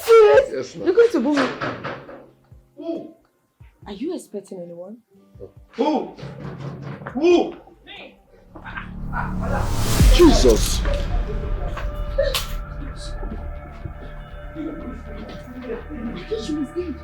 serious? Yes, ma'am. You're going to boom me? Who? Are you expecting anyone? Who? Who? Jesus! She was dead.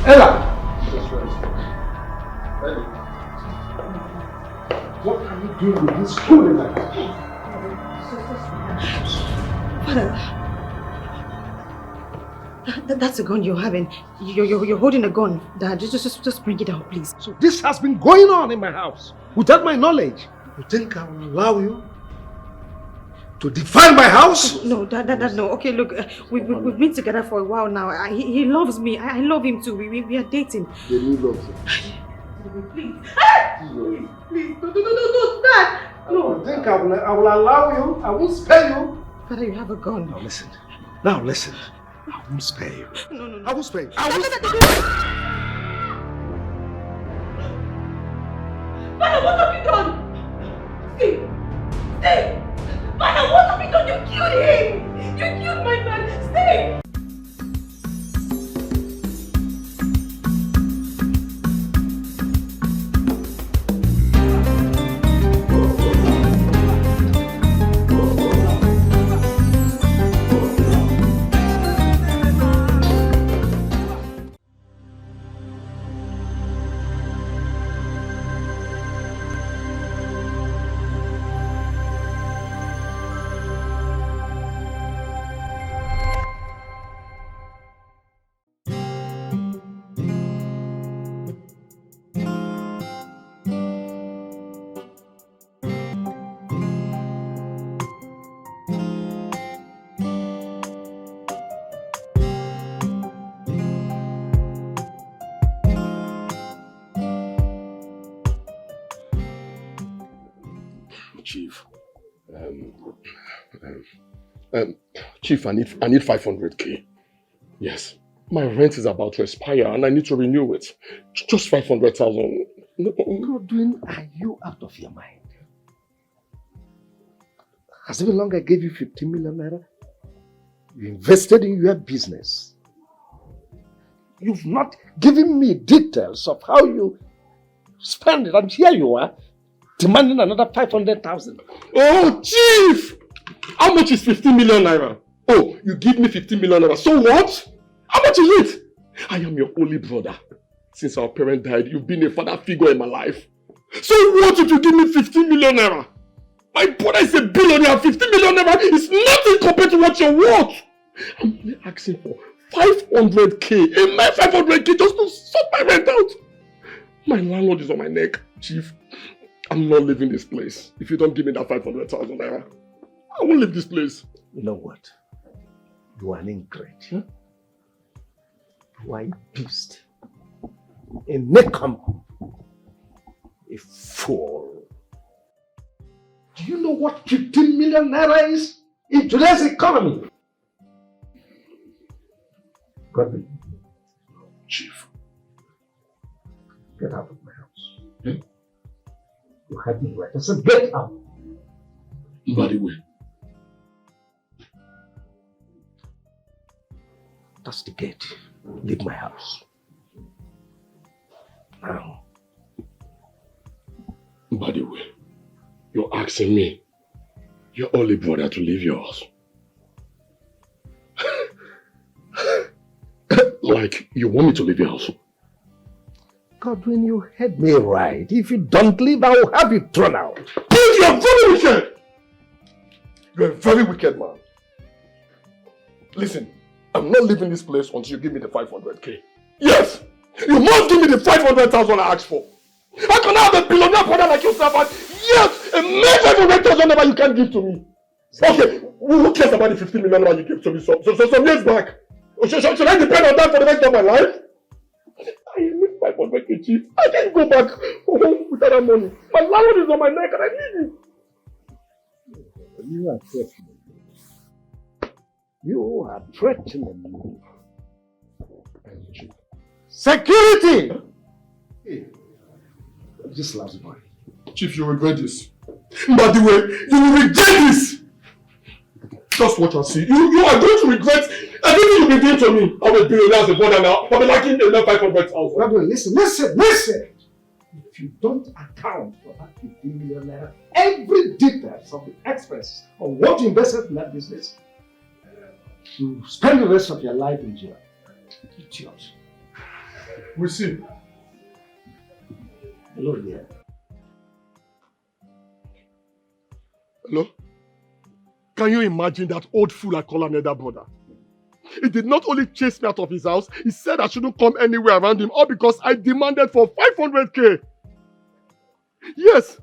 Ella! What are you doing with this story like that? Father, that's a gun you're having. You're holding a gun. Dad, just bring it out, please. So this has been going on in my house without my knowledge. You think I will allow you to define my house? No, Dad, no. Okay, look, we've been together for a while now. He loves me. I love him too. We are dating. Then you love him. Please. Please. No, Dad. No. You think I will allow you? I won't spare you. Father, you have a gun. Now listen. I won't spare you. No. I won't spare you. Father, what have you done? Stay. Father, what have you done? You killed him. You killed my man. Stay. Chief. Chief, I need 500k. Yes. My rent is about to expire and I need to renew it. Just 500,000. No. Godwin, are you out of your mind? Has it been long I gave you 15 million naira? You invested in your business. You've not given me details of how you spend it. And here you are, demanding another 500,000. Oh, Chief! How much is 15 million naira? Oh, you give me 15 million naira. So what? How much is it? I am your only brother. Since our parent died, you've been a father figure in my life. So what if you give me 15 million naira? My brother is a billionaire. 15 million naira is nothing compared to what you're worth. I'm only asking for 500k. And my 500k just to sort my rent out. My landlord is on my neck, Chief. I'm not leaving this place. If you don't give me that 500,000 naira, I won't leave this place. You know what? You are an ingrate. Huh? You are a beast. A nincompoop. A fool. Do you know what 15 million naira is in today's economy? Godwin. Chief. Get out of my house. Hmm? You have me right. I said get out. By the way. That's the gate. Leave my house. Now. By the way, you're asking me, your only brother, to leave your house. Like, you want me to leave your house? Godwin, you heard me right. If you don't leave, I will have you thrown out. Please, you're very wicked! You're a very wicked man. Listen, I'm not leaving this place until you give me the 500k. Yes! You must give me the 500,000 I asked for. How can I have a billionaire brother like yourself and yes, a mere 500,000 that you can't give to me? Okay, who cares about the 15 million naira you gave to me some years back? Should I depend on that for the rest of my life? I need 500k, Chief. I can't go back home without that money. My landlord is on my neck and I need it. You are threatening me. You are threatening me. Security! Hey, this last boy. Chief, you regret this. By the way, you will regret this. Just watch and see. You are going to regret everything you've been doing to me. I'm a billionaire as a brother now. I'll be liking the 500,000. By the way, listen. If you don't account for that 15 million naira, every details of the express on what you invested in that business, you spend the rest of your life in jail. Idiot. We'll see. Hello, dear. Hello? Can you imagine that old fool I call another brother? He did not only chase me out of his house, he said I shouldn't come anywhere around him, all because I demanded for 500k. Yes.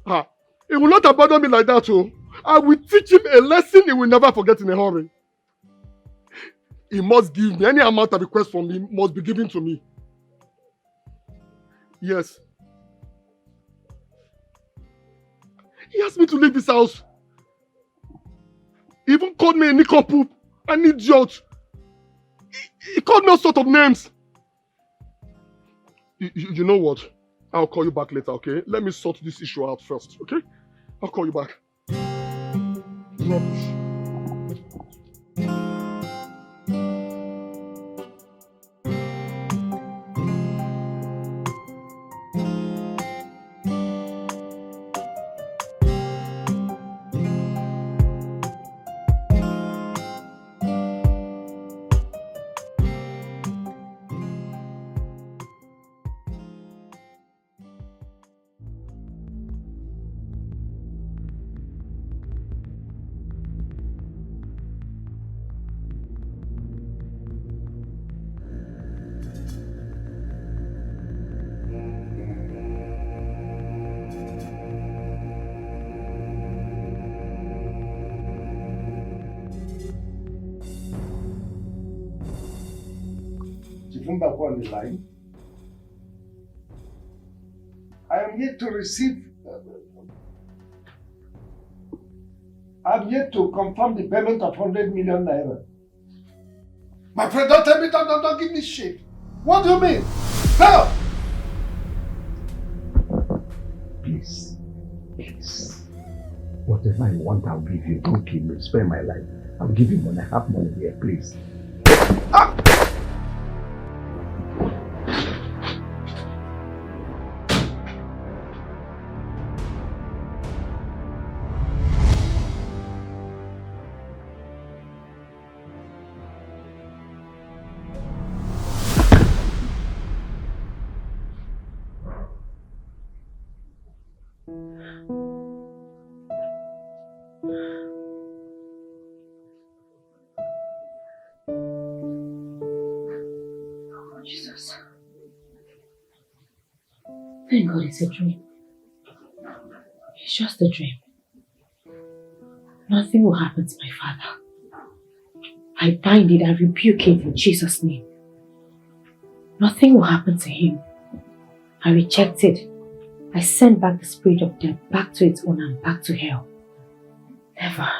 He will not abandon me like that, oh. I will teach him a lesson he will never forget in a hurry. He must give me any amount of request from him must be given to me. Yes. He asked me to leave this house. He even called me a nincompoop, an idiot. He called me all sorts of names. You know what? I'll call you back later, okay? Let me sort this issue out first, okay? I'll call you back. Rubbish. Back on the line. I am yet to receive. I'm yet to confirm the payment of 100 million naira. My friend, don't tell me, don't give me shit. What do you mean? Help! Please. Whatever I want, I'll give you. Don't kill me. Spare my life. I'll give you money. I have money here, please. Ah! Jesus. Thank God it's a dream. It's just a dream. Nothing will happen to my father. I bind it, I rebuke it in Jesus' name. Nothing will happen to him. I reject it. I send back the spirit of death back to its owner and back to hell. Never.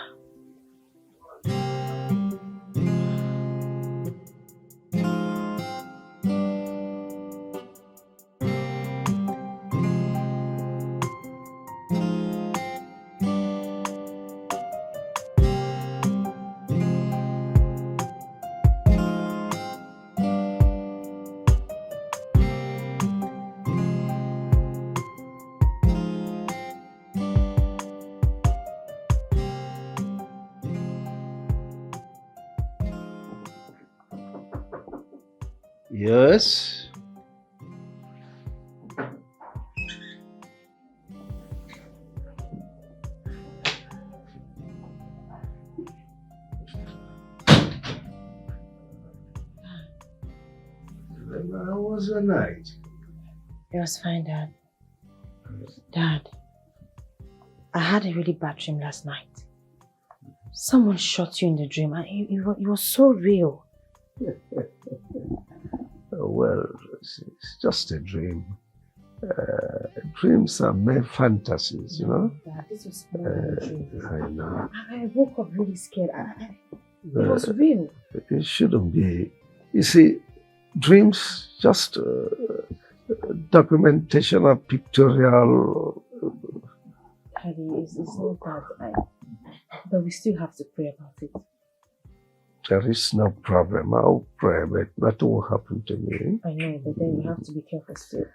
Yes. How was the night? It was fine, Dad. Dad, I had a really bad dream last night. Someone shot you in the dream and it was so real. Well, it's just a dream. Dreams are mere fantasies, you know? Dad, this was more than a dream. I know. I woke up really scared. It was real. It shouldn't be. You see, dreams just documentation or pictorial. Daddy, it's not that. But we still have to pray about it. There is no problem. I'll pray, but nothing will happen to me. I know, but then we have to be careful still.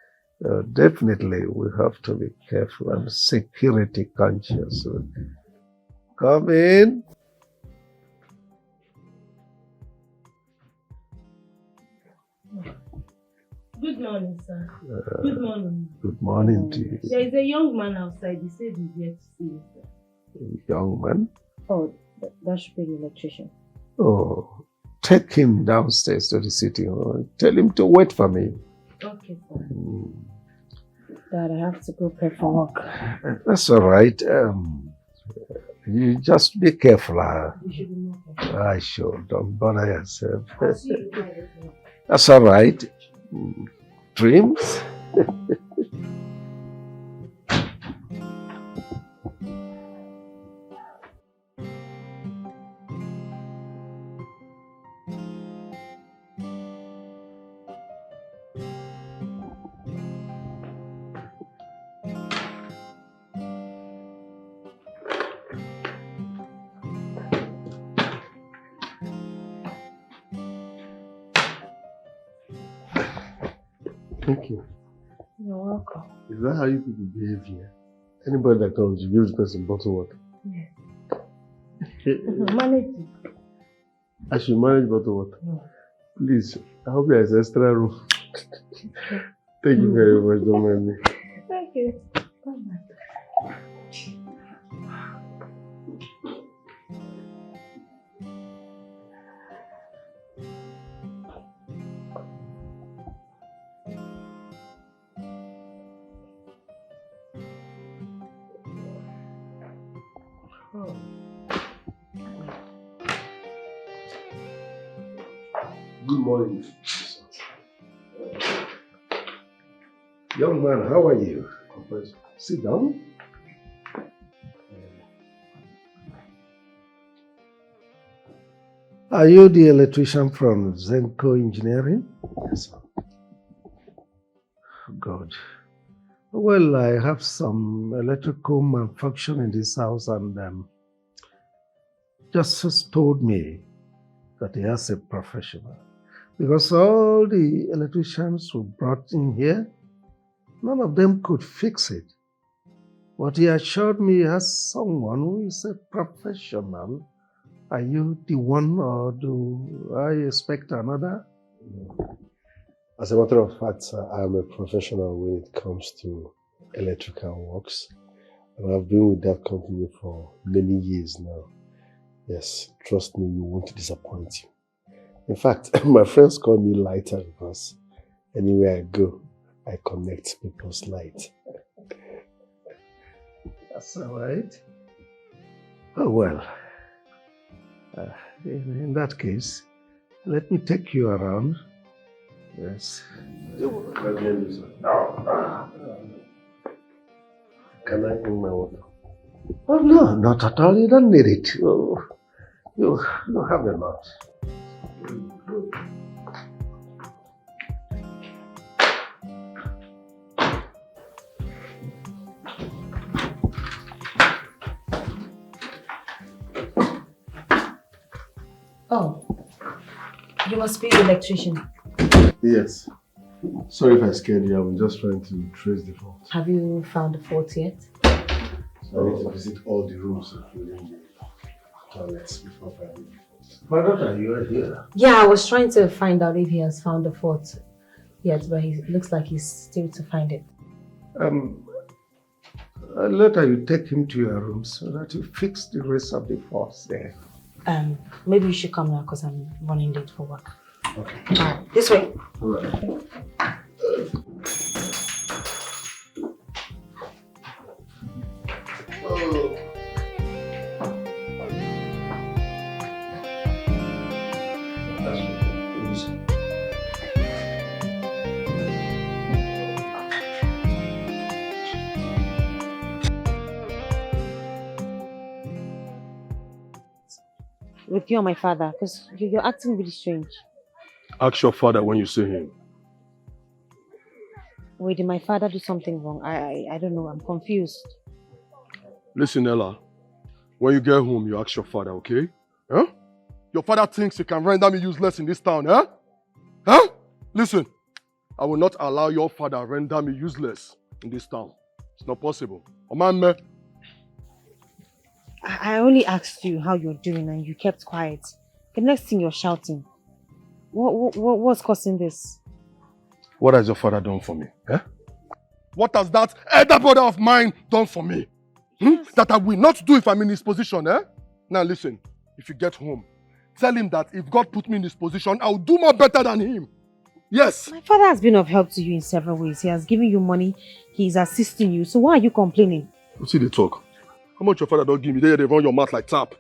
Definitely, we have to be careful and security conscious. Come in. Good morning, sir. Good morning. Good morning to you. There is a young man outside. He said he's here to see you, sir. Young man? Oh, that should be the electrician. Oh, take him downstairs to the sitting room. Tell him to wait for me. Okay, sir. Dad, I have to go prepare for work. That's all right. You just be careful. You should be more careful. Sure. Don't bother yourself. I'll see you later. That's all right. Dreams? Thank you. You're welcome. Is that how you people behave here? Anybody that comes, you give the person bottled water. Yes. Manage it. I should manage bottled water. Yeah. Please, I hope there is extra room. Thank you very much, don't mind me. Thank you. Bye-bye. Good morning. Young man, how are you? Sit down. Are you the electrician from Zenko Engineering? Yes, sir. Good. Well, I have some electrical malfunction in this house, and Justice told me that he has a professional. Because all the electricians who brought in here, none of them could fix it. But he assured me he has someone who is a professional. Are you the one, or do I expect another? As a matter of fact, sir, I am a professional when it comes to electrical works. And I've been with that company for many years now. Yes, trust me, we won't disappoint you. In fact, my friends call me lighter because anywhere I go, I connect people's light. That's all right. Oh, well. In that case, let me take you around. Yes. Can I bring my water? Oh, no, not at all. You don't need it. You have a lot. Oh, you must be the electrician. Yes. Sorry if I scared you. I was just trying to trace the fault. Have you found the fault yet? So I need to visit all the rooms, including the toilets, before finding the fault. My daughter, you are here. Yeah, I was trying to find out if he has found the fault yet, but it looks like he's still to find it. Later you take him to your room so that you fix the rest of the faults there. Maybe you should come now because I'm running late for work. Okay. Alright, this way. All right. with you and my father, because you're acting really strange. Ask your father when you see him. Wait, did my father do something wrong? I don't know, I'm confused. Listen, Ella. When you get home, you ask your father, okay? Huh? Your father thinks he can render me useless in this town, huh? Huh? Listen, I will not allow your father render me useless in this town. It's not possible. Omame. I only asked you how you're doing and you kept quiet. The next thing you're shouting. What's causing this? What has your father done for me? Eh? What has that elder brother of mine done for me? That I will not do if I'm in his position, eh? Now listen, if you get home, tell him that if God put me in this position, I'll do more better than him. Yes. My father has been of help to you in several ways. He has given you money, he's assisting you. So why are you complaining? You see the talk. How much your father don't give me? They run your mouth like tap.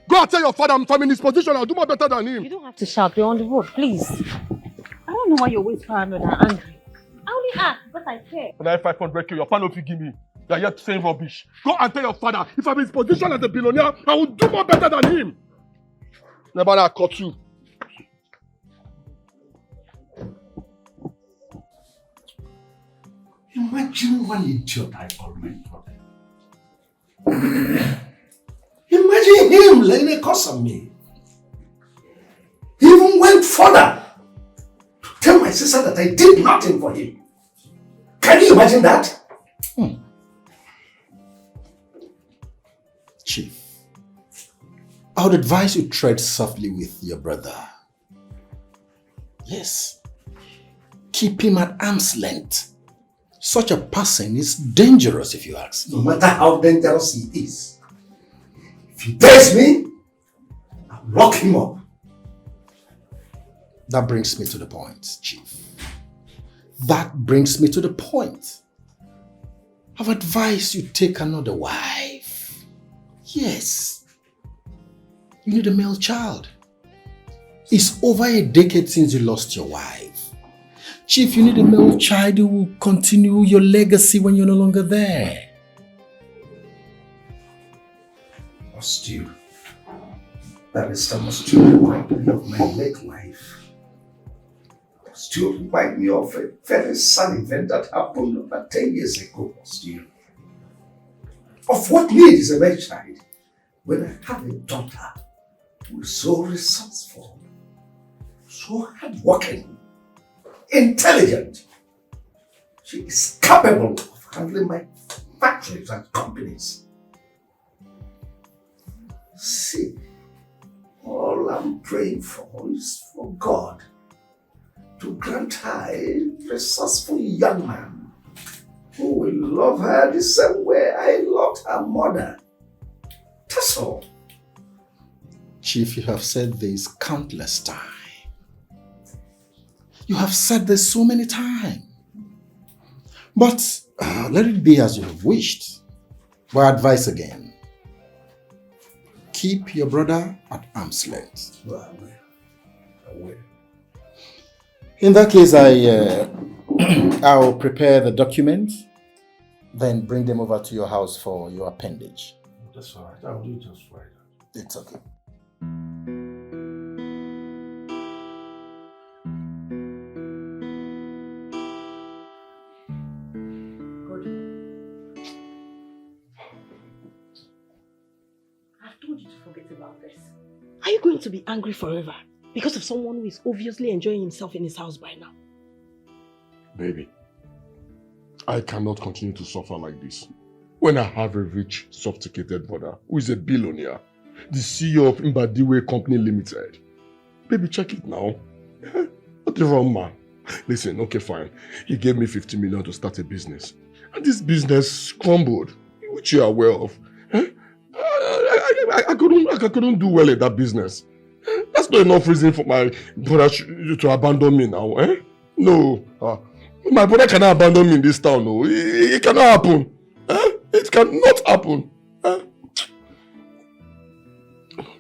Go and tell your father if I'm in his position, I'll do more better than him. You don't have to shout, we're on the road, please. I don't know why you're always paranoid and angry. I only ask because I care. When I have 500k, your father will give me. You're yet saying rubbish. Go and tell your father, if I'm in his position as a billionaire, I will do more better than him. Never I caught you. Imagine one idiot I call my brother. Imagine him laying a curse on me. He even went further to tell my sister that I did nothing for him. Can you imagine that? Chief, I would advise you tread softly with your brother. Yes. Keep him at arm's length. Such a person is dangerous if you ask me. No matter how dangerous he is. If he dares me, I'll lock him up. That brings me to the point, Chief. That brings me to the point. I've advised you take another wife. Yes. You need a male child. It's over a decade since you lost your wife. Chief, you need a male child who will continue your legacy when you're no longer there. Must you? Barrister, must you remind me of my late life? Must you remind me of a very sad event that happened about 10 years ago, must you? Of what need is a male child when I have a daughter who is so resourceful, so hardworking, intelligent. She is capable of handling my factories and companies. See, all I'm praying for is for God to grant her a resourceful young man who will love her the same way I loved her mother. That's all. Chief, you have said this countless times. You have said this so many times. But let it be as you have wished. My advice again. Keep your brother at arm's length. I will. In that case, I'll prepare the documents, then bring them over to your house for your appendage. That's all right. I'll do it just right. It's okay. Are you going to be angry forever because of someone who is obviously enjoying himself in his house by now? Baby, I cannot continue to suffer like this. When I have a rich, sophisticated brother who is a billionaire, the CEO of Mbadiwe Company Limited. Baby, check it now. What the wrong man? Listen, okay, fine. He gave me 50 million to start a business. And this business crumbled, which you are aware of. I couldn't do well at that business. That's not enough reason for my brother to abandon me now. No. My brother cannot abandon me in this town. No. It cannot happen. It cannot happen.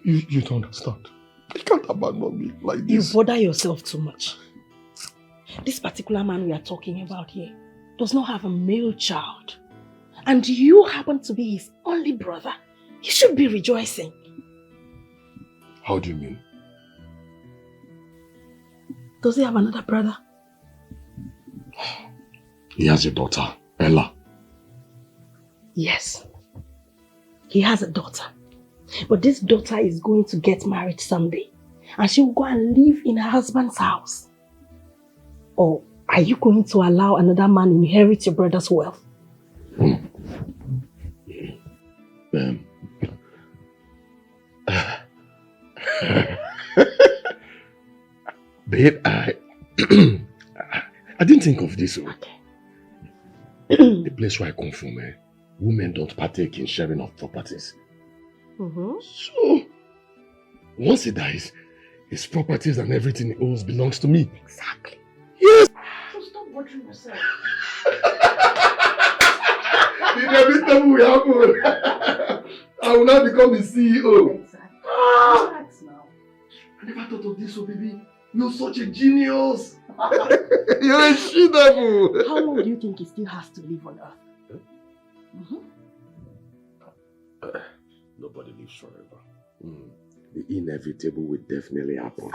You don't understand. You can't abandon me like this. You bother yourself too much. This particular man we are talking about here does not have a male child. And you happen to be his only brother. You should be rejoicing. How do you mean? Does he have another brother? He has a daughter, Ella. Yes. He has a daughter. But this daughter is going to get married someday. And she will go and live in her husband's house. Or are you going to allow another man inherit your brother's wealth? Babe, I didn't think of this. Okay. The place where I come from, women don't partake in sharing of properties. So, once he dies, his properties and everything he owns belongs to me. Exactly. Yes! So stop bothering yourself. The inevitable will happen. I will now become the CEO. Exactly. Relax now. I never thought of this, baby. You're such a genius. You're a she-devil. How long do you think he still has to live on Earth? Nobody lives forever. The inevitable will definitely happen.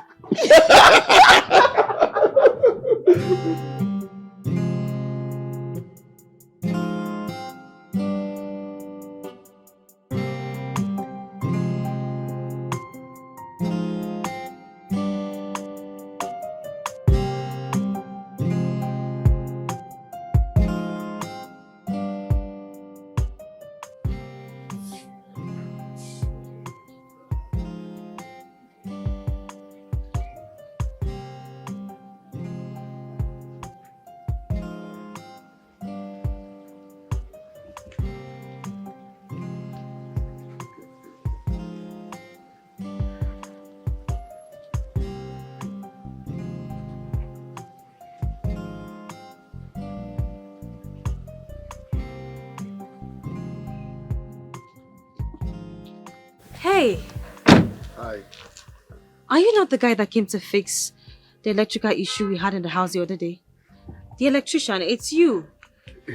Hey! Hi. Are you not the guy that came to fix the electrical issue we had in the house the other day? The electrician, it's you.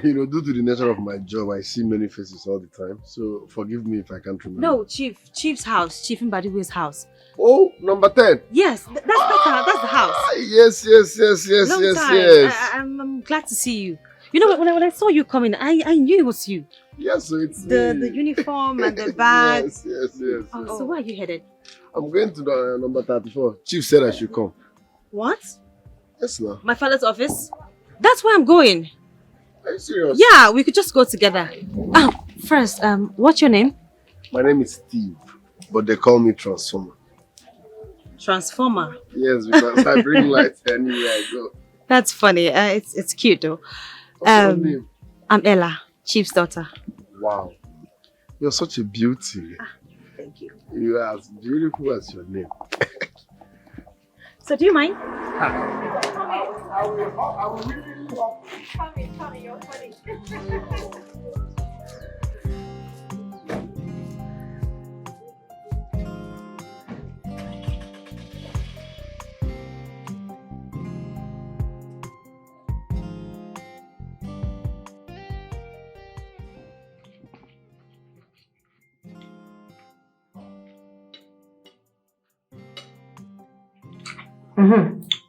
You know, due to the nature of my job, I see many faces all the time. So forgive me if I can't remember. No, Chief's house. Chief Mbadiwe's house. Oh, number 10. Yes, that's the house. Yes. Long time. I'm glad to see you. You know, when I saw you coming, I knew it was you. Yes, so it's The me. uniform and the bag. Yes. Oh, so where are you headed? I'm going to the number 34. Chief said I should come. What? Yes, now. My father's office? That's where I'm going. Are you serious? Yeah, we could just go together. First, what's your name? My name is Steve, but they call me Transformer. Transformer. Yes, because I bring light anywhere I go. That's funny. It's cute though. What's your name? I'm Ella, Chief's daughter. Wow. You're such a beauty. Thank you. You are as beautiful as your name. So do you mind? I will really love you. Come in, you're funny.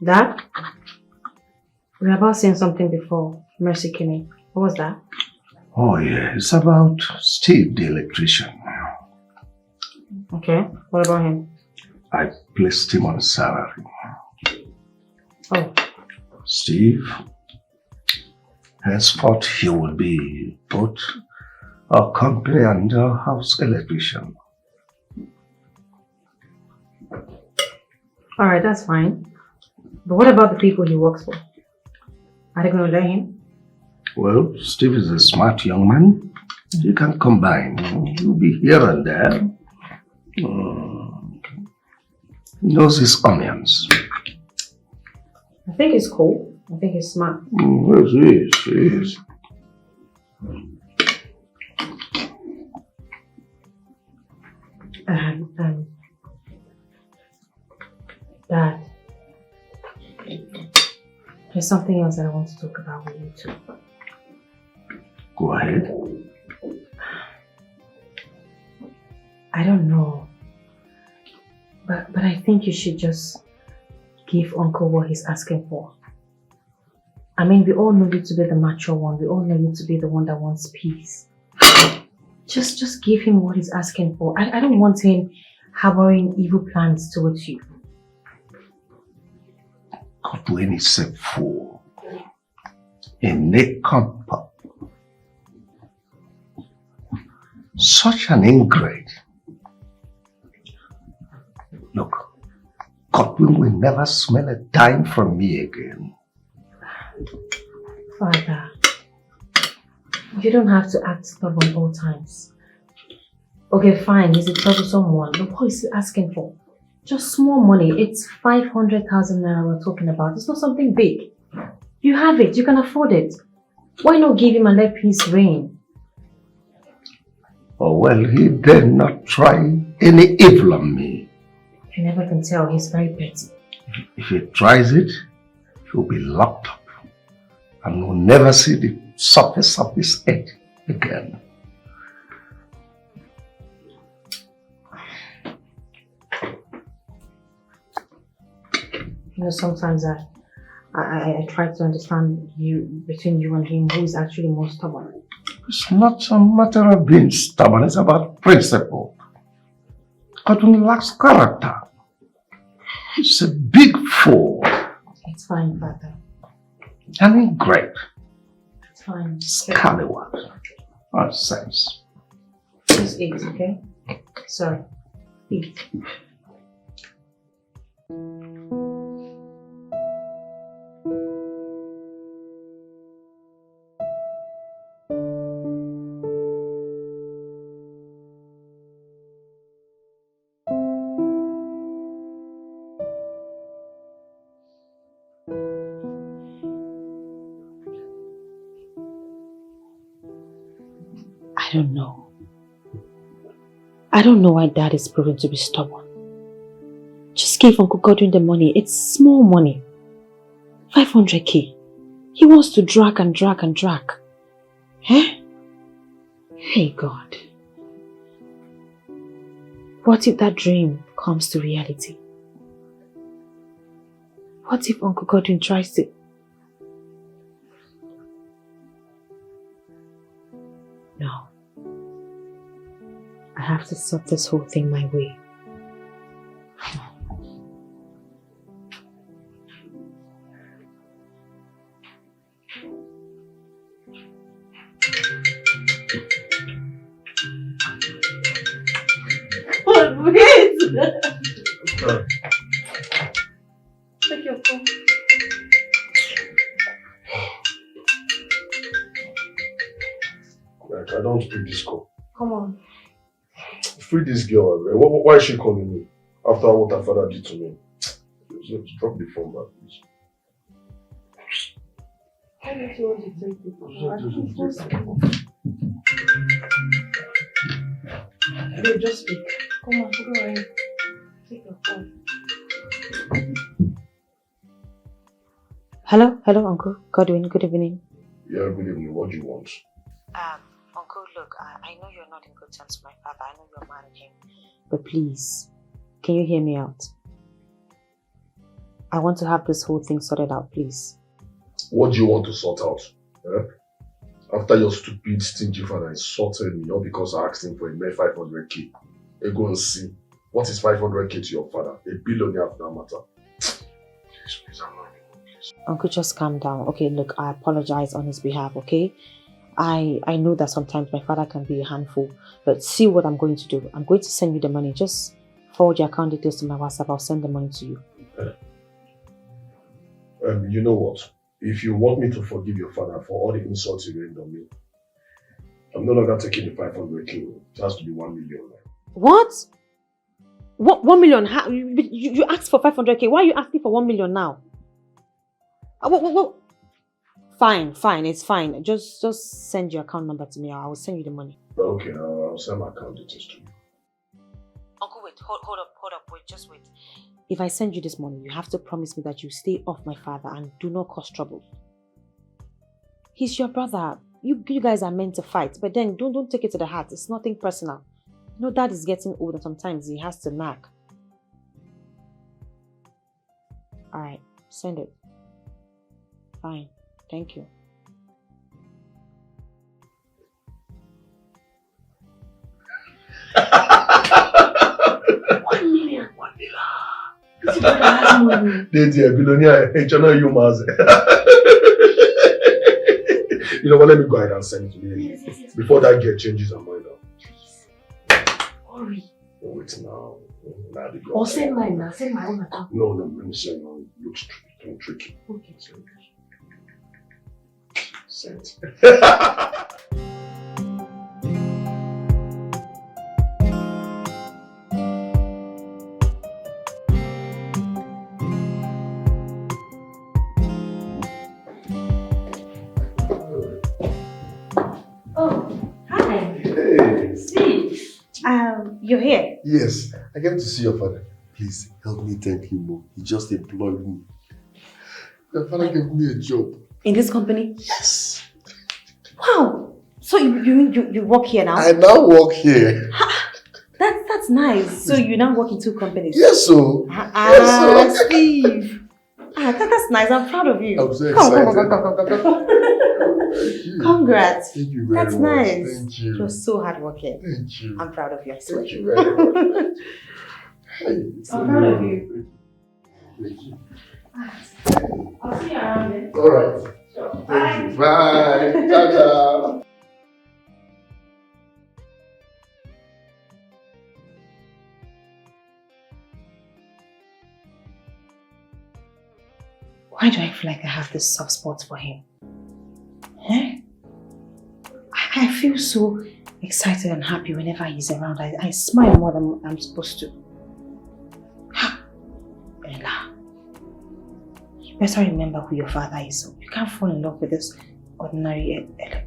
Dad? We were about saying something before Mercy came in. What was that? Oh yeah, it's about Steve, the electrician. Okay, what about him? I placed him on salary. Oh. Steve, henceforth he will be both a company and a house electrician. Alright, that's fine. But what about the people he works for? Are they going to let him? Well, Steve is a smart young man. He can combine. He'll be here and there. He knows his onions. I think he's cool. I think he's smart. Yes, he is. Dad, there's something else that I want to talk about with you too. Go ahead. I don't know. But I think you should just give Uncle what he's asking for. I mean, we all know you to be the mature one. We all know you to be the one that wants peace. Just give him what he's asking for. I don't want him harboring evil plans towards you. Godwin is a fool. A nincompoop. Such an ingrate. Look, Godwin will never smell a dime from me again. Father, you don't have to act stubborn all times. Okay, fine, he's a troublesome one. But what is he asking for? Just small money. It's 500,000 naira we're talking about. It's not something big. You have it. You can afford it. Why not give him and let peace reign? Oh, well, he dare not try any evil on me. You never can tell. He's very petty. If he tries it, he'll be locked up and will never see the surface of his head again. You know, sometimes I try to understand between you and him, who is actually more stubborn. It's not a matter of being stubborn, it's about principle. Godwin lacks character. He's a big fool. It's fine, Father. An ingrate. It's fine. Scallywag. Nonsense. Just eat, okay? Sorry. Eat. I don't know why Dad is proven to be stubborn. Just give Uncle Godwin the money. It's small money. 500k. He wants to drag and drag and drag. Eh? Hey God. What if that dream comes to reality? What if Uncle Godwin tries to... No. I have to sort this whole thing my way. Wait! Take your phone. Like, I don't pick this call. Come on. Free this girl. Why is she calling me? After what her father did to me. Just drop the phone back, please. Why don't you want to take it? Just speak. Come on, go ahead. Take your phone. Hello, Uncle Godwin. Good evening. Yeah, good evening. What do you want? Uncle, look, I know you're not in good terms with my father. I know you're mad at him. But please, can you hear me out? I want to have this whole thing sorted out, please. What do you want to sort out? Eh? After your stupid, stingy father insulted me, all because I asked him for a mere 500k. Go and see. What is 500k to your father? A billionaire for that matter. Please, I'm not. Uncle, just calm down. Okay, look, I apologize on his behalf, okay? I know that sometimes my father can be a handful, but see what I'm going to do. I'm going to send you the money. Just forward your account details to my WhatsApp. I'll send the money to you. You know what? If you want me to forgive your father for all the insults he rained on me, I'm no longer taking the 500k. It has to be 1 million. What? What? 1 million? You asked for 500k. Why are you asking for 1 million now? What? Fine, it's fine. Just send your account number to me. I will send you the money. Okay, I'll send my account details to you. Uncle, wait, hold up, wait, just wait. If I send you this money, you have to promise me that you stay off my father and do not cause trouble. He's your brother. You guys are meant to fight, but then don't take it to the heart. It's nothing personal. You know, Dad is getting old and sometimes he has to nag. Alright, send it. Fine, thank you. $1 million. Dear billionaire, you must. You know what? Let me go ahead and send it to you. Yes. Before that girl changes her mind. Please. Hurry. Wait now. Or send mine now. Send my own account. No, let me send mine. Looks tricky. Okay. Send. You're here? Yes, I came to see your father. Please help me thank him more. He just employed me. Your father gave me a job. In this company? Yes. Wow. So you work here now? I now work here. That's nice. So you now work in 2 companies? Yes, so. Steve. That's nice. I'm proud of you. I'm so excited. Come. Thank you. Congrats. Thank you very That's much. nice. Thank you. You're so hardworking. Thank you. I'm proud of you. I swear. Thank you very much. I'm proud of you. Thank you. I'll see you around then. All right. Sure. Thank you. Bye. Ta-ta. Why do I feel like I have this soft spot for him? I feel so excited and happy whenever he's around. I smile more than I'm supposed to. Ella, you better remember who your father is. You can't fall in love with this ordinary Ella.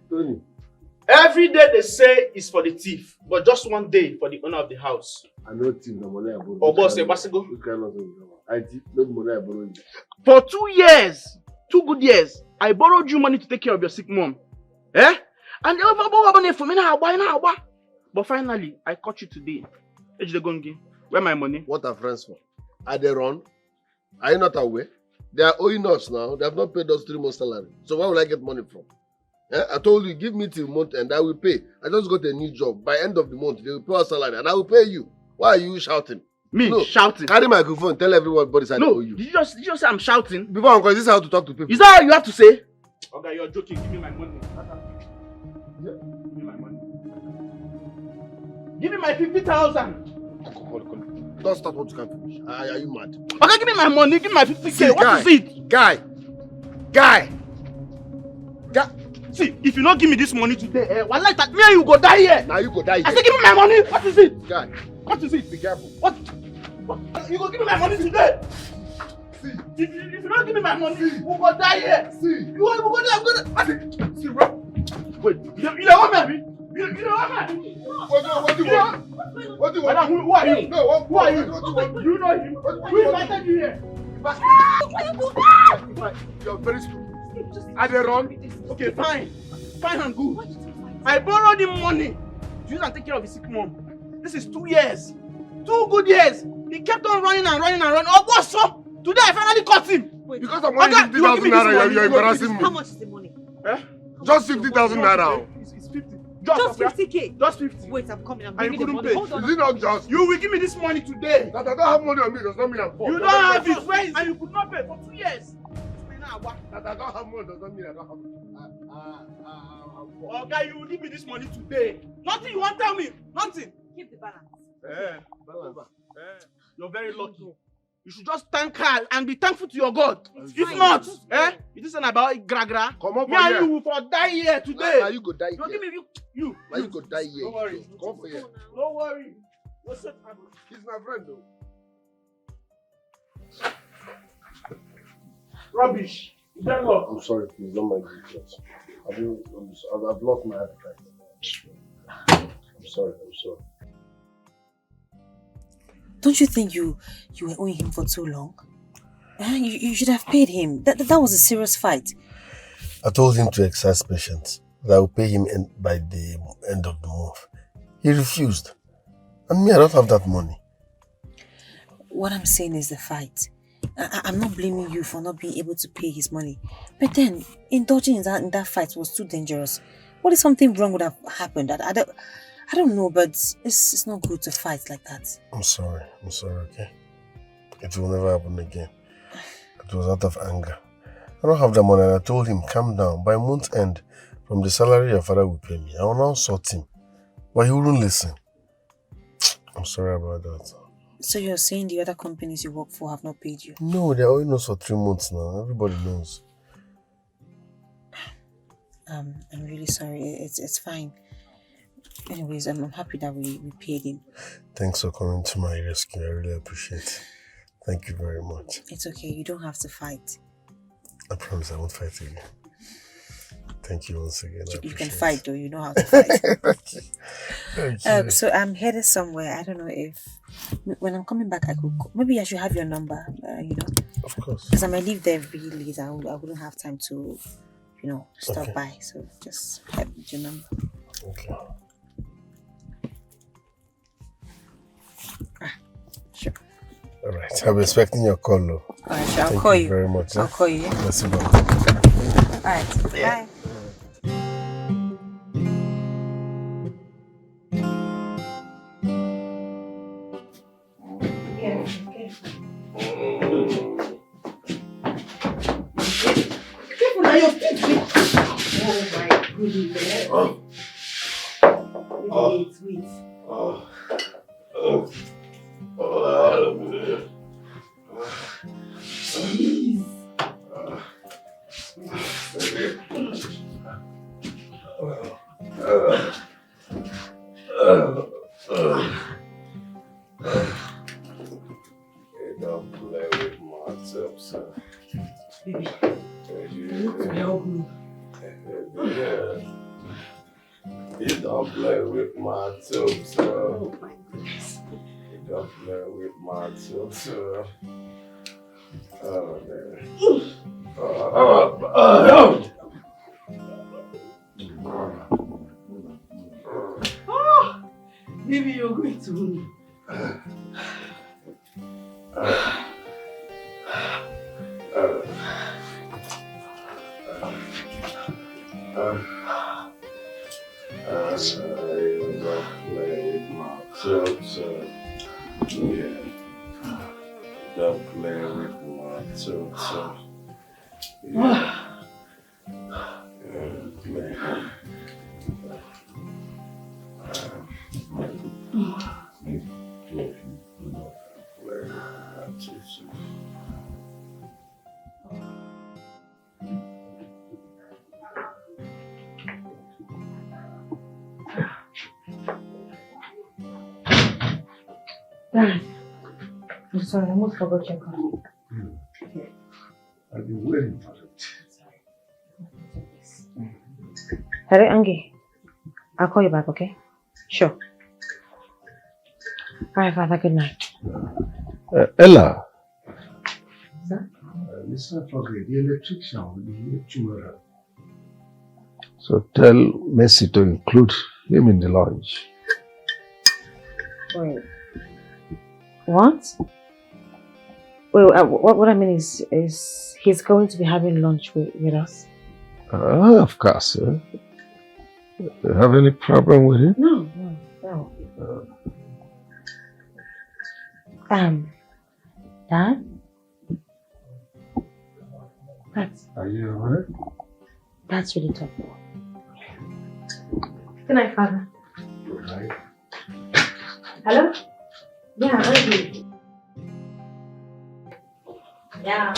Tony. Every day they say is for the thief, but just one day for the owner of the house. I know thief the money I borrow. Oh, boss, Wazico. You cannot say I thief no money I borrow. For 2 years, 2 good years, I borrowed you money to take care of your sick mom. Eh? And but finally, I caught you today. Where my money? What are friends for? Are they run? Are you not aware? They are owing us now. They have not paid us 3 months salary. So where will I get money from? I told you, give me till month and I will pay. I just got a new job. By end of the month, they will pay us salary and I will pay you. Why are you shouting? Me? No, shouting? Carry my microphone, tell everybody I owe you. Did you just say I'm shouting? Before Uncle, is this how to talk to people? Is that how you have to say? Okay, you're joking. Give me my money. Yeah. Give me my money. Give me my 50,000. Don't start what you can't finish. Are you mad? Okay, give me my money. Give me my 50K. What is it? Guy. See, if you don't give me this money today, one like that, me and you go die here. Now you go die here. I say give me my money. What is it? Guy. What is it? Be careful. What? You go give me my money today. See. If you don't give me my money, we go die here. See. You go die. I'm gonna. See, bro. Wait. You don't want me? You don't want me? What do you want? What do you want? Madam, who are you? No, who are you? What do you want? You know him. Who invited you here? You're very stupid. Are they wrong? Okay, fine and good. I borrowed him money to use and take care of his sick mom. This is 2 years. 2 good years. He kept on running. Oh, what's up? Today I finally caught him. Wait, because I'm only 50,000 naira, you're embarrassing me. How much is the money? Eh? Just 50,000 naira. It's 50. Just 50K? Just 50. Wait, I'm coming. I'm And bringing you the couldn't money. pay. Hold on. Is it not just? You will give me this money today. That I don't have money on me does not mean I'm poor. You don't have it. Where is it? And you could not pay for 2 years. That I don't have money does not mean I don't have money. I'm poor. Okay, you will give me this money today. Nothing you want to tell me. Nothing. Keep the balance. Balance. You're very lucky. You should just thank her and be thankful to your God. If not, you just say about gra. Come on, Me and you will for die here today. Now you go die No, here. give me you. Now you go die here. Don't worry. Come for here. Don't worry. He's my friend though. Rubbish. I'm sorry, please don't mind me. I've lost my appetite. I'm sorry. Don't you think you were owing him for too long? You should have paid him. That was a serious fight. I told him to exercise patience, that I will pay him by the end of the month. He refused. And me, I don't have that money. What I'm saying is the fight. I'm not blaming you for not being able to pay his money. But then, indulging in that fight was too dangerous. What if something wrong would have happened? I don't know, but it's not good to fight like that. I'm sorry, okay? It will never happen again. It was out of anger. I don't have the money and I told him, calm down. By month's end, from the salary your father will pay me, I will now sort him. But he wouldn't listen. I'm sorry about that. So you're saying the other companies you work for have not paid you? No, they're owing us for 3 months now. Everybody knows. I'm really sorry. It's fine. Anyways, I'm happy that we paid him. Thanks for coming to my rescue. I really appreciate it. Thank you very much. It's okay. You don't have to fight. I promise I won't fight again. Thank you once again. You can fight though. You know how to fight. Thank you. So I'm headed somewhere. I don't know if when I'm coming back, maybe I should have your number. Of course. Because I might leave there really late. I wouldn't have time to, stop by. So just have your number. Okay. Sure. All right. I'll be expecting your call, though. All right, sure. Thank I'll call you. Very much. I'll call you. Let's go. All right. Bye. Careful now, your feet. Oh my goodness. Wait. Jeez. Don't play with my tips, Baby, you need to help me. You don't play with my tips, Oh my goodness. You don't play with my tips, Oh, man. Baby, you're going to me. You don't play with my tips, Yeah. Don't play with my tips, Yeah. Dad, I'm sorry, I almost forgot your call. I've been waiting for it. Hello, Angie. I'll call you back, okay? Sure. Alright, Father, good night. Ella. Sir? Let's not forget, the electrician will be here tomorrow. So tell Messi to include him in the lunch. Wait. What? Well, what I mean is he's going to be having lunch with us? Of course. You have any problem with it? No. Dad? Are you alright? That's really tough. Good night, Father. Good night. Hello? Yeah, Angie. Yeah.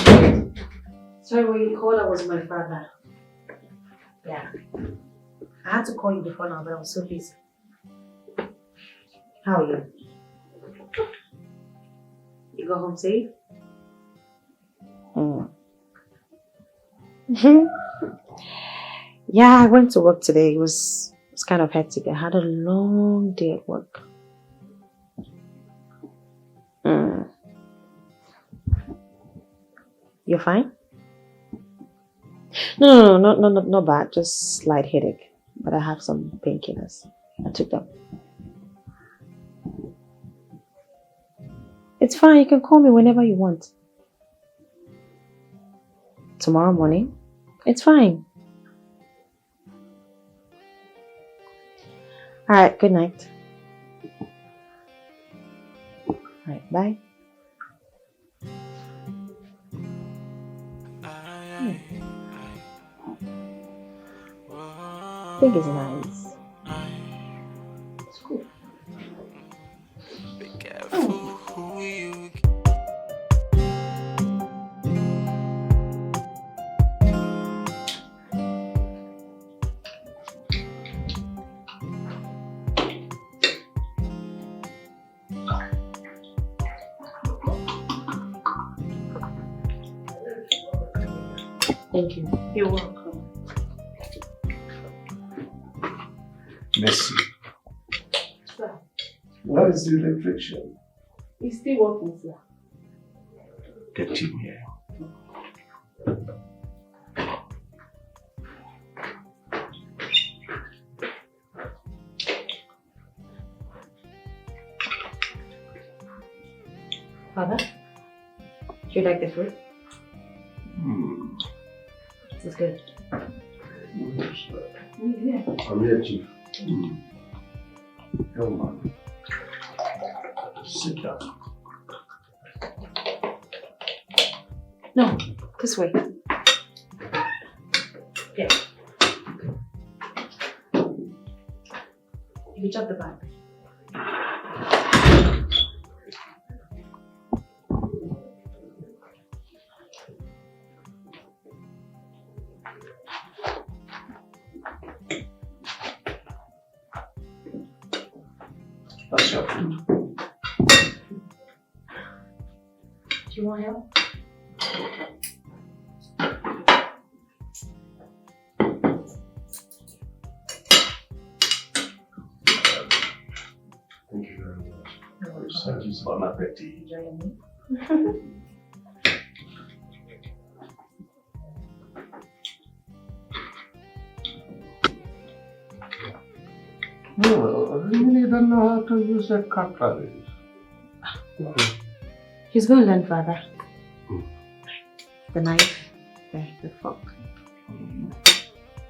Sorry, when you called, I was my father. Yeah. I had to call you before now, but I was so busy. How are you? You go home safe? Yeah, I went to work today. It was kind of hectic. I had a long day at work. You're fine? No, not bad. Just slight headache. But I have some painkillers. I took them. It's fine. You can call me whenever you want. Tomorrow morning? It's fine. Alright, good night. Alright, bye. I think it's nice. It's cool. Be careful who you Thank you. You're welcome. Merci. Sir. Where is the electrician? He's still working, sir. Get him here. Father, do you like the food? This is good. Yeah. I'm here, Chief. Come on. Sit down. No, this way. Yeah. You drop the bag. That's your food. Do you want help? Thank you very much. Bon appétit. Enjoy your meal. No, I really don't know how to use a cutlery. He's going to learn, Father. The knife, the fork.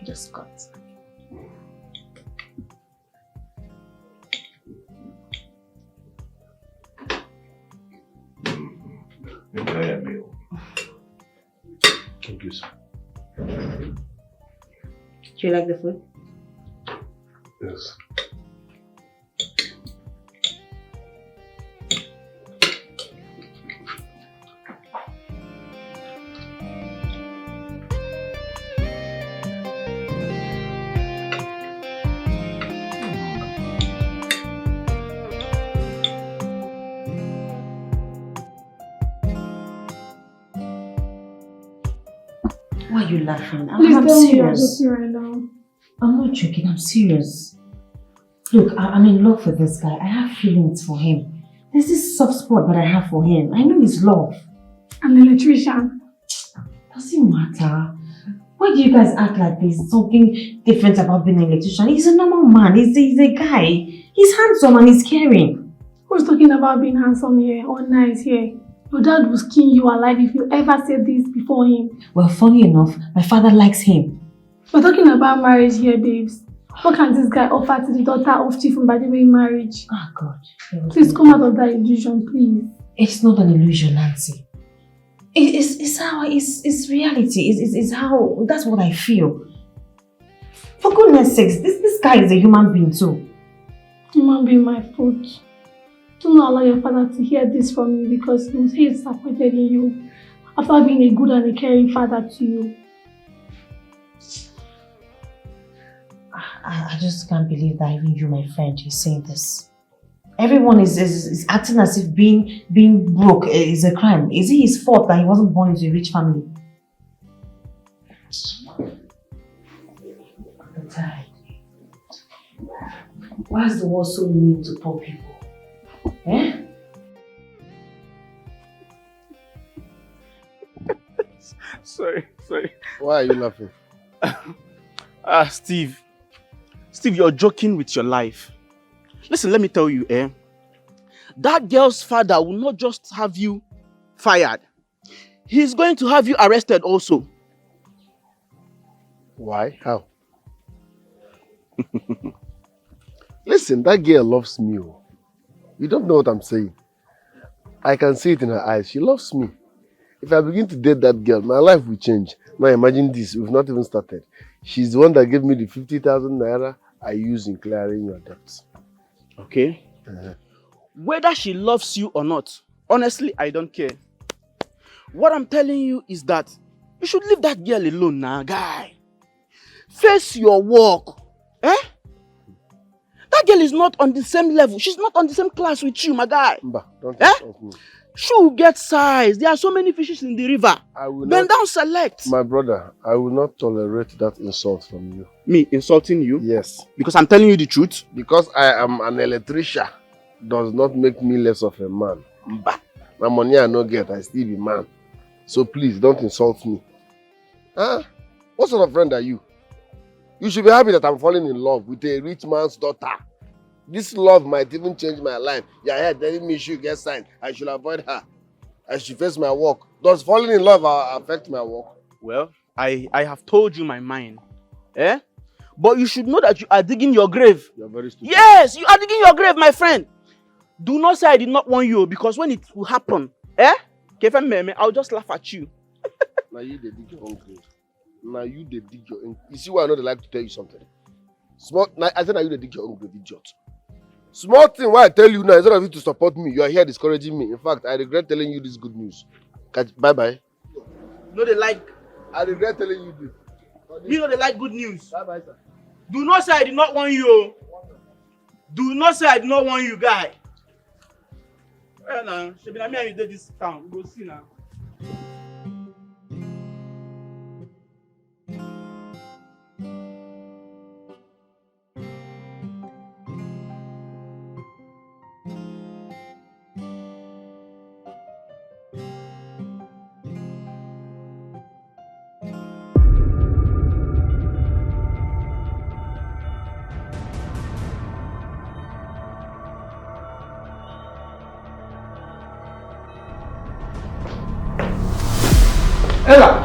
Just cut. Enjoy your meal. Thank you, sir. Do you like the food? Yes. Why are you laughing? Please I'm tell me you're serious. joking right now. I'm not joking, I'm serious. Look, I'm in love with this guy. I have feelings for him. There's this soft spot that I have for him. I know his love. An electrician. Doesn't matter. Why do you guys act like there's something different about being an electrician? He's a normal man. He's a guy. He's handsome and he's caring. Who's talking about being handsome here or nice here? Your dad will skin you alive if you ever said this before him. Well, funny enough, my father likes him. We're talking about marriage here, babes. What can this guy offer to the daughter of Chief by the way marriage? Oh, God. Please come out of that illusion, please. It's not an illusion, Nancy. It's reality. It's how, that's what I feel. For goodness sakes, this guy is a human being too. Human being, my foot. Do not allow your father to hear this from you because he will say he's disappointed in you. after being a good and a caring father to you. I just can't believe that even you, my friend, is saying this. Everyone is acting as if being broke is a crime. Is it his fault that he wasn't born into a rich family? I'm tired. Why is the world so mean to poor people? Eh? Sorry. Why are you laughing? Steve, you're joking with your life. Listen, let me tell you, that girl's father will not just have you fired. He's going to have you arrested also. Why? How? Listen, that girl loves me. You don't know what I'm saying. I can see it in her eyes. She loves me. If I begin to date that girl, my life will change. Now imagine this, we've not even started. She's the one that gave me the 50,000 naira I use in clearing your debts. Okay? Whether she loves you or not, honestly, I don't care. What I'm telling you is that you should leave that girl alone now, guy. Face your work. That girl is not on the same level. She's not on the same class with you, my guy. Mba, don't insult me. She will get size. There are so many fishes in the river. Bend down, select. My brother, I will not tolerate that insult from you. Me insulting you? Yes. Because I'm telling you the truth? Because I am an electrician does not make me less of a man. Mba. My money I no get, I still be man. So please, don't insult me. Huh? What sort of friend are you? You should be happy that I'm falling in love with a rich man's daughter. This love might even change my life. You're here telling me she get signed. I should avoid her. I should face my work. Does falling in love affect my work? Well, I have told you my mind. But you should know that you are digging your grave. You're very stupid. Yes, you are digging your grave, my friend. Do not say I did not warn you, because when it will happen, I'll just laugh at you. Now you they dig your own grave. Now you they dig your own. You see why I know they like to tell you something? I said now you they dig your own grave, idiot. Small thing why I tell you now, instead of you to support me, you are here discouraging me. In fact, I regret telling you this good news. Bye-bye. No, they like. I regret telling you this. You know they like good news. Bye-bye, sir. Do not say I did not warn you. Do not say I did not warn you, guy. Well, now, she be me and you did this town. We go see now. Ella!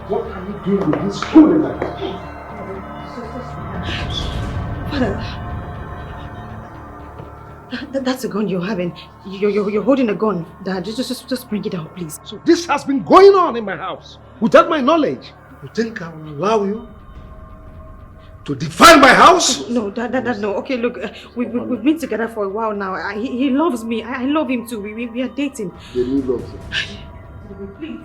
What are you doing with this fool in that? Father, that's a gun you're having. You're holding a gun. Dad, just bring it out, please. So this has been going on in my house without my knowledge. You think I will allow you to define my house? No, Dad, no. Okay, look, we've been together for a while now. He loves me. I love him too. We are dating. The new love. Please.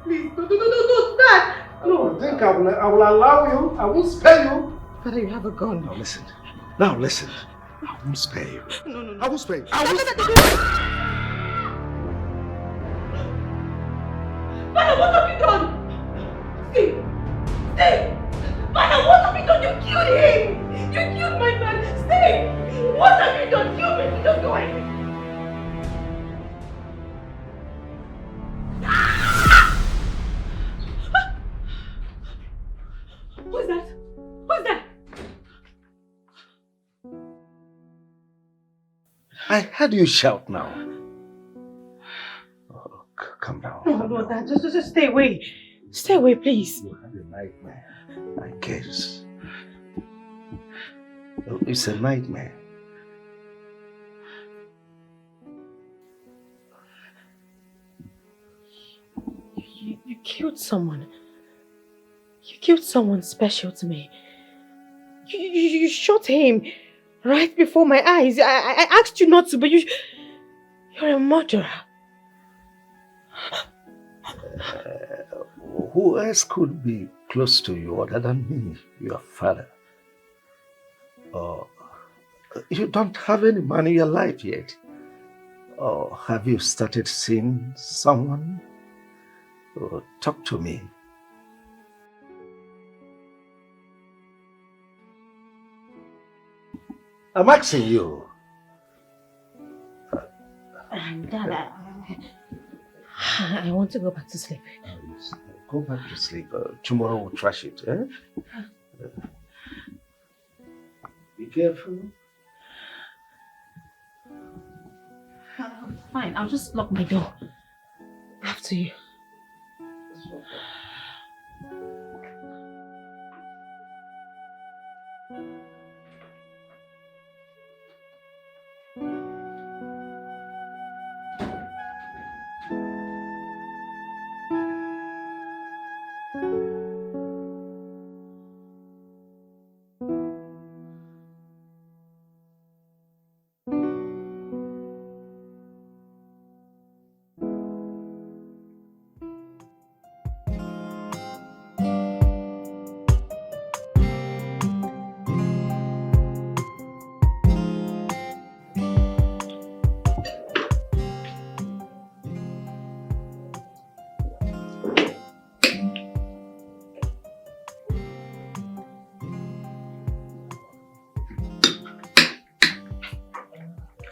Please. No, Dad. No. You think I will allow you? I won't spare you. Father, you have a gun. Now listen. I won't spare you. No. I won't spare you. Father, what have you done? Steve! Father, what have you done? You killed him! You killed my man! Steve! What have you done? Kill me! Don't do anything! Who's that? Who's that? I heard you shout now. Oh, calm down. No, Dad, just stay away. Stay away, please. You had a nightmare, I guess. Oh, it's a nightmare. You killed someone. You killed someone special to me. You shot him. Right before my eyes. I asked you not to, but you're a murderer. Who else could be close to you other than me, your father? You don't have any man in your life yet. Or have you started seeing someone? Talk to me. I'm asking you. Dad, I want to go back to sleep. Go back to sleep. Tomorrow we'll trash it, eh? Be careful. Fine, I'll just lock my door. After you.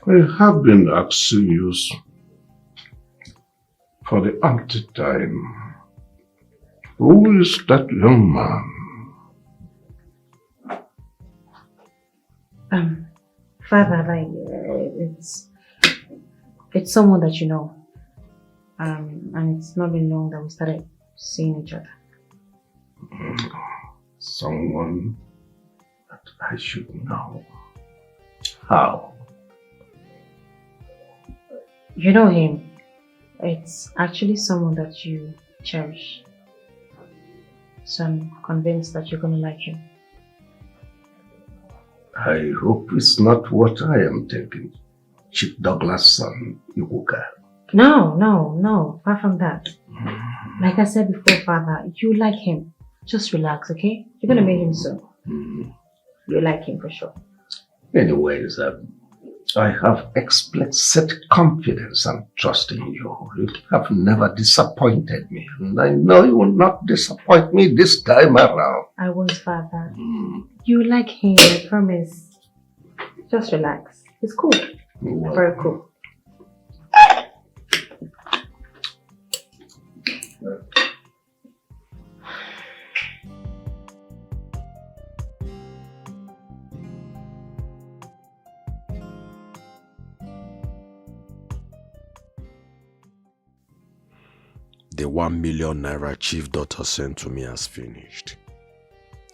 I have been asking you for the umpteenth time. Who is that young man? Father, it's someone that you know. And it's not been long that we started seeing each other. Someone that I should know. How? You know him. It's actually someone that you cherish. So I'm convinced that you're gonna like him. I hope it's not what I am thinking. Chief Douglas' son, Iwuka. No. Far from that. Like I said before, Father, you like him. Just relax, okay? You're gonna meet him soon. You like him for sure. Anyways, I have explicit confidence and trust in you. You have never disappointed me, and I know you will not disappoint me this time around. I won't, Father. You like him, I promise. Just relax. It's cool. Well, very cool. The 1 million naira chief daughter sent to me has finished.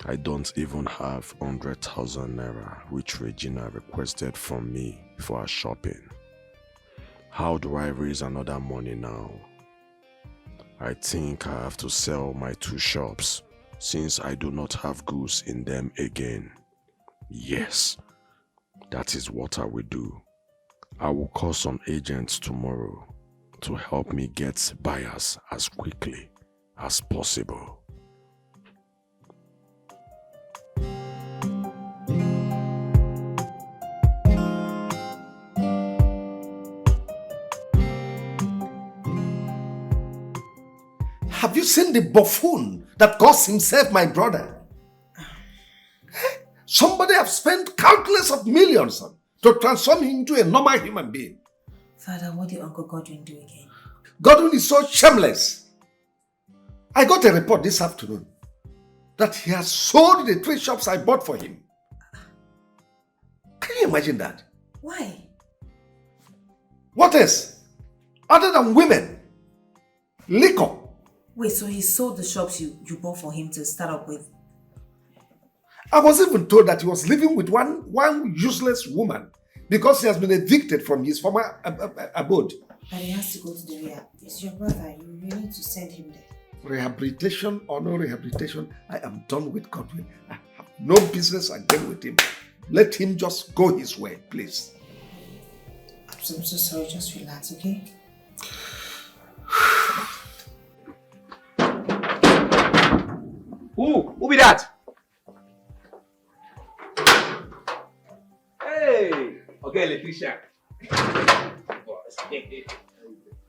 I don't even have 100,000 naira which Regina requested from me for her shopping. How do I raise another money now? I think I have to sell my 2 shops since I do not have goods in them again. Yes, that is what I will do. I will call some agents tomorrow to help me get buyers as quickly as possible. Have you seen the buffoon that calls himself my brother? Somebody have spent countless of millions to transform him into a normal human being. Father, what did Uncle Godwin do again? Godwin is so shameless. I got a report this afternoon that he has sold the 3 shops I bought for him. Can you imagine that? Why? What else? Other than women, liquor. Wait, so he sold the shops you bought for him to start up with? I was even told that he was living with one useless woman because he has been evicted from his former abode. But he has to go to the rehab. It's your brother. You need to send him there. Rehabilitation or no rehabilitation, I am done with Godwin. I have no business again with him. Let him just go his way, please. I'm so sorry. Just relax, okay? Who be that? Hey, okay, electrician.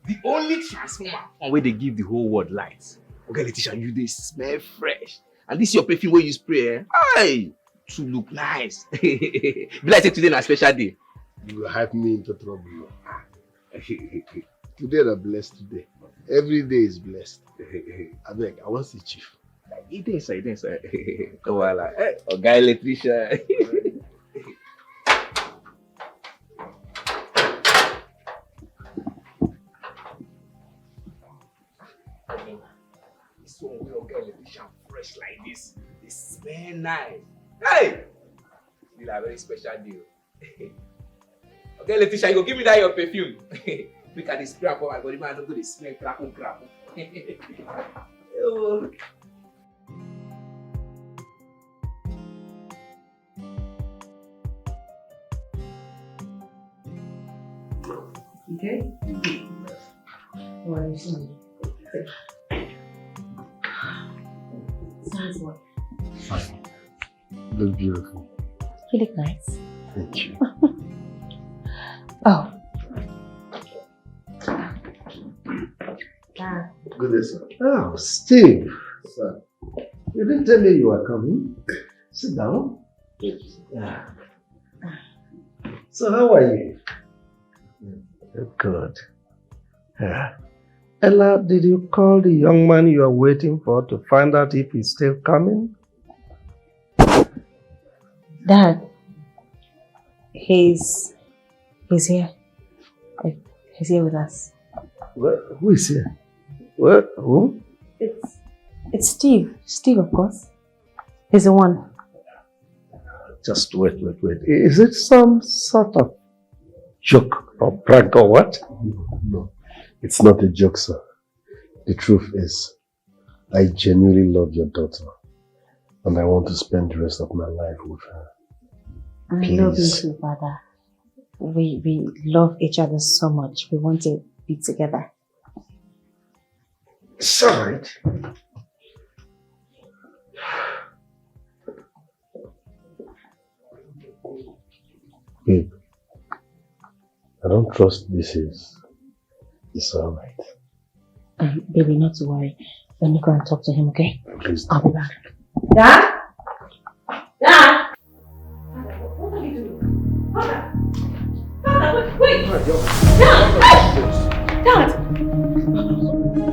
The only transformer on where they give the whole world lights. Okay, electrician, you they smell fresh. And this your perfume where you spray, eh? Hey, to look nice. Be like say today na special day. You will hype me into trouble. Today is a blessed day. Every day is blessed. I beg, I want to see Chief. It is, Voila. Okay, electrician. This one will get electrician fresh like this. They smell nice. Hey! Still a very special deal. Okay, electrician, you go give me that your perfume. Look at the spray up my body, man. Don't go to smell crap. Oh. Okay? What are you saying? Sounds what? Fine. You look beautiful. You look nice. Thank you. Oh. Dad. Good day, sir. Oh, Steve. Sir. You didn't tell me you were coming. Sit down. Yeah. So how are you? Good. Yeah. Ella, did you call the young man you are waiting for to find out if he's still coming? Dad, he's here. He's here with us. Who is here? What? Who? It's Steve. Steve, of course. He's the one. Just wait. Is it some sort of joke or prank or what? No, it's not a joke, sir. The truth is, I genuinely love your daughter, and I want to spend the rest of my life with her. I love you too, Father. We love each other so much. We want to be together. It's all right. Babe, I don't trust this is. It's all right. Baby, not to worry. Let me go and talk to him, okay? Please I'll don't. be back. Dad? Dad? What are you doing? Father, wait! Dad! Dad!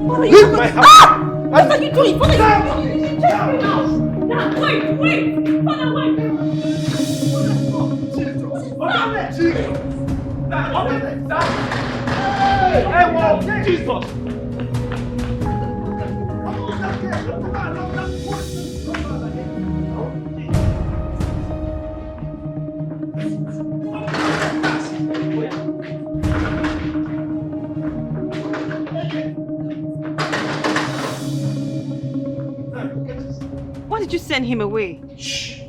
What are you doing? My house! Ah! What are you doing? What are you doing? Check me out! Dad, wait! Father, wait! Hey, Jesus! Why did you send him away? Shh.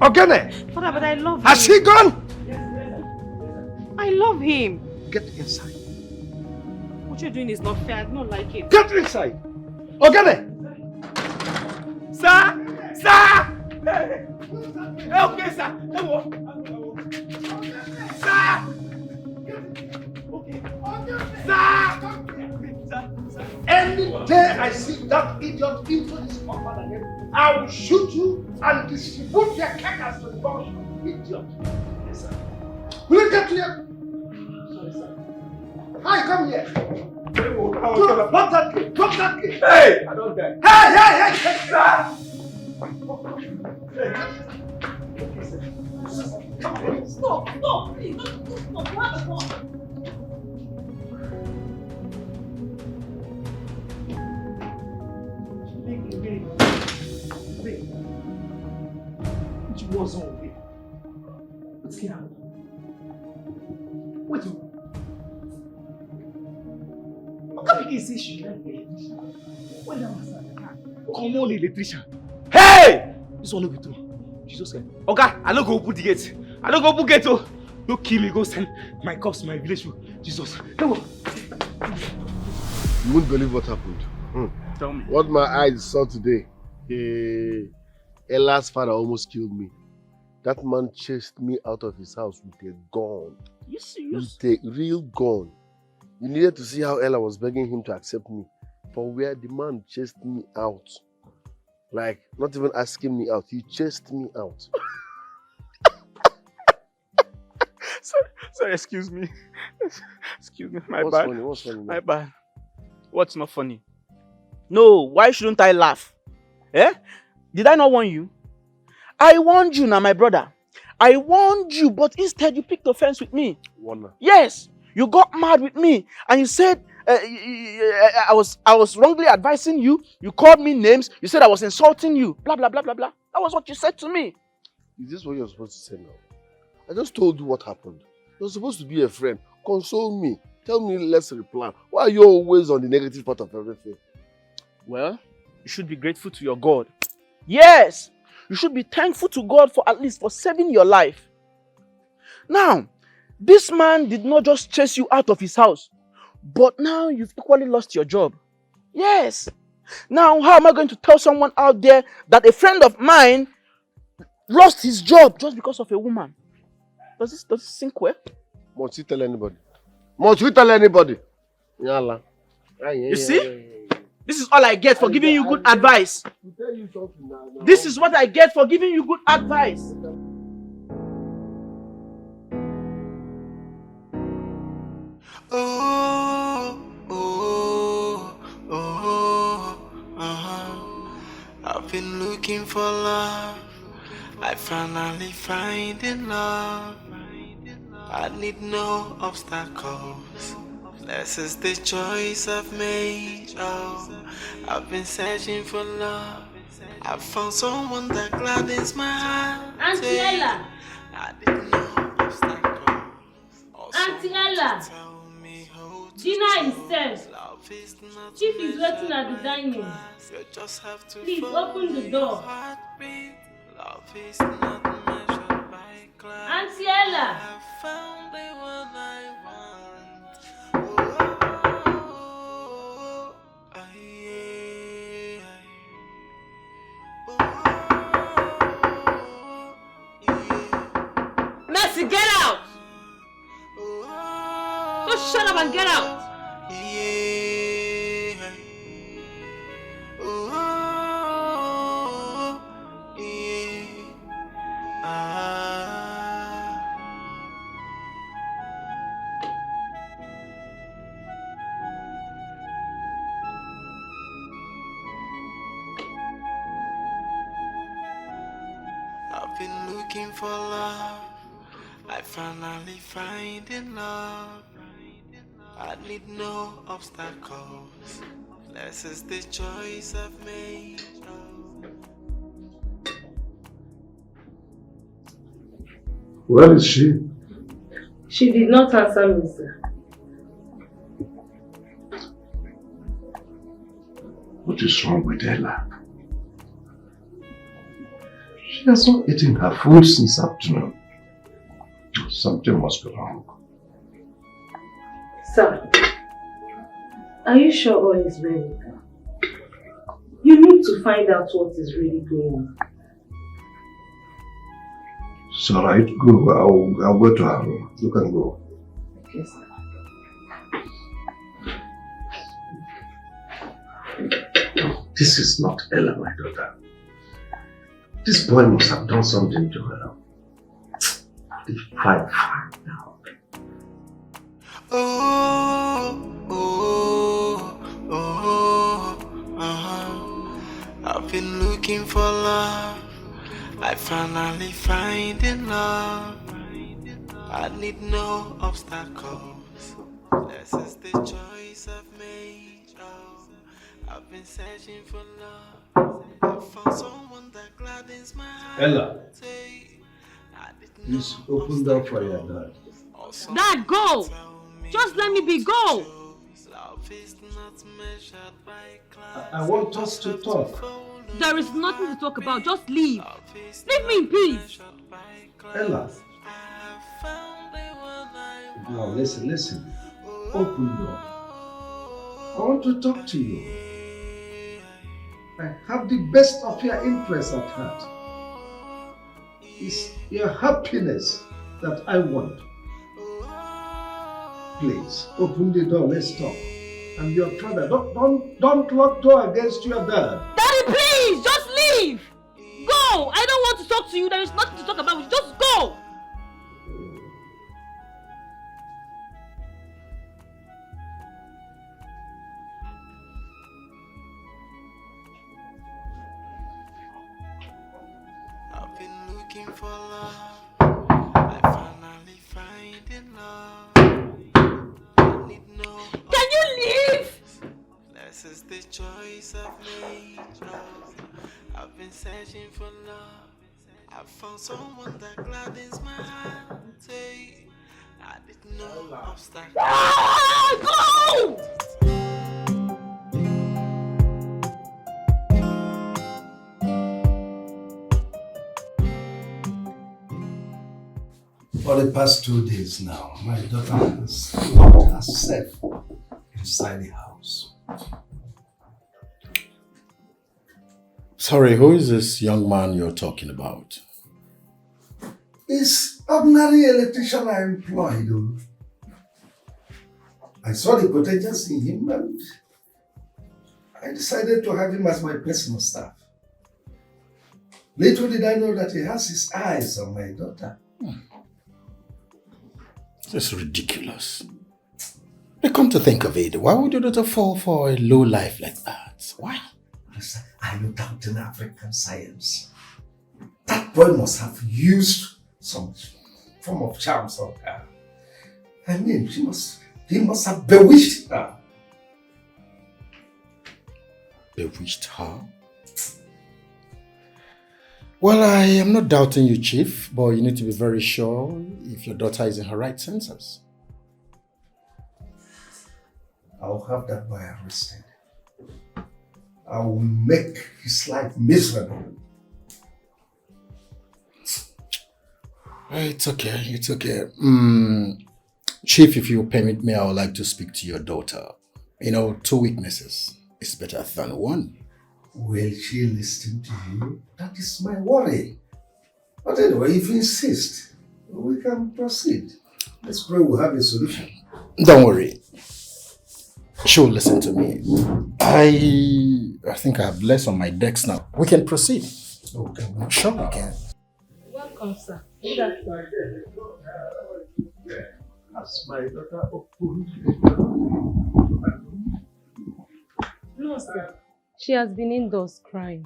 Ogene! Father, but I love him. Has he gone? I love him. Get inside. What you're doing is not fair. I don't like it. Get inside! Ogene! Sir! Sir! Okay, sir. Sir! Sir! Any day I see that idiot into this compound again, I will shoot you and distribute your carcass to the bunch of idiot. Yes, sir. Will you get to here? Sorry, sir. Hi, come here. Drop that kid. Drop that kid. Hey! I don't die. Hey! Sir! Stop! Please, don't stop. What the fuck? Which was on me? What's going on? Wait. What can you say she left the electrician? When I was at the car, come on, electrician. Hey! This one will be true. Jesus said, Oga, I don't go open the gate. I don't go open gate. Oh, don't kill me. Go send my cops to my village. Jesus. Come on. You won't believe what happened. Tell me. What my eyes saw today. Ella's father almost killed me. That man chased me out of his house with a gun. You serious? With a real gun. You needed to see how Ella was begging him to accept me. For where the man chased me out. Like, not even asking me out. He chased me out. Sorry, excuse me. Excuse me, my What's bad. funny? What's funny? My bad. What's not funny? No, why shouldn't I laugh? Eh? Did I not warn you? I warned you now, my brother. I warned you, but instead you picked offense with me. Wonder. Yes, you got mad with me and you said I was wrongly advising you. You called me names. You said I was insulting you. Blah, blah, blah, blah, blah. That was what you said to me. Is this what you're supposed to say now? I just told you what happened. You're supposed to be a friend. Console me. Tell me let's reply. Why are you always on the negative part of everything? Well, you should be grateful to your God. Yes, you should be thankful to God for at least for saving your life. Now, this man did not just chase you out of his house, but now you've equally lost your job. Yes. Now, how am I going to tell someone out there that a friend of mine lost his job just because of a woman? Does this sink well? Must you tell anybody? Must you tell anybody? Yalla. You see? This is all I get for giving you good advice. This is what I get for giving you good advice. I've been looking for love. I finally find in love. I need no obstacles. This is the choice I've made. Oh, I've been searching for love. I found someone that gladdens my heart. Auntie Ella. I need no obstacles. Auntie Ella. Dinner is served. Chief is waiting at the dining. Please open the door. Love is not measured by class. Auntie Ella. I have found the one I want. Mercy, get out! Just shut up and get out! I've been looking for love. I finally find in love. I need no obstacles. This is the choice I've made. Where is she? She did not answer me, sir. What is wrong with Ella? She has not eaten her food since afternoon. Something must be wrong. Sir, are you sure all is well with her? You need to find out what is really going on. It's alright, go. I'll go to her room. You can go. Okay, sir. This is not Ella, my daughter. This boy must have done something to her. It's fine now. I've been looking for love. I finally find in love. I need no obstacles. This is the choice I've made. Oh, I've been searching for love. I found someone that gladdens my heart. Ella, please open door for your dad. Dad, go! Just let me be, go! Love is not measured by class. I want us to talk. There is nothing to talk about. Just leave. Leave me in peace. Ella. Now listen. Open the door. I want to talk to you. I have the best of your interests at heart. It's your happiness that I want. Please, open the door, let's talk. I'm your father. Don't lock door against your dad. Daddy, please, just leave. Go. I don't want to talk to you. There is nothing to talk about. Just go. I've been looking for love. I finally find in love. I need no. Can you leave? This is the choice I've made. I've been searching for love. I found someone that gladdens my heart. I did no obstacle. Go! For the past 2 days now, my daughter has locked herself inside the house. Sorry, who is this young man you're talking about? He's ordinary electrician I employed. I saw the potential in him and I decided to have him as my personal staff. Little did I know that he has his eyes on my daughter. This is ridiculous. But come to think of it, why would your daughter fall for a low life like that? Why? Listen, I know doubt in African science. That boy must have used some form of charms on her. I mean, he must have bewitched her. Bewitched her? Well, I am not doubting you, Chief, but you need to be very sure if your daughter is in her right senses. I'll have that boy arrested. I will make his life miserable. It's okay. Chief, if you permit me, I would like to speak to your daughter. 2 witnesses is better than one. Will she listen to you? That is my worry. But anyway, if you insist, we can proceed. Let's pray we'll have a solution. Don't worry. She will listen to me. I think I have less on my decks now. We can proceed. Okay. Sure we can. Welcome, sir. As my daughter opened. No, sir. She has been indoors crying.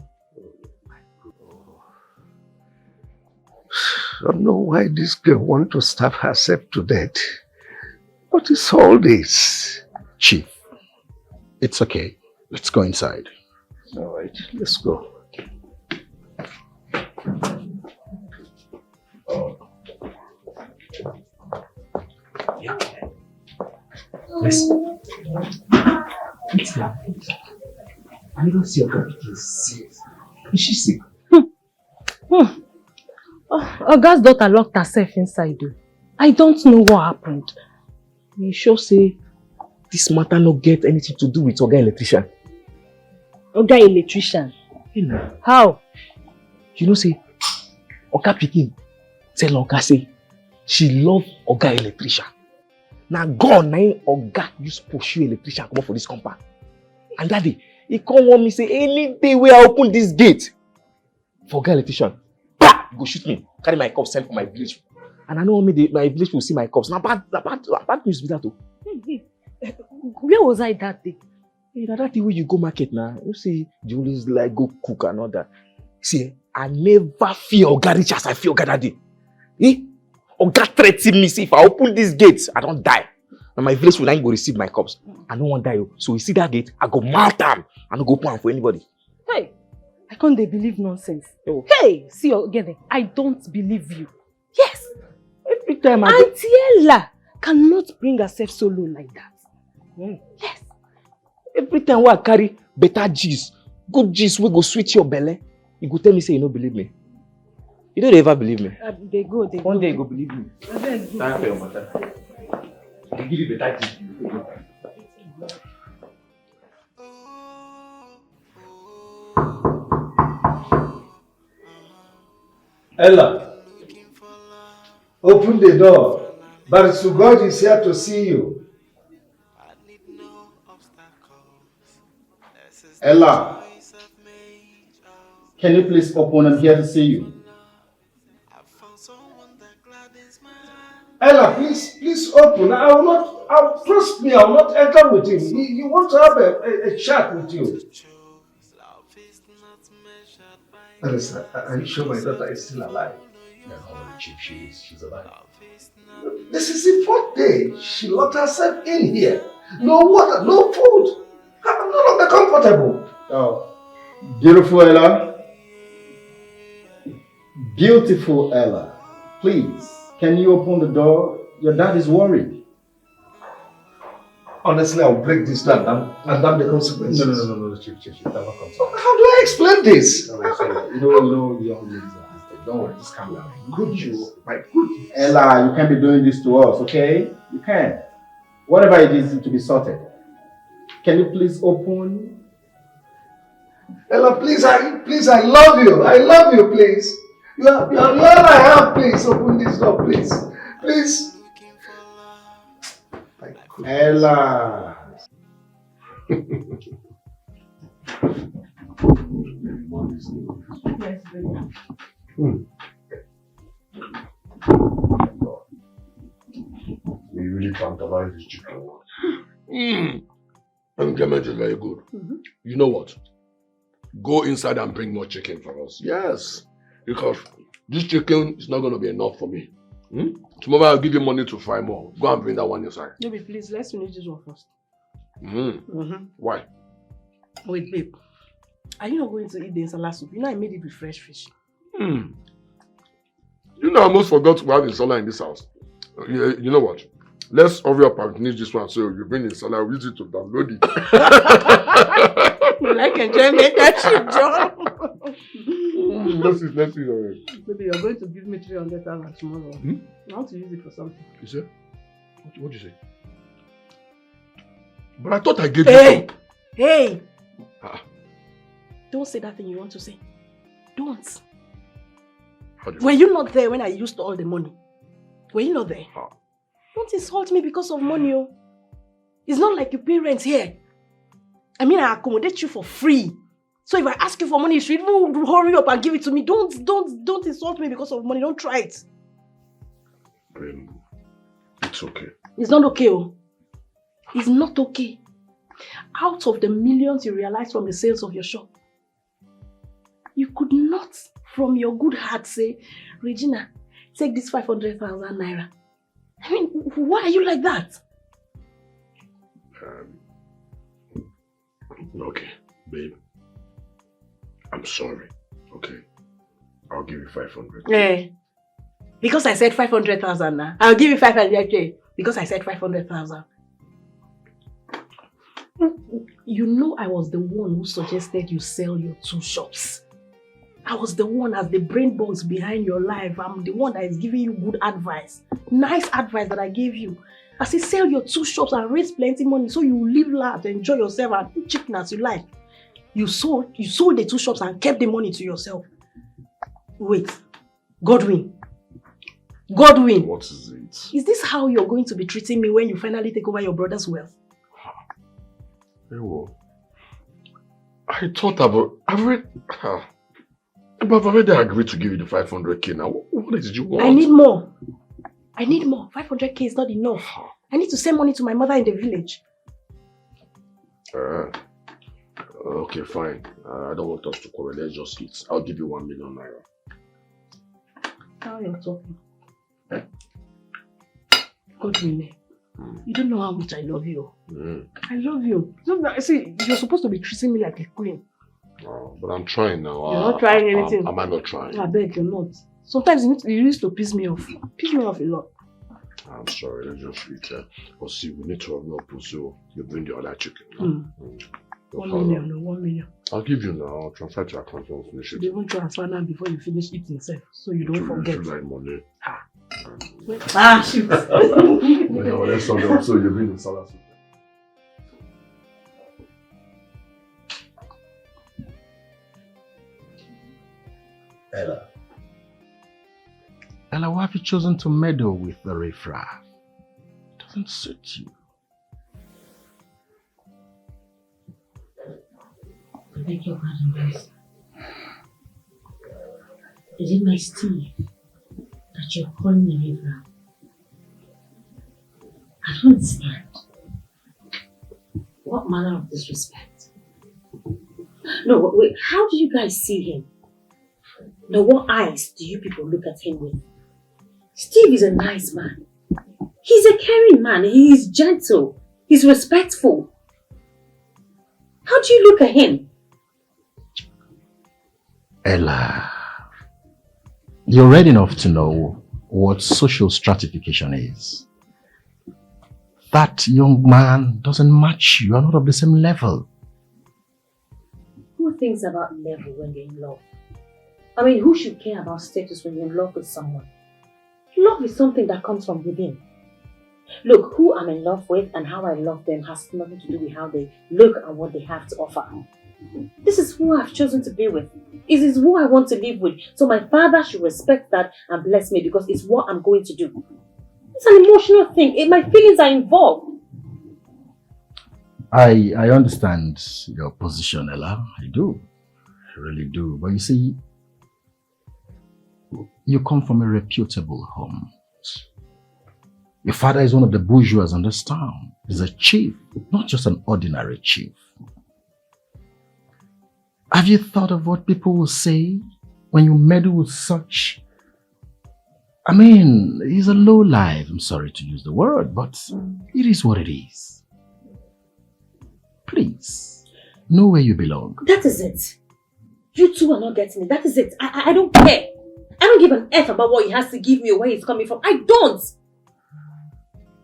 I don't know why this girl wants to starve herself to death. What is all this? Chief, it's okay. Let's go inside. All right, let's go. Listen. It's not. I don't see your girl getting sick. Is she sick? Oga's daughter locked herself inside. I don't know what happened. You sure say this matter no get anything to do with Oga electrician? Oga electrician? How? You know say Oga pikin tell Oga say she love Oga electrician. Now God na Oga use pursue electrician come for this compound. And that day, he come want me say any day where I open this gate for Oga electrician, you go shoot me, carry my cups, sell for my village. And I know my village will see my cups. Now bad news be that too. Where was I that day? Hey, that day when you go market now, you see you always like go cook and all that. See, I never feel Oga rich as I feel Oga that day. Oga threatened me, say if I open this gate, I don't die. And my village will not go receive my cups. I don't want to die. So you see that gate, I go mount them. I don't go open for anybody. Hey, I can't believe nonsense. Oh. Hey, see again, I don't believe you. Yes. Every time Auntie Ella cannot bring herself so low like that. Yes. Every time I carry better G's, good gist wey go sweet your belly, you go tell me say you no believe me. You don't ever believe me. They go. One day you go believe me. Thank you for your mother. I give you better gift. Ella, open the door. Barisugoji is here to see you. Ella, can you please open? I'm here to see you. Ella, please open. Trust me, I will not enter with him. He wants to have a chat with you. Listen, are you sure my daughter is still alive? Yeah, Chief, she's alive. This is the fourth day she locked herself in here. No water, no food. I'm no longer comfortable. Oh, beautiful Ella. Beautiful Ella. Please, can you open the door? Your dad is worried. Honestly, I'll break this down and damn the consequences. No, Chief. That will come. How do I explain this? No, sorry. You know, young ladies are hesitant. Don't worry, just calm down. My goodness. Ella, you can't be doing this to us, okay? You can't. Whatever it is to be sorted. Can you please open? Ella, please, I love you. I love you, please. You are all I have. Please open this door, please. Please. Ella. We really tantalize this chicken. Enjoyment is very good. You know what? Go inside and bring more chicken for us. Yes. Because this chicken is not going to be enough for me. Tomorrow I'll give you money to fry more. Go and bring that one inside. Baby, please, let's finish this one first. Why? Wait, babe. Are you not going to eat the insala soup? You know I made it with fresh fish. You know I almost forgot to have insala in this house. You know what? Let's hurry up and finish this one so you bring insala, we'll use it to download it. You like enjoyment, that's your job. Let's eat already. Baby, you're going to give me 300,000 tomorrow. I want to use it for something. You say? What did you say? But I thought I gave you. Hey! Don't say that thing you want to say. Don't. Were you not there when I used all the money? Were you not there? Don't insult me because of money. Oh. It's not like you pay rent here. I mean, I accommodate you for free. So if I ask you for money, you should even hurry up and give it to me. Don't insult me because of money. Don't try it. It's okay. It's not okay. Oh. It's not okay. Out of the millions you realize from the sales of your shop, you could not, from your good heart, say, Regina, take this 500,000 naira. I mean, why are you like that? Okay, babe. I'm sorry. Okay. I'll give you 500. Yeah. Because I said 500,000 now. I'll give you 500K. Because I said 500,000. You know I was the one who suggested you sell your 2 shops. I was the one as the brain box behind your life. I'm the one that is giving you good advice. Nice advice that I gave you. I said sell your 2 shops and raise plenty money so you live large, enjoy yourself and eat chicken as you like. You sold the 2 shops and kept the money to yourself. Wait. Godwin. What is it? Is this how you're going to be treating me when you finally take over your brother's wealth? I thought I've already agreed to give you the 500K now. What did you want? I need more. 500K is not enough. I need to send money to my mother in the village. Okay, fine. I don't want us to quarrel. Let's just eat. I'll give you 1 million naira. Now you're talking. Godwin, you don't know how much I love you. I love you. See, you're supposed to be treating me like a queen. But I'm trying now. You're not trying anything. Am I not trying? I beg, you're not. Sometimes you used to piss me off. Piss me off a lot. I'm sorry, let's just eat. But see, we need to hurry up so you bring the other chicken. 1 million or 1 million. I'll give you now. I'll transfer to your account when we finish it. They won't transfer now before you finish eating self, so you don't forget. You like money. Shoot. Well, let's talk about so you're bringing salad. Ella. Ella, why have you chosen to meddle with the riffraff? It doesn't suit you. I beg your pardon, guys. Is it my Steve that you're calling me riffraff? I don't understand. What manner of disrespect? No, wait, how do you guys see him? No, what eyes do you people look at him with? Steve is a nice man. He's a caring man. He's gentle. He's respectful. How do you look at him? Ella, you're ready enough to know what social stratification is. That young man doesn't match you. You're not of the same level. Who thinks about level when they're in love? I mean, who should care about status when you're in love with someone? Love is something that comes from within. Look, who I'm in love with and how I love them has nothing to do with how they look and what they have to offer. This is who I've chosen to be with. This is who I want to live with. So my father should respect that and bless me because it's what I'm going to do. It's an emotional thing. My feelings are involved. I understand your position, Ella. I do. I really do. But you see, you come from a reputable home. Your father is one of the bourgeois in this town. He's a chief, not just an ordinary chief. Have you thought of what people will say when you meddle with such? I mean, he's a lowlife. I'm sorry to use the word, but it is what it is. Please, know where you belong. That is it. You two are not getting it. That is it. I don't care. I don't give an F about what he has to give me or where he's coming from. I don't.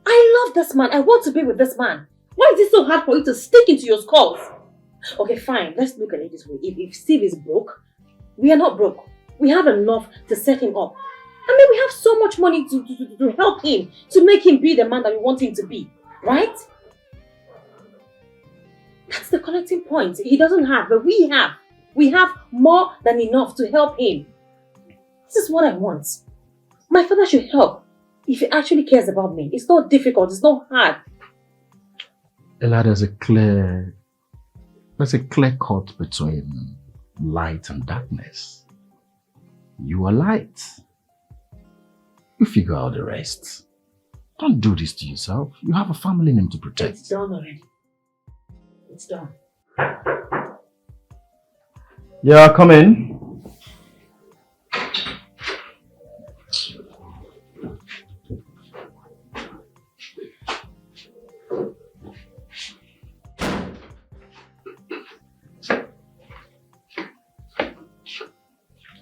I love this man. I want to be with this man. Why is it so hard for you to stick into your skulls? Okay, fine. Let's look at it this way. If Steve is broke, we are not broke. We have enough to set him up. I mean, we have so much money to help him, to make him be the man that we want him to be. Right? That's the connecting point. He doesn't have, but we have. We have more than enough to help him. This is what I want. My father should help if he actually cares about me. It's not difficult. It's not hard. Ella, there's a clear cut between light and darkness. You are light. You figure out the rest. Don't do this to yourself. You have a family name to protect. It's done already. It's done. Yeah, come in.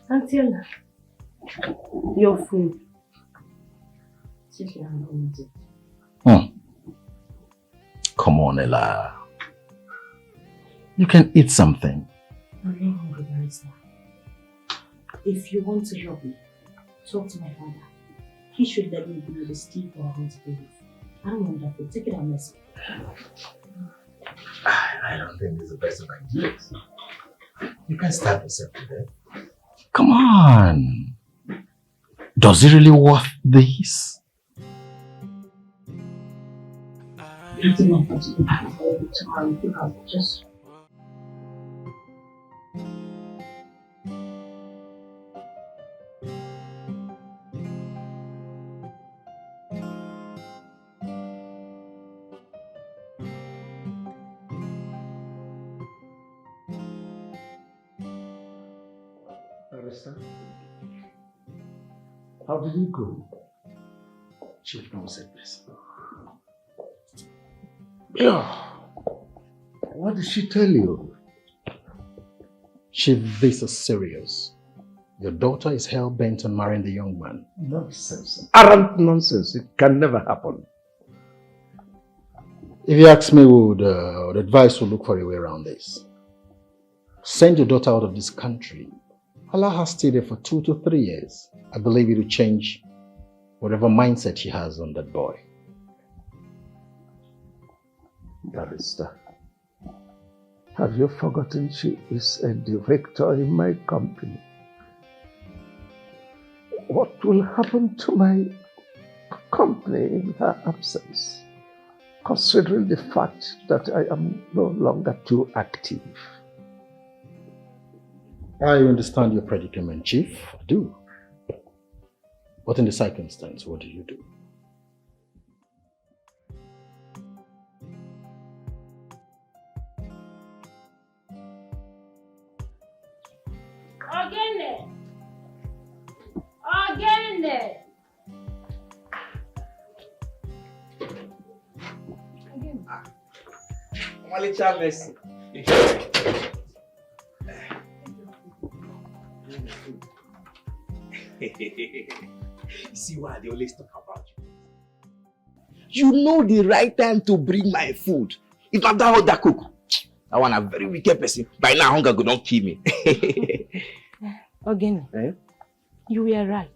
Auntie Ella, your food. Sit here and go eat it. Come on, Ella. You can eat something. I'm not hungry, Barrister. If you want to help me, talk to my father. He should let me be with the Steve who I want to be with. I don't want that food. Take it and mess it. I don't think it's the best of ideas. You can start yourself today. Come on. Does it really worth this? I don't know what to do tomorrow because just... How did it go? Chief, no say please. Yeah. What did she tell you? Chief, this is serious. Your daughter is hell-bent on marrying the young man. Nonsense. Arrant nonsense. It can never happen. If you ask me, would advise to look for a way around this. Send your daughter out of this country. Allow her stay there for 2 to 3 years. I believe it will change whatever mindset she has on that boy. Barrister, have you forgotten she is a director in my company? What will happen to my company in her absence, considering the fact that I am no longer too active? I understand your predicament, Chief. I do. But in the circumstance, what do you do? Mercy. See why they always talk about you. You know the right time to bring my food. If not that other cook, I want a very wicked person. By now, hunger go don't kill me. Again, you were right.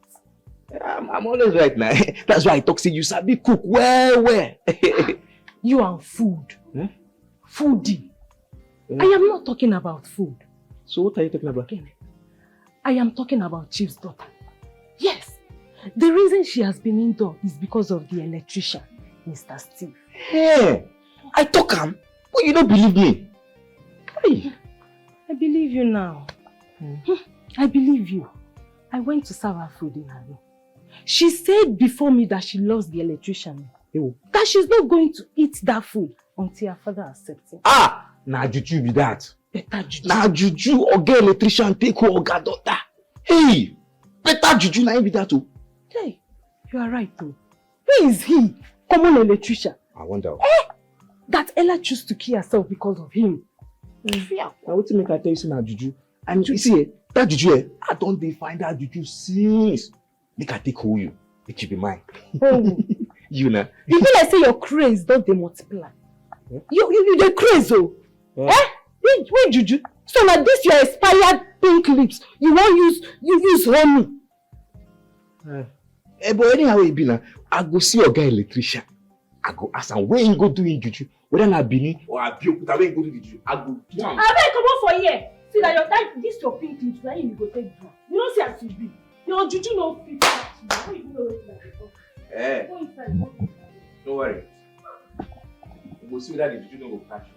I'm always right now. That's why I talk to you. Sabi cook well. You and food. Foodie. I am not talking about food. So what are you talking about? I am talking about Chief's daughter. Yes. The reason she has been indoor is because of the electrician, Mr. Steve. Hey, I talk him, but you don't believe me. Hey. I believe you now. I believe you. I went to serve her food in her room. She said before me that she loves the electrician. That she's not going to eat that food until her father accepts it. Now juju be that. Better juju. Now juju or get electrician take who or get daughter. Hey, better juju now be that too. Hey, you are right too. Where is he? Common electrician. I wonder. That Ella chose to kill herself because of him. Now what make I tell you say now juju? And you see, that juju, I don't find that juju since. Make I take hold you. It should be mine. Oh. You know. You feel like say your craze don't they multiply? You the craze oh. Wait juju. So like this your expired pink lips. You won't use honey. But anyhow it be now, I go see your guy electrician. I go ask him where he go doing juju. Whether na Bini or Abiokuta where he go do the juju. I go do am. I beg come on for here. See that your time this your pink lips. Now you go take do. You don't see as you be. Your juju no fit. I don't even know what that is. Go inside. Don't worry. You go see whether the juju no go catch you.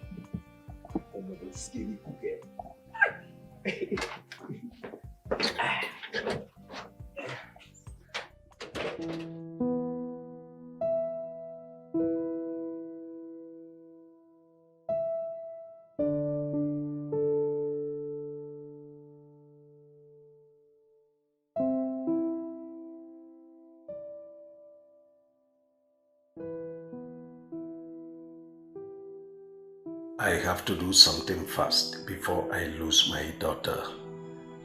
Oh my God, scary cookie. I have to do something fast before I lose my daughter.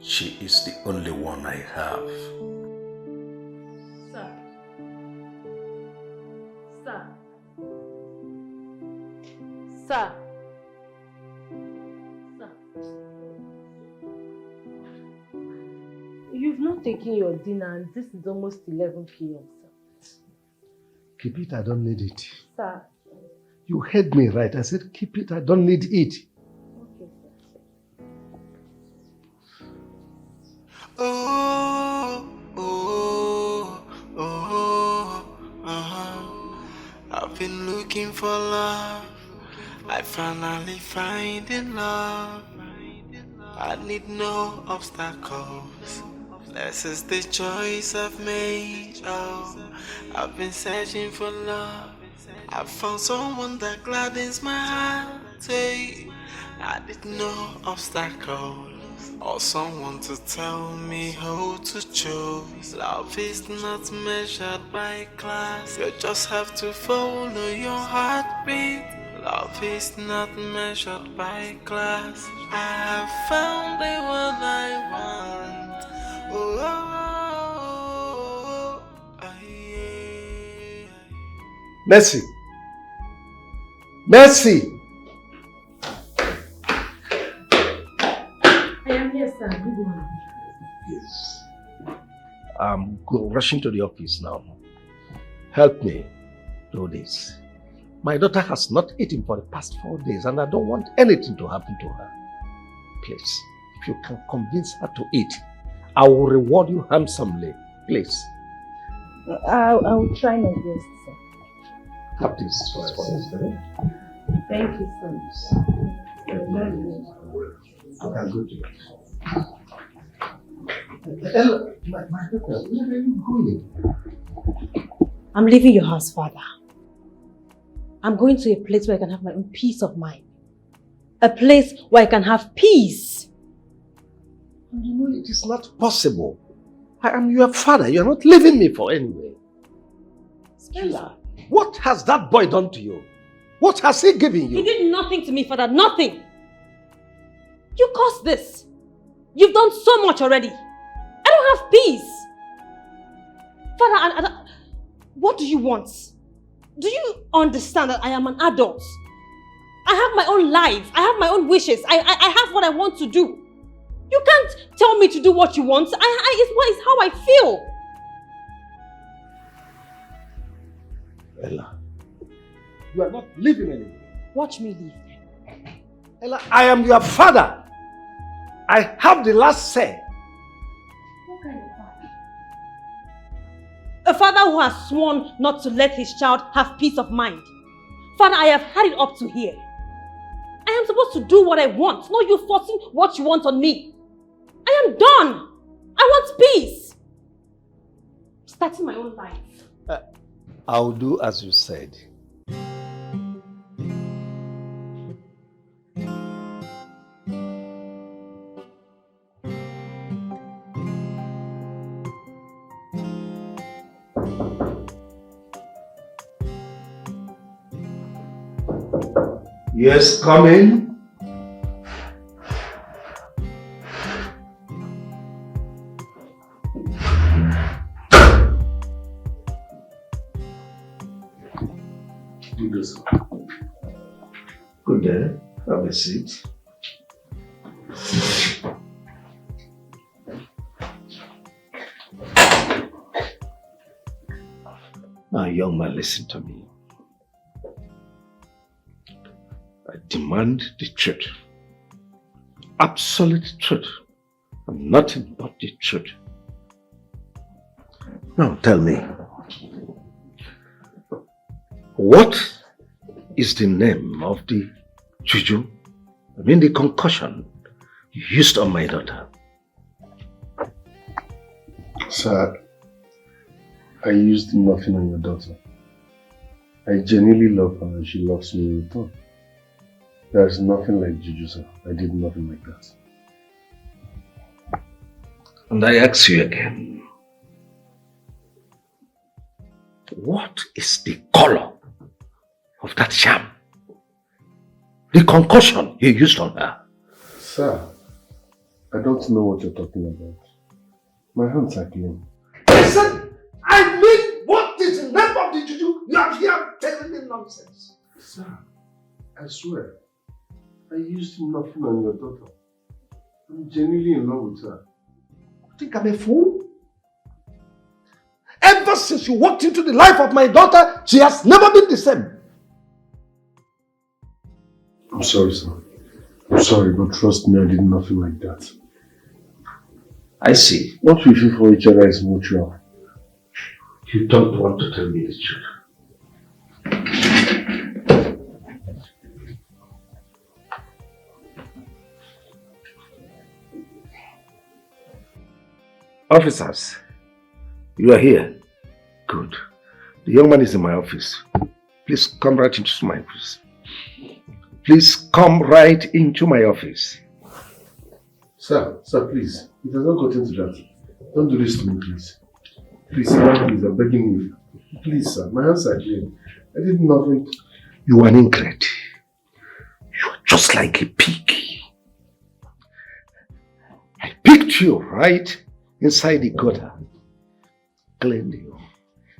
She is the only one I have. Sir. Sir. Sir. Sir. You've not taken your dinner and this is almost 11 p.m. sir. Keep it, I don't need it. Sir. You heard me right. I said keep it, I don't need it. Okay, sir. I've been looking for love. I finally find in love. I need no obstacles. This is the choice I've made. Oh, I've been searching for love. I found someone that gladdens my heart. Hey, I need no obstacles or someone to tell me how to choose. Love is not measured by class. You just have to follow your heartbeat. Love is not measured by class. I have found the one I want. Mercy. Mercy! I am here, sir. Good morning. Yes. I'm rushing to the office now. Help me do this. My daughter has not eaten for the past 4 days and I don't want anything to happen to her. Please, if you can convince her to eat, I will reward you handsomely. Please. I will try my best, sir. Have this for us. Thank you, sir. I'm good. Ella, my daughter, where are you going? I'm leaving your house, Father. I'm going to a place where I can have my own peace of mind. A place where I can have peace. You know it is not possible. I am your father. You are not leaving me for anywhere. Ella, what has that boy done to you? What has he given you? He did nothing to me, Father. Nothing. You caused this. You've done so much already. I don't have peace. Father, what do you want? Do you understand that I am an adult? I have my own life. I have my own wishes. I have what I want to do. You can't tell me to do what you want. It's how I feel. Ella, you are not leaving anymore. Watch me leave. Ella, I am your father. I have the last say. What kind of father? A father who has sworn not to let his child have peace of mind. Father, I have had it up to here. I am supposed to do what I want, not you forcing what you want on me. I am done. I want peace. Starting my own life. I'll do as you said. Yes, come in. Good day. Have a seat. Now, young man, listen to me. I demand the truth. Absolute truth. And nothing but the truth. Now, tell me. What is the name of the juju? I mean the concussion you used on my daughter? Sir, I used nothing on your daughter. I genuinely love her and she loves me in return. There is nothing like juju, sir. I did nothing like that. And I ask you again, what is the color of that sham? The concussion you used on her? Sir, I don't know what you're talking about. My hands are clean. Listen, I mean, what is the name of the juju you are here telling me nonsense? Sir, I swear, I used nothing on your daughter. I'm genuinely in love with her. You think I'm a fool? Ever since you walked into the life of my daughter, she has never been the same. I'm sorry, sir. I'm sorry, but trust me, I did nothing like that. I see. What we feel for each other is mutual. You don't want to tell me the truth. Officers, you are here. Good. The young man is in my office. Please come right into my office. Please come right into my office. Sir, please. It has not gotten to that. Don't do this to me, please. Please, sir, please, I'm begging you. Please, sir, my hands are clean. I did nothing. You are an ingrate. You are just like a pig. I picked you right inside the gutter, cleaned you,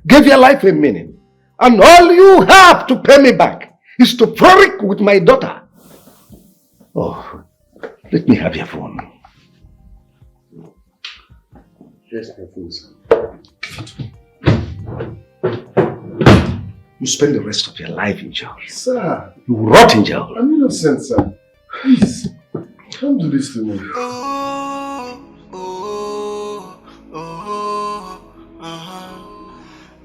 gave your life a meaning, and all you have to pay me back is to frolic with my daughter. Oh, let me have your phone. Yes, my phone, sir. You spend the rest of your life in jail. Sir. You rot in jail. I'm innocent, sir. Please, don't do this to me.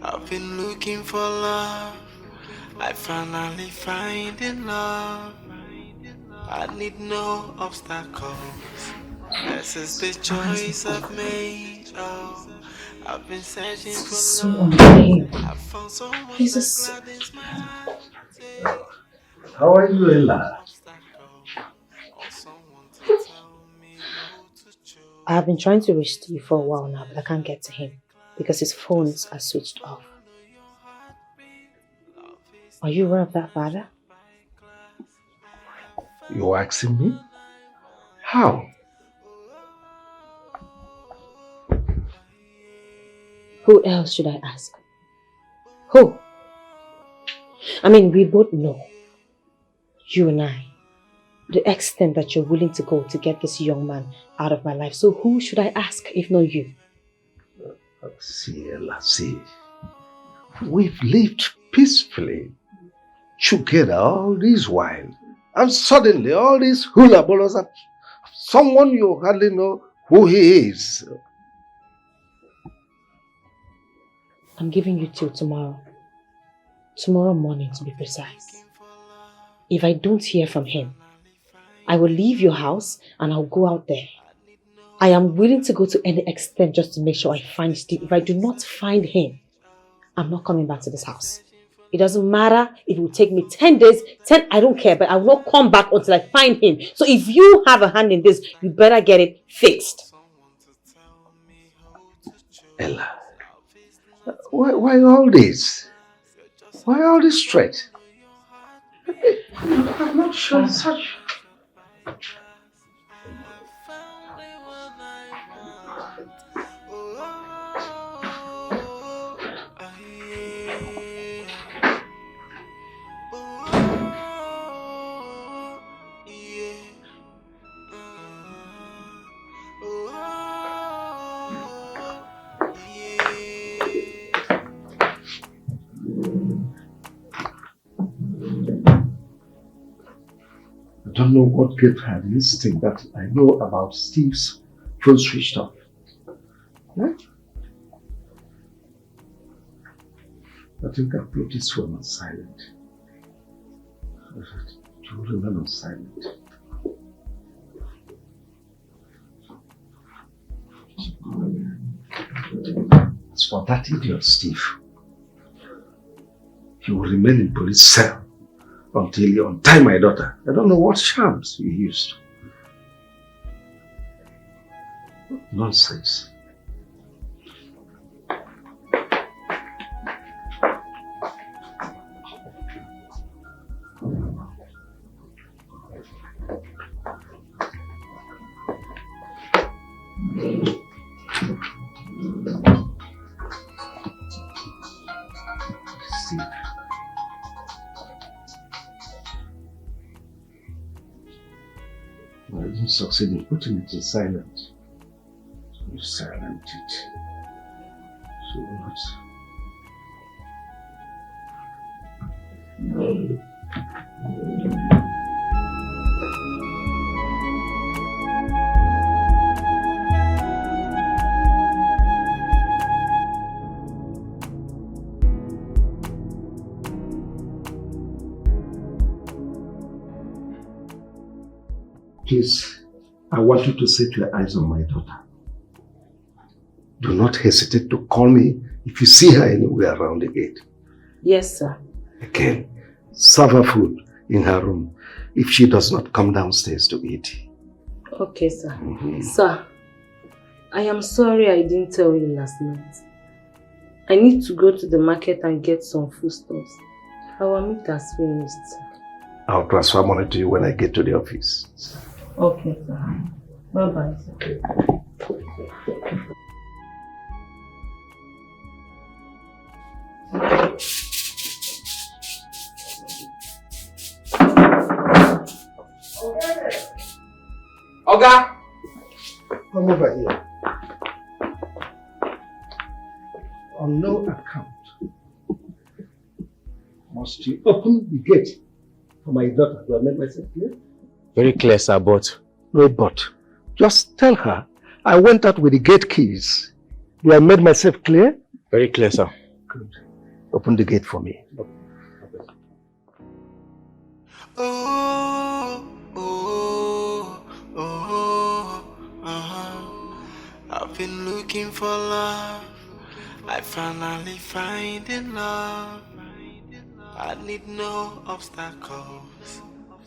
I've been looking for love. I finally find in love. I need no obstacles. This is the choice I've made. Oh, I've been searching for So love. unfair. I found someone Jesus. that gladens my heart. How are you, Ella? I have been trying to reach Steve for a while now, but I can't get to him because his phones are switched off. Are you aware of that, Father? You're asking me? How? Who else should I ask? Who? I mean, we both know, you and I, the extent that you're willing to go to get this young man out of my life. So who should I ask if not you? See, Ella, see. We've lived peacefully together all this while. And suddenly all these hula balls are someone you hardly know who he is. I'm giving you till tomorrow. Tomorrow morning, to be precise. If I don't hear from him, I will leave your house and I'll go out there. I am willing to go to any extent just to make sure I find Steve. If I do not find him, I'm not coming back to this house. It doesn't matter if it will take me 10 days, I don't care, but I will not come back until I find him. So if you have a hand in this, you better get it fixed. Ella, why all this? Why all this threat? I'm not sure such. I don't know what gave her the instinct that I know about Steve's phone switched off. Huh? I think I put this phone on silent. To remain on silent. As for that idiot Steve, he will remain in police cell until he untie my daughter. I don't know what charms he used. Nonsense. Steve. I didn't succeed in putting it in silent. So you silent it. So what? Please, I want you to set your eyes on my daughter. Do not hesitate to call me if you see her anywhere around the gate. Yes, sir. Again, serve her food in her room if she does not come downstairs to eat. Okay, sir. Sir, I am sorry I didn't tell you last night. I need to go to the market and get some foodstuffs. Our meat has finished, sir. I'll transfer money to you when I get to the office. Okay, sir. Bye-bye, sir. Okay. Oga! Come over here. On no account must you open the gate for my daughter. Do I make myself clear? Very clear, sir, but... No, but. Just tell her I went out with the gate keys. Do I made myself clear? Very clear, sir. Good. Open the gate for me. I've been looking for love. I finally find in love. I need no obstacles.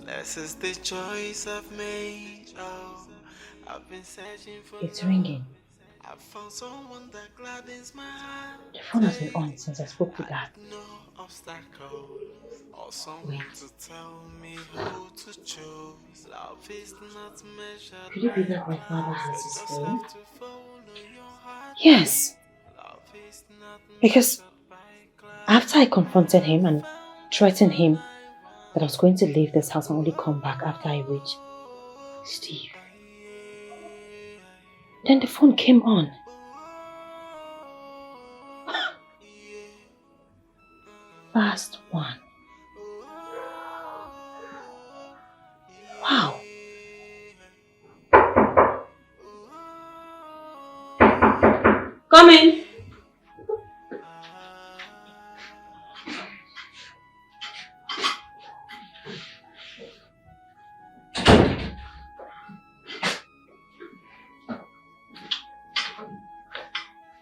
This is the choice I've made. Oh, I've been searching for. It's ringing. I found someone that gladdens my heart. The phone has been on since I spoke to Dad. No obstacle. Or someone to tell me who to choose. Love is not measured. Could you be that my father has his phone? Yes. Because after I confronted him and threatened him that I was going to leave this house and only come back after I reach Steve, then the phone came on. Fast one. Wow. Come in.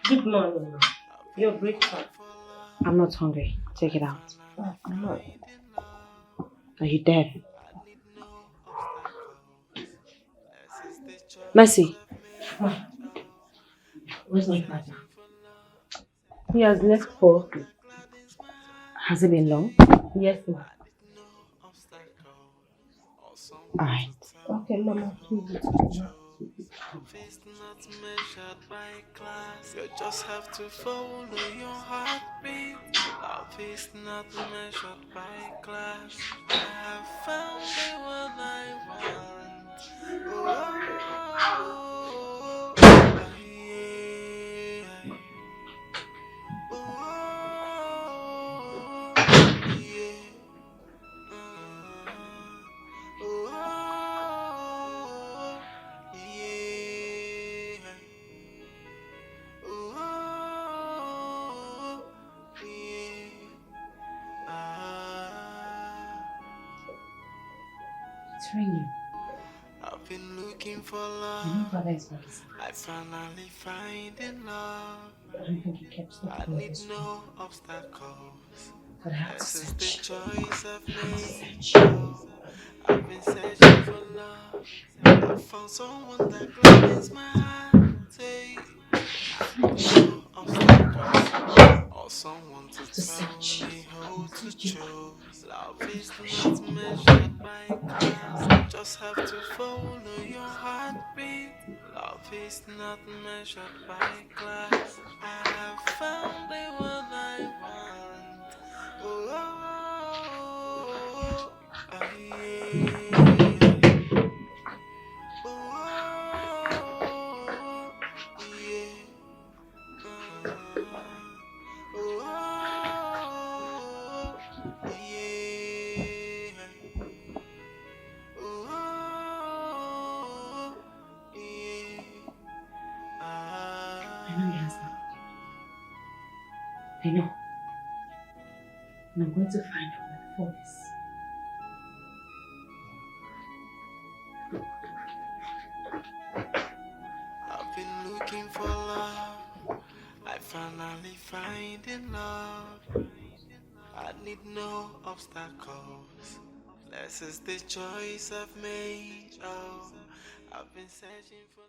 Good morning. Your breakfast. I'm not hungry. Take it out. I'm not. Are you dead? Mercy. Where's my father? He has left for... Has it been long? Yes, ma'am. Alright. Okay, Mama, please. You just have to follow your heartbeat. Love is not measured by class. I have found the one I want. It's ringing. I've been looking for love. I know Father is not listening. I finally find in love. I don't think he kept I stopping need this no obstacles. But I have to This is the search. choice I've made. I've been searching for love. I found someone that gladdens my heart. No obstacles. Or someone to tell me who to choose. Love is not measured by class. Just have to follow your heartbeat. Love is not measured by class. I have found the one I want. I know he has that. I know. And I'm going to find out where the phone is. I've been looking for love. I finally find in love. I need no obstacles. This is the choice I've made. Oh, I've been searching for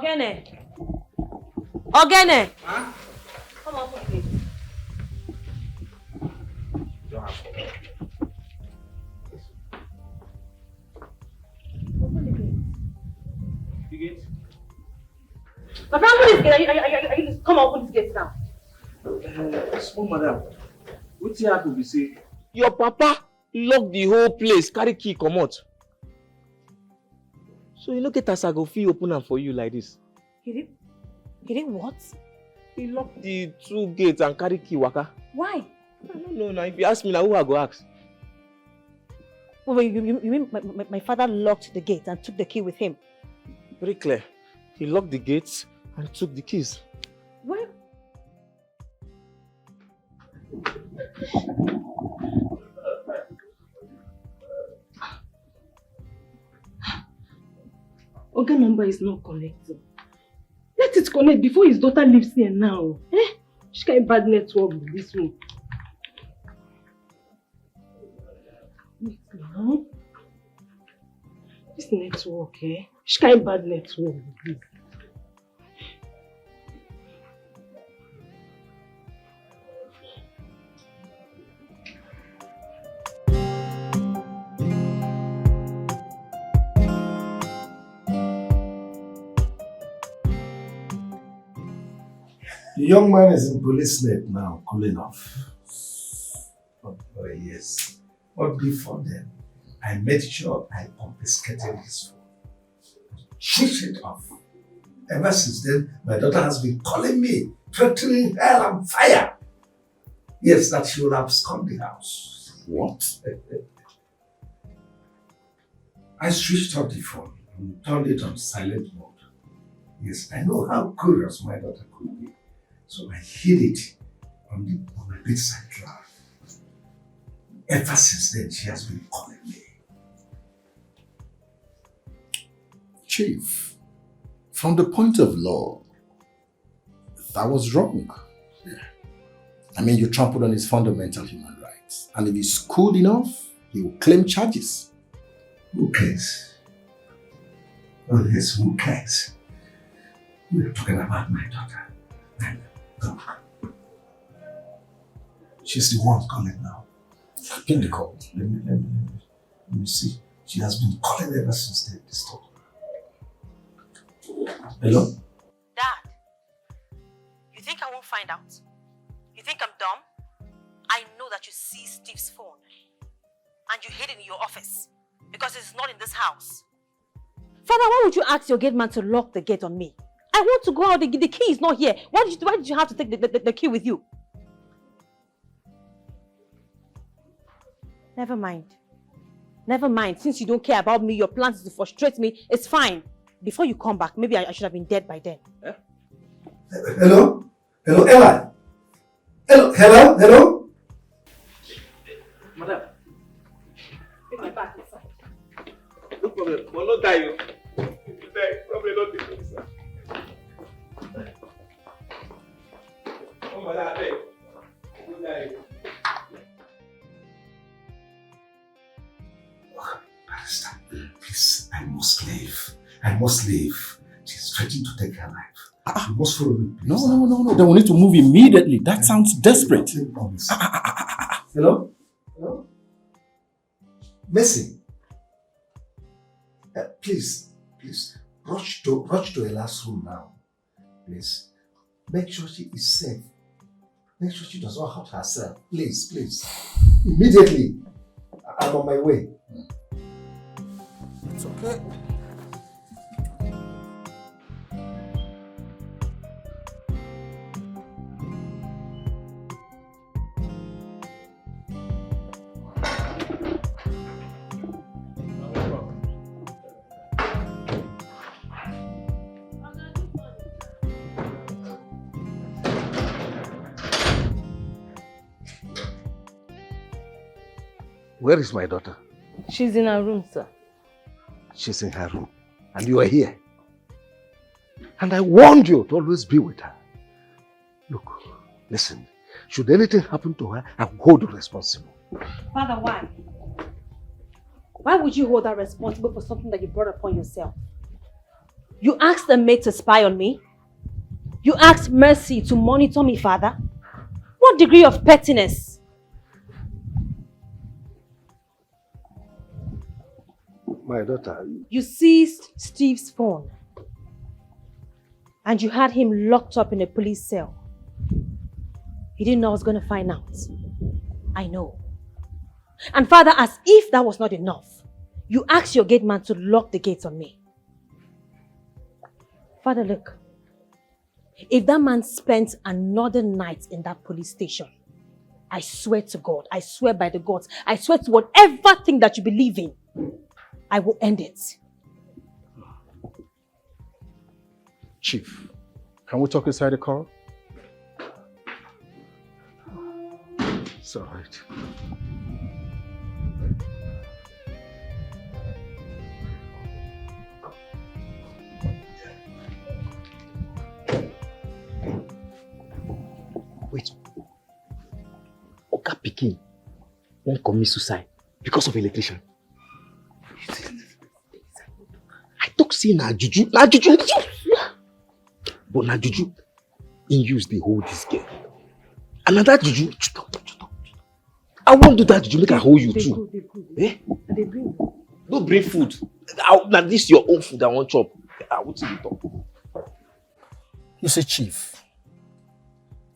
Ogene. Ogene. Huh? Come on, please. You get? My friend, open this gate. Are you come on, open this gate now. Small madam, what you have to be say? Your papa lock the whole place, carry key, come out. So you no get as I go fit open am for you like this. He did what? He locked the 2 gates and carry key waka. Why? I don't know now. If you ask me now, who I go ask? Well, you mean my father locked the gate and took the key with him? Very clear. He locked the gates and took the keys. Well, Oga number is not connecting. Let it connect before his daughter leaves here now. She got a bad network with this one. Wait now. This network, She got a bad network with this. The young man is in police net now, cooling off. Oh, yes. But before then, I made sure I confiscated his phone. Switch it off. Ever since then, my daughter has been calling me, threatening hell and fire. Yes, that she will abscond the house. What? I switched off the phone and turned it on silent mode. Yes, I know how curious my daughter could be. So I hid it on my bedside drawer. Ever since then, she has been calling me. Chief, from the point of law, that was wrong. I mean, you trampled on his fundamental human rights. And if he's cool enough, he will claim charges. Who cares? Oh yes, who cares? We are talking about my daughter. And she's the one calling now. Pin the call. Let me see. She has been calling ever since they disturbed her. Hello? Dad, you think I won't find out? You think I'm dumb? I know that you see Steve's phone and you hid it in your office because it's not in this house. Father, why would you ask your gate man to lock the gate on me? I want to go out, the key is not here. Why did you have to take the key with you? Never mind. Never mind. Since you don't care about me, your plans is to frustrate me, it's fine. Before you come back, maybe I should have been dead by then. Hello? Hello, Ella? Hello? Madam. Take my back inside. No problem. We'll not die, you. If you die, probably not the police. Oh, madam, hey. Good night. Barrister, please, I must leave. I must leave. She's threatening to take her life. You must follow me, please. No. Then we need to move immediately. That sounds desperate. Hello? Hello? Messi. Please, rush to Ella's room now. Please. Make sure she is safe. Make sure she does not hurt herself. Please. Immediately. I'm on my way. It's okay. Where is my daughter? She's in her room, sir. She's in her room. And you are here. And I warned you to always be with her. Look, listen. Should anything happen to her, I will hold you responsible. Father, why? Why would you hold her responsible for something that you brought upon yourself? You asked a maid to spy on me? You asked Mercy to monitor me, father? What degree of pettiness? My daughter. You seized Steve's phone and you had him locked up in a police cell. You didn't know I was going to find out. I know. And father, as if that was not enough, you asked your gate man to lock the gates on me. Father, look. If that man spent another night in that police station, I swear to God, I swear by the gods, I swear to whatever thing that you believe in, I will end it. Chief, can we talk inside the car? It's all right. Wait. Oga Pikin won't commit suicide because of electrician. I talk say na juju. But na juju, in use they hold this girl. And na that juju, I won't do that juju, make I hold you too. Eh? They bring. Don't bring food. Now this your own food I want chop. I will tell you talk. You see, Chief,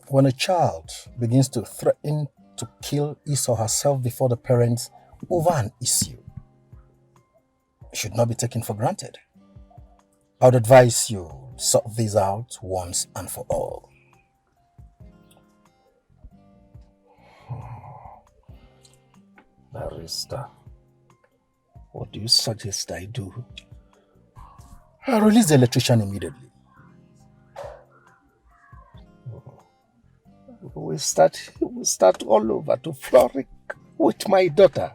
when a child begins to threaten to kill his or herself before the parents over an issue, it should not be taken for granted. I would advise you sort this out once and for all. Barrister, what do you suggest I do? I release the electrician immediately. We start all over to frolic with my daughter.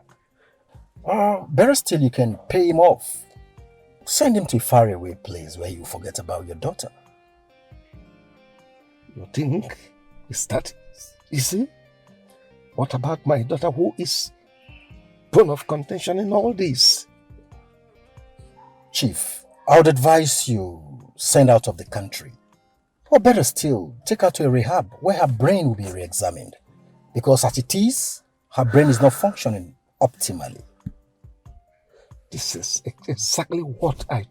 Better still, you can pay him off. Send him to a faraway place where you forget about your daughter. You think? Is that easy? What about my daughter who is bone of contention in all this? Chief, I would advise you send out of the country. Or better still, take her to a rehab where her brain will be re-examined. Because as it is, her brain is not functioning optimally. This is exactly what I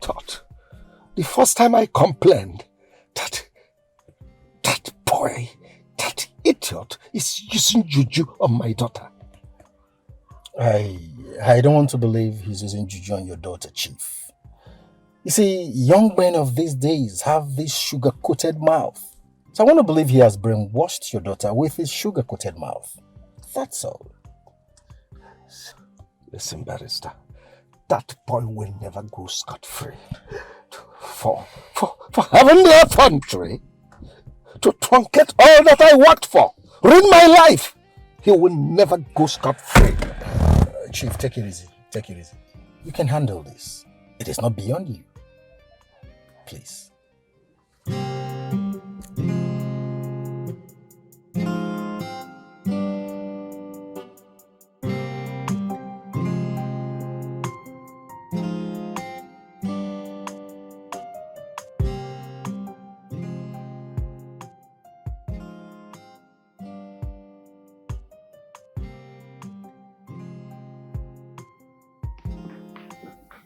thought. The first time I complained that boy, that idiot is using juju on my daughter. I don't want to believe he's using juju on your daughter, Chief. You see, young men of these days have this sugar-coated mouth. So I want to believe he has brainwashed your daughter with his sugar-coated mouth. That's all. Listen, Barrister, that boy will never go scot-free. For having the effrontery to truncate all that I worked for, ruin my life, he will never go scot-free. Chief, take it easy. Take it easy. You can handle this. It is not beyond you. Please.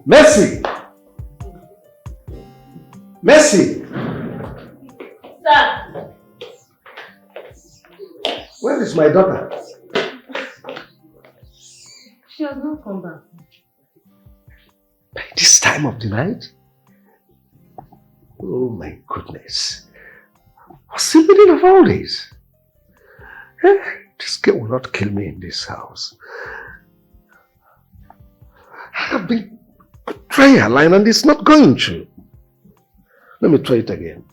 Mercy! Mercy! Sir! Where is my daughter? She has not come back. By this time of the night? Oh my goodness. What's the meaning of all this? This girl will not kill me in this house. I have been trying her line and it's not going to. Let me try it again.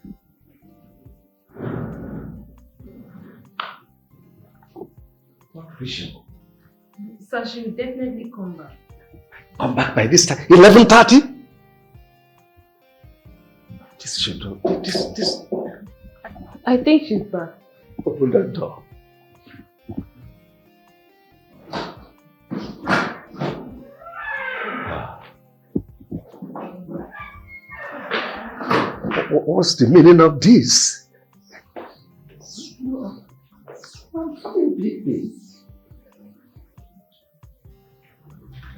Not reachable. Sir, she will definitely come back. Come back by this time? 11:30? This should this. I think she's back. Open that door. What's the meaning of this?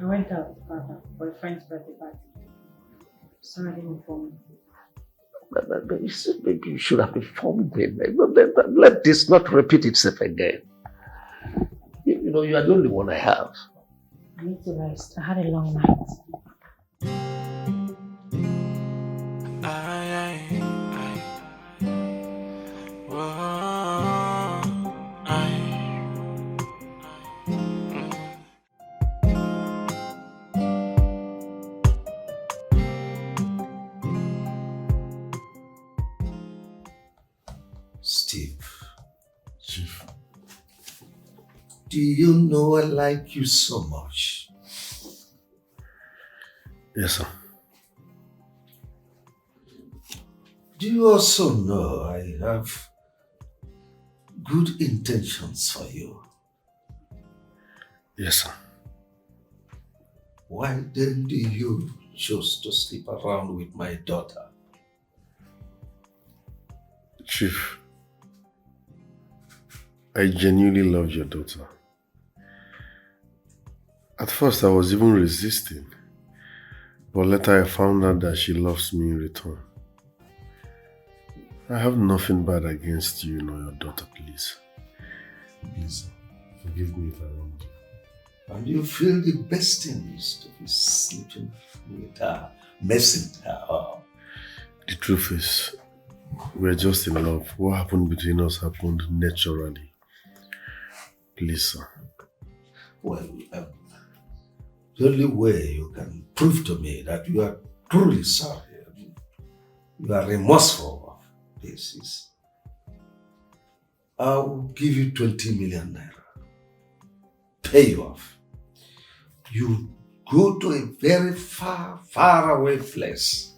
I went out, Father, for a friend's birthday party. Sorry I didn't inform you. Maybe you should have informed me. Let this not repeat itself again. You know, you are the only one I have. I need to rest. I had a long night. Steve. Chief. Do you know I like you so much? Yes, sir. Do you also know I have good intentions for you? Yes, sir. Why then do you choose to sleep around with my daughter? Chief, I genuinely love your daughter. At first I was even resisting, but later I found out that she loves me in return. I have nothing bad against you nor your daughter, please. Please, forgive me if I wronged you. And you feel the best thing is to be sleeping with her, messing her up. The truth is, we're just in love. What happened between us happened naturally. Please, sir. Well, the only way you can prove to me that you are truly sorry, you are remorseful of this is, I will give you 20 million naira. Pay you off. You go to a very far, far away place.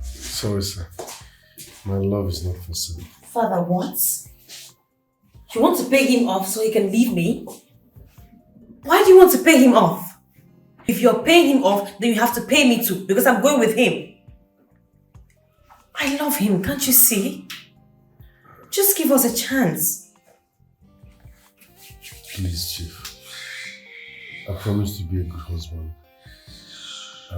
Sorry, sir. My love is not for sale. Father, what? You want to pay him off so he can leave me? Why do you want to pay him off? If you're paying him off, then you have to pay me too, because I'm going with him. I love him, can't you see? Just give us a chance. Please, Chief. I promise to be a good husband.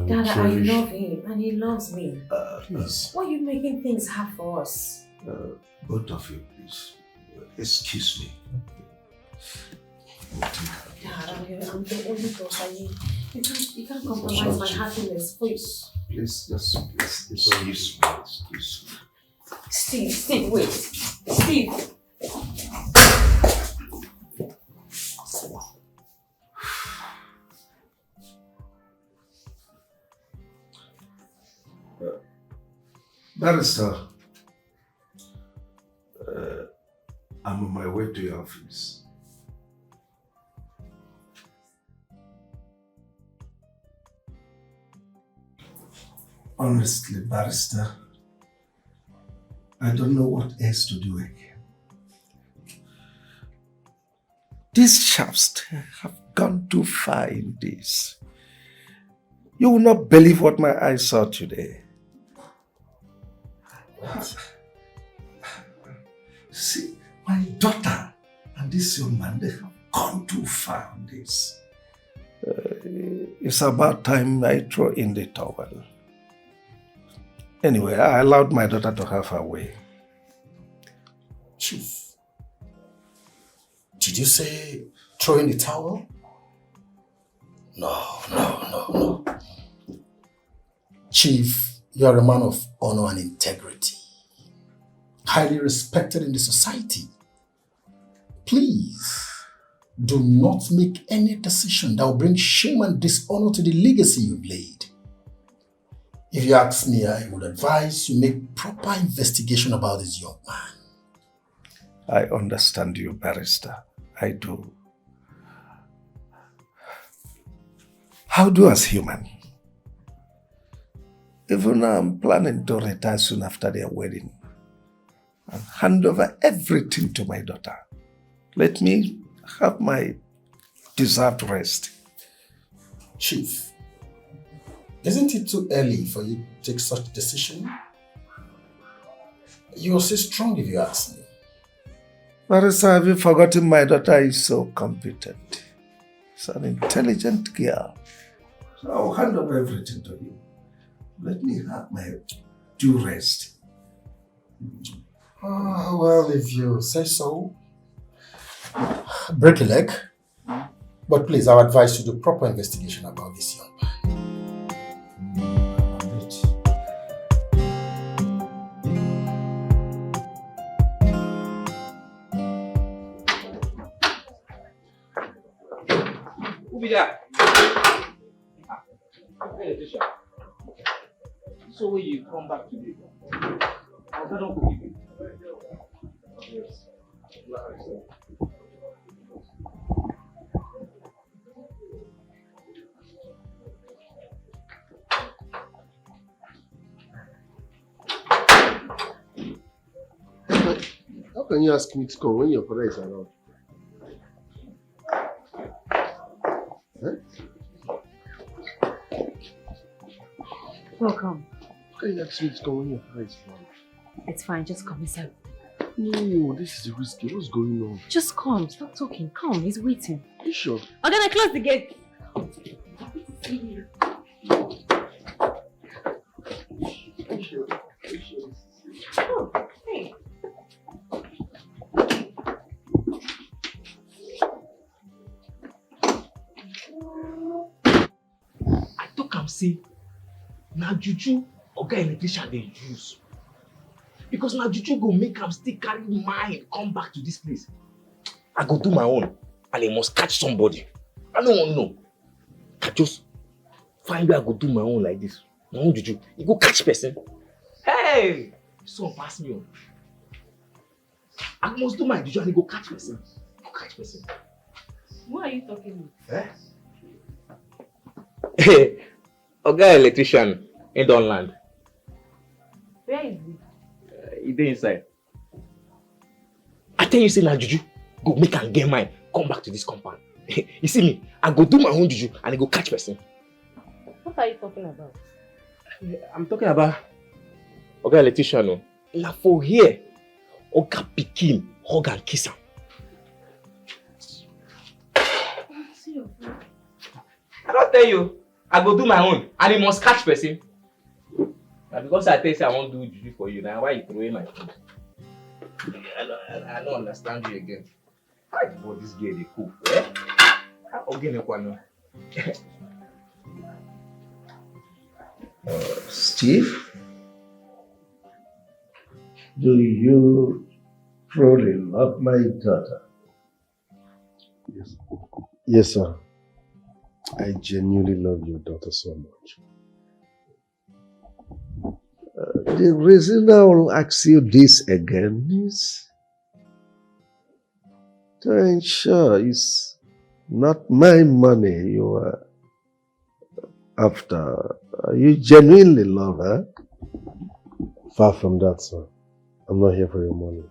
Dada, I love him and he loves me. Please. Why are you making things hard for us? Both of you, please. Excuse me. Dad, I'm the only daughter. You can't compromise my happiness, please. Please, just excuse me. Excuse me. Steve, wait. Steve. Barrister, I'm on my way to your office. Honestly, Barrister, I don't know what else to do again. These chaps have gone too far in this. You will not believe what my eyes saw today. See, my daughter and this young man, they have gone too far on this. It's about time I throw in the towel. Anyway, I allowed my daughter to have her way. Chief, did you say throw in the towel? No. Chief, you are a man of honor and integrity, highly respected in the society. Please, do not make any decision that will bring shame and dishonor to the legacy you've laid. If you ask me, I would advise you make proper investigation about this young man. I understand you, Barrister. I do. How do as human? Even now I'm planning to retire soon after their wedding and hand over everything to my daughter. Let me have my deserved rest. Chief, Isn't it too early for you to take such decision? You're so strong if you ask me. Marissa, have you forgotten my daughter is so competent? She's an intelligent girl. So I'll hand over everything to you. Let me have my due rest. Oh, well, if you say so. Break a leg. But please, I would advise you to do proper investigation about this young man. Who be that? So when you come back today, I don't forgive you. Yes. How can you ask me to come when your father is around? Welcome. How can you ask me to come when your father is around? It's fine, just come inside. No, this is risky. What's going on? Just come, stop talking. Come, he's waiting. Are you sure? I'm gonna close the gate. Oh, hey. I talk am say, na juju oga electrician dey use. Because na juju go make am still carry mind come back to this place. I go do my own and I must catch somebody. I no wan know. I just find where I go do my own like this. My own juju. You go catch person. Hey! Son pass me on. I must do my juju and I go catch person. Go catch person. Who are you talking with? Eh? Hey, oga electrician in don land. Where is he? He dey inside. I tell you say na juju go make am get mind come back to this compound. You see me, I go do my own juju and I go catch person. What are you talking about? I'm talking about oga electrician o. Na for here oga pikin hug and kiss am. I don tell you, I go do my own and I must catch person. Na because I tell you say I wan do juju for you, na why you throw away my food. I don't understand you again. Why for this girl dey cook? Eh? How again kwano? Steve, do you truly love my daughter? Yes. Yes, sir. I genuinely love your daughter so much. The reason I will ask you this again is to ensure it's not my money you are after. You genuinely love her? Far from that, sir. I'm not here for your money.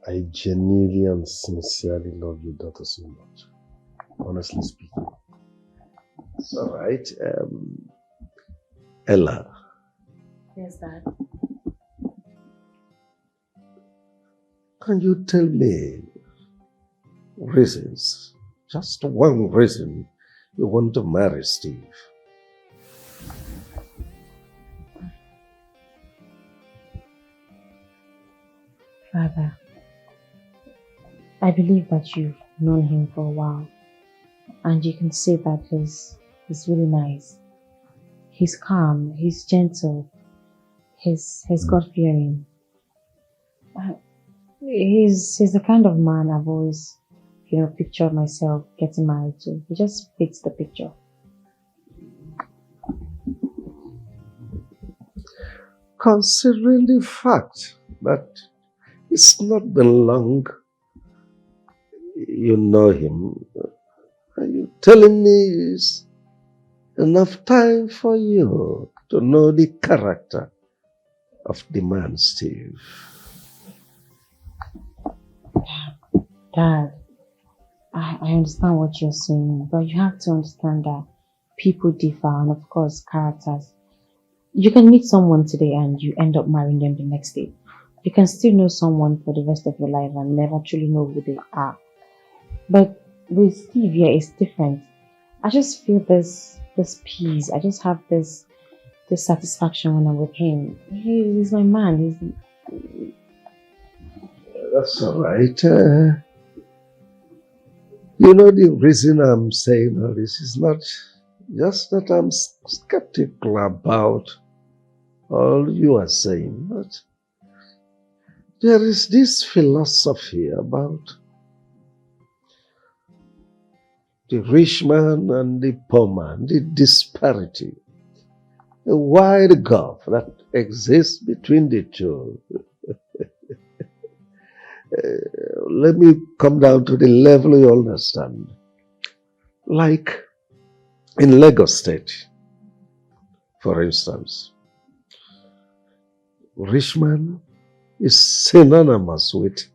I genuinely and sincerely love your daughter so much. Honestly speaking. It's all right. Ella. Yes, Dad. Can you tell me reasons, just one reason you want to marry Steve? Father, I believe that you've known him for a while, and you can see that he's really nice. He's calm, he's gentle, he's God-fearing. He's the kind of man I've always, pictured myself getting married to. He just fits the picture. Considering the fact that it's not been long you know him, are you telling me it's enough time for you to know the character of the man, Steve? Dad, I understand what you're saying, but you have to understand that people differ, and of course, characters. You can meet someone today and you end up marrying them the next day. You can still know someone for the rest of your life and never truly know who they are. But with Steve here, it's different. I just feel this peace. I just have this satisfaction when I'm with him. He's my man. That's all right. You know, the reason I'm saying all this is not just that I'm skeptical about all you are saying, but there is this philosophy about the rich man and the poor man, the disparity, the wide gulf that exists between the two. Let me come down to the level you understand. Like in Lagos State, for instance, rich man is synonymous with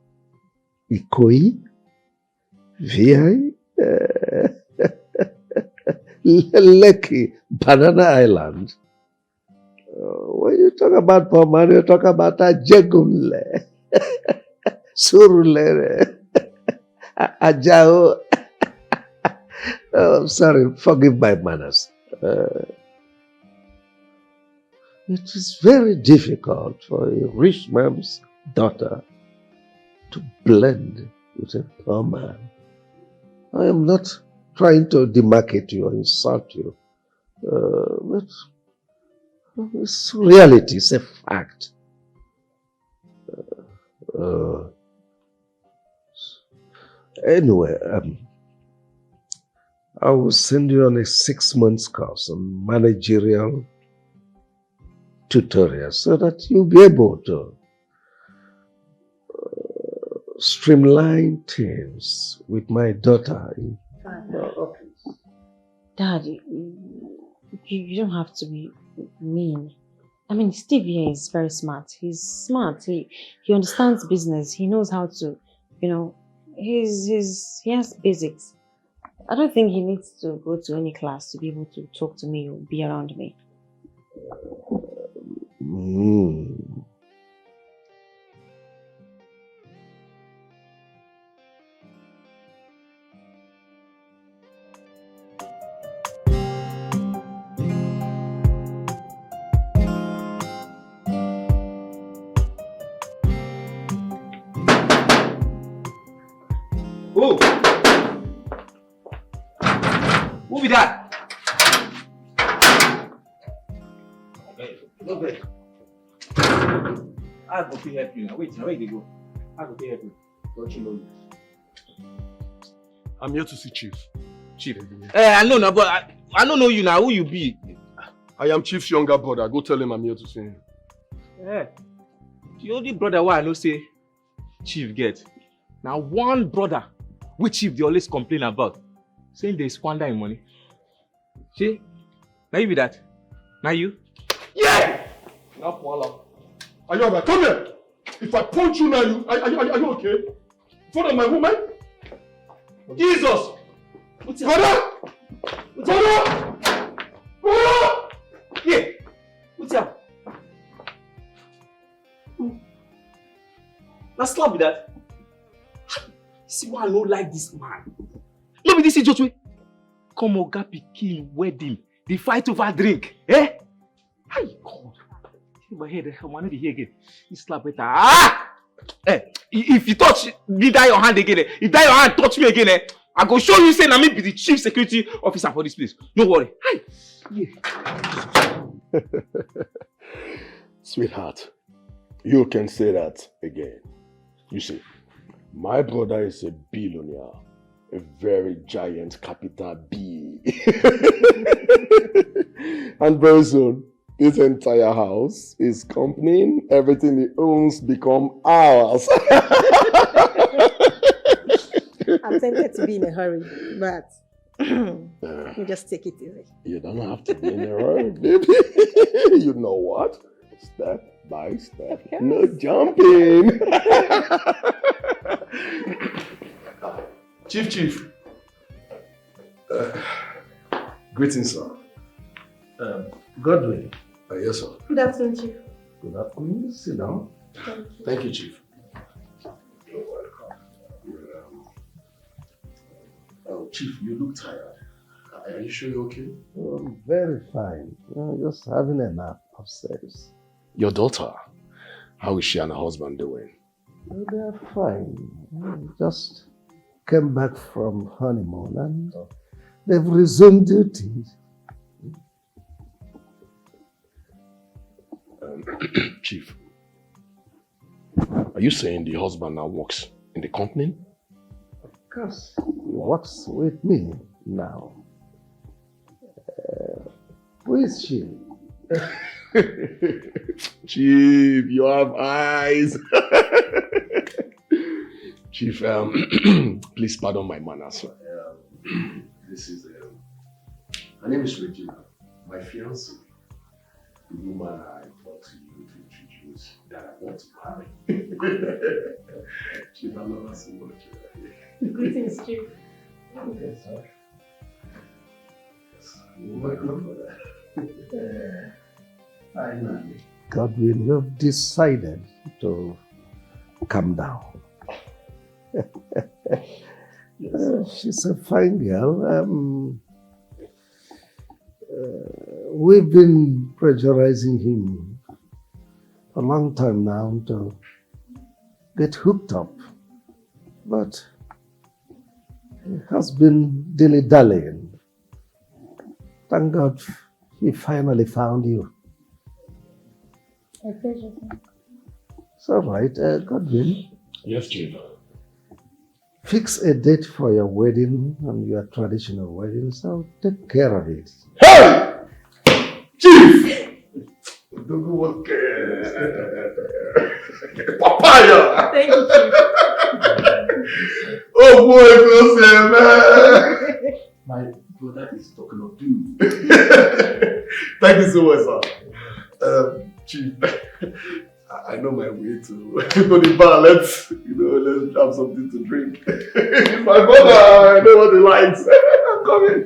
Ikoyi, VI, Lekki, Banana Island. When you talk about poor man, you talk about Ajegunle, Surulere, Ajao. Oh, sorry, forgive my manners. It is very difficult for a rich man's daughter to blend with a poor man. I am not trying to demarcate you or insult you, but it's reality, it's a fact. Anyway, I will send you on a 6-month course on managerial tutorial so that you'll be able to streamline things with my daughter in my office. Dad, you don't have to be mean. I mean, Steve here is very smart. He's smart. He understands business. He knows how to, he has basics. I don't think he needs to go to any class to be able to talk to me or be around me. Who? Who be that? Okay. I go to help you now. Wait, where they go? I go to help you. Don't you know you? I'm here to see Chief. Chief. I know now, but I don't know you now. Who you be? I am Chief's younger brother. Go tell him I'm here to see him. The only brother why I know say Chief get. Now one brother which Chief they always complain about, saying they squander him money. See? Now you be that? Now you? Yeah! Now voila. Are you alright? Come here! If I punch you now, are you okay? In front of my woman? Jesus! Brother! Yeah! What's up? Now slap with that. See why I don't like this man. No be this is just way. Come Oga Pikin wedding. They fight over drink. Eh? Hi God. In my head, I want to hear again. He slap better. If you touch me, die your hand again. If die your hand, touch me again. I go show you say na me be the chief security officer for this place. No worry. Hi. Yeah. Sweetheart, you can say that again. You see, my brother is a billionaire, a very giant capital B. And very soon, his entire house, his company, everything he owns become ours. I'm tempted to be in a hurry, but you just take it easy. You don't have to be in a hurry, baby. You know what? Step by step. No jumping. Chief. Good Greetings, sir. Godwin. Yes, sir. Good afternoon, Chief. Good afternoon. Sit down. Thank you, Chief. You're welcome. Oh, Chief, you look tired. Are you sure you're okay? I'm very fine. Just having a nap upstairs. Your daughter, how is she and her husband doing? They're fine. Just came back from honeymoon and they've resumed duties. Chief, are you saying the husband now works in the company? Of course, he works with me now. Who is she? Chief, you have eyes. Chief, please pardon my manners. This is, her name is Regina, my fiancée. The woman I brought to you to introduce that I want to marry. Chief, I love her so much. Greetings, Chief. Okay, sir. You're welcome. Finally. Godwin, you've decided to calm down. She's a fine girl. We've been pressurizing him a long time now to get hooked up, but he has been dilly-dallying. Thank God he finally found you. A pleasure, sir. It's all right, Godwin. Yes, Chief. Fix a date for your wedding and your traditional wedding, so take care of it. Hey! Chief! Papaya! Thank you, Chief. Oh boy, man! My brother is talking of you. Thank you so much, sir. Chief, I know my way to the bar. Let's have something to drink. My brother, I know what he likes. I'm coming.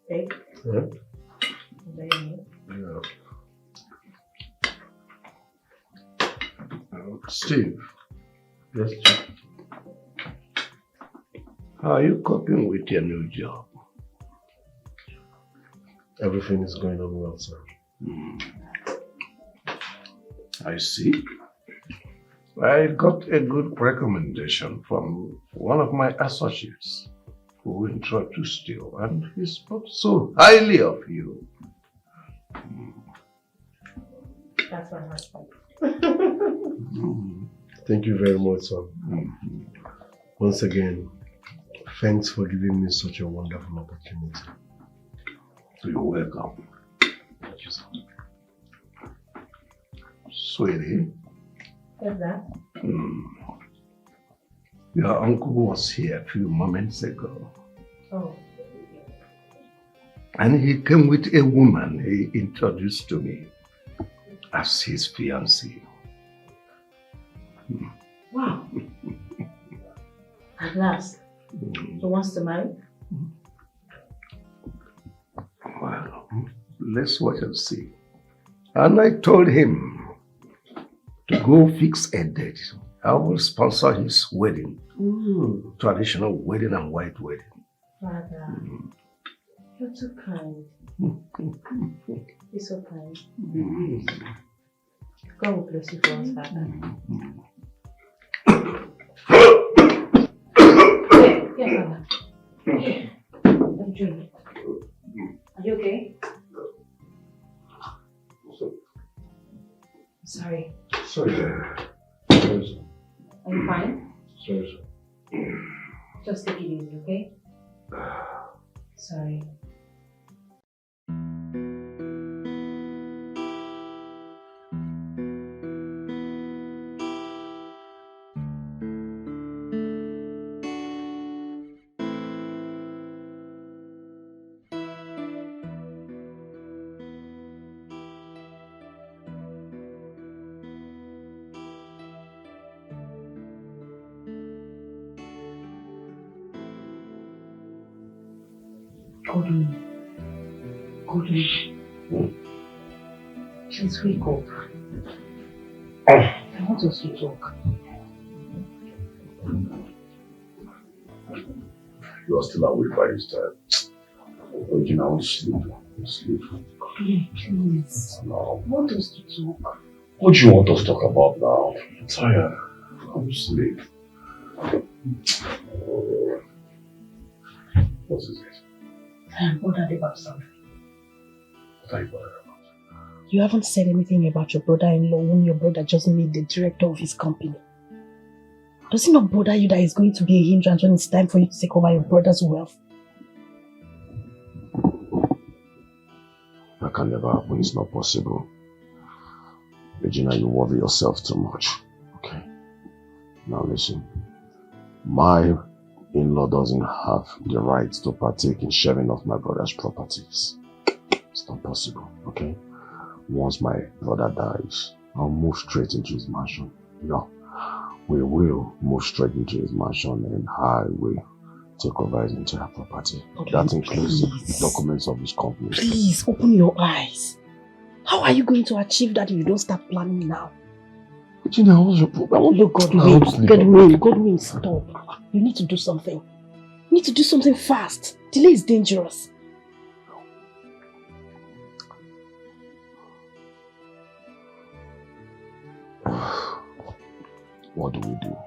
Hey. Yeah. Yeah. Steve. Yes, Chief. How are you coping with your new job? Everything is going on well, sir. I see. I got a good recommendation from one of my associates who introduced you, and he spoke so highly of you. That's my husband. Thank you very much, sir. Once again, thanks for giving me such a wonderful opportunity. You're welcome. Thank you, sir. Sweetie, What's that? your uncle was here a few moments ago, Oh. and he came with a woman he introduced to me as his fiancée. Wow. At last. He wants to marry? Well, let's watch and see. And I told him to go fix a date. I will sponsor his wedding. Traditional wedding and white wedding. Father, you're too kind. You're so kind. God will bless you for us, Father. Yeah, Father. Yeah. I'm doing it. Are you okay? Sorry. Sorry, sir. Are you fine? Sorry, sir. Just take it easy, okay? Sorry. Godwin. Please wake up. I want us to talk. You are still awake by this time. You know, sleep. Please. No. I want us to talk. What do you want us to talk about now? I'm tired. I'm sleep. What is it? I am bothered about something. What are you bothered about? You haven't said anything about your brother-in-law whom your brother just made the director of his company. Does it not bother you that it's going to be a hindrance when it's time for you to take over your brother's wealth? That can never happen. It's not possible. Regina, you worry yourself too much. Okay? Now listen. My in-law doesn't have the right to partake in sharing of my brother's properties. It's not possible, okay? Once my brother dies, I'll move straight into his mansion. No, we will move straight into his mansion and I will take over his entire property. That includes the documents of his company. Please, open your eyes. How are you going to achieve that if you don't start planning now? Regina, what's your problem? Look, Godwin, stop. You need to do something. You need to do something fast. Delay is dangerous. What do we do?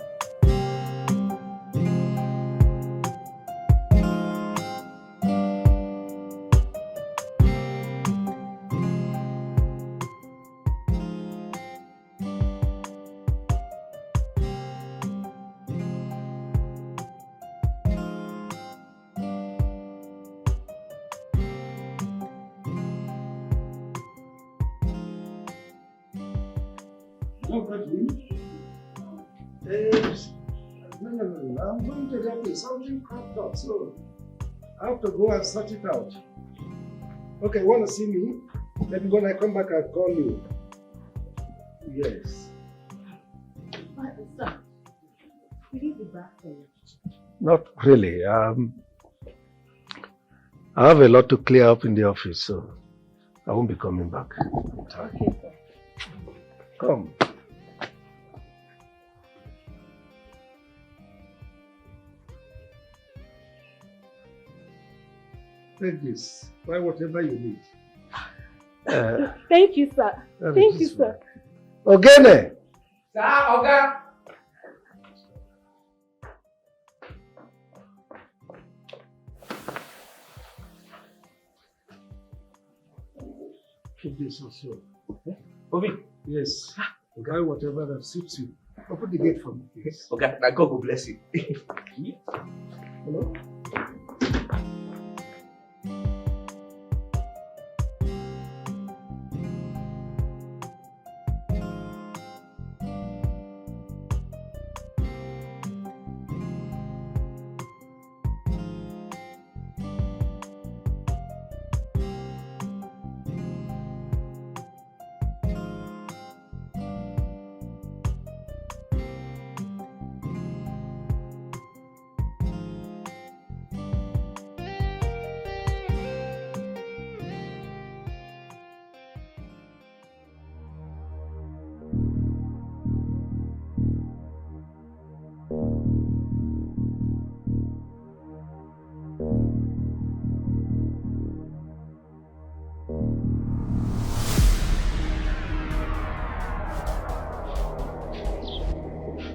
No. I'm going to the office. Something cropped up, so I have to go and sort it out. Okay, you want to see me? Maybe when I come back, I'll call you. Yes. Sir, will you be back for you? Not really. I have a lot to clear up in the office, so I won't be coming back. Okay, sir. Come. Take this. Buy whatever you need. Thank you, sir. Thank you, sir. Ogene! Sir, Oga. Take this also. Obi. Yes. Buy whatever that suits you. Open the gate for me, please. Okay, now God will bless you. Hello?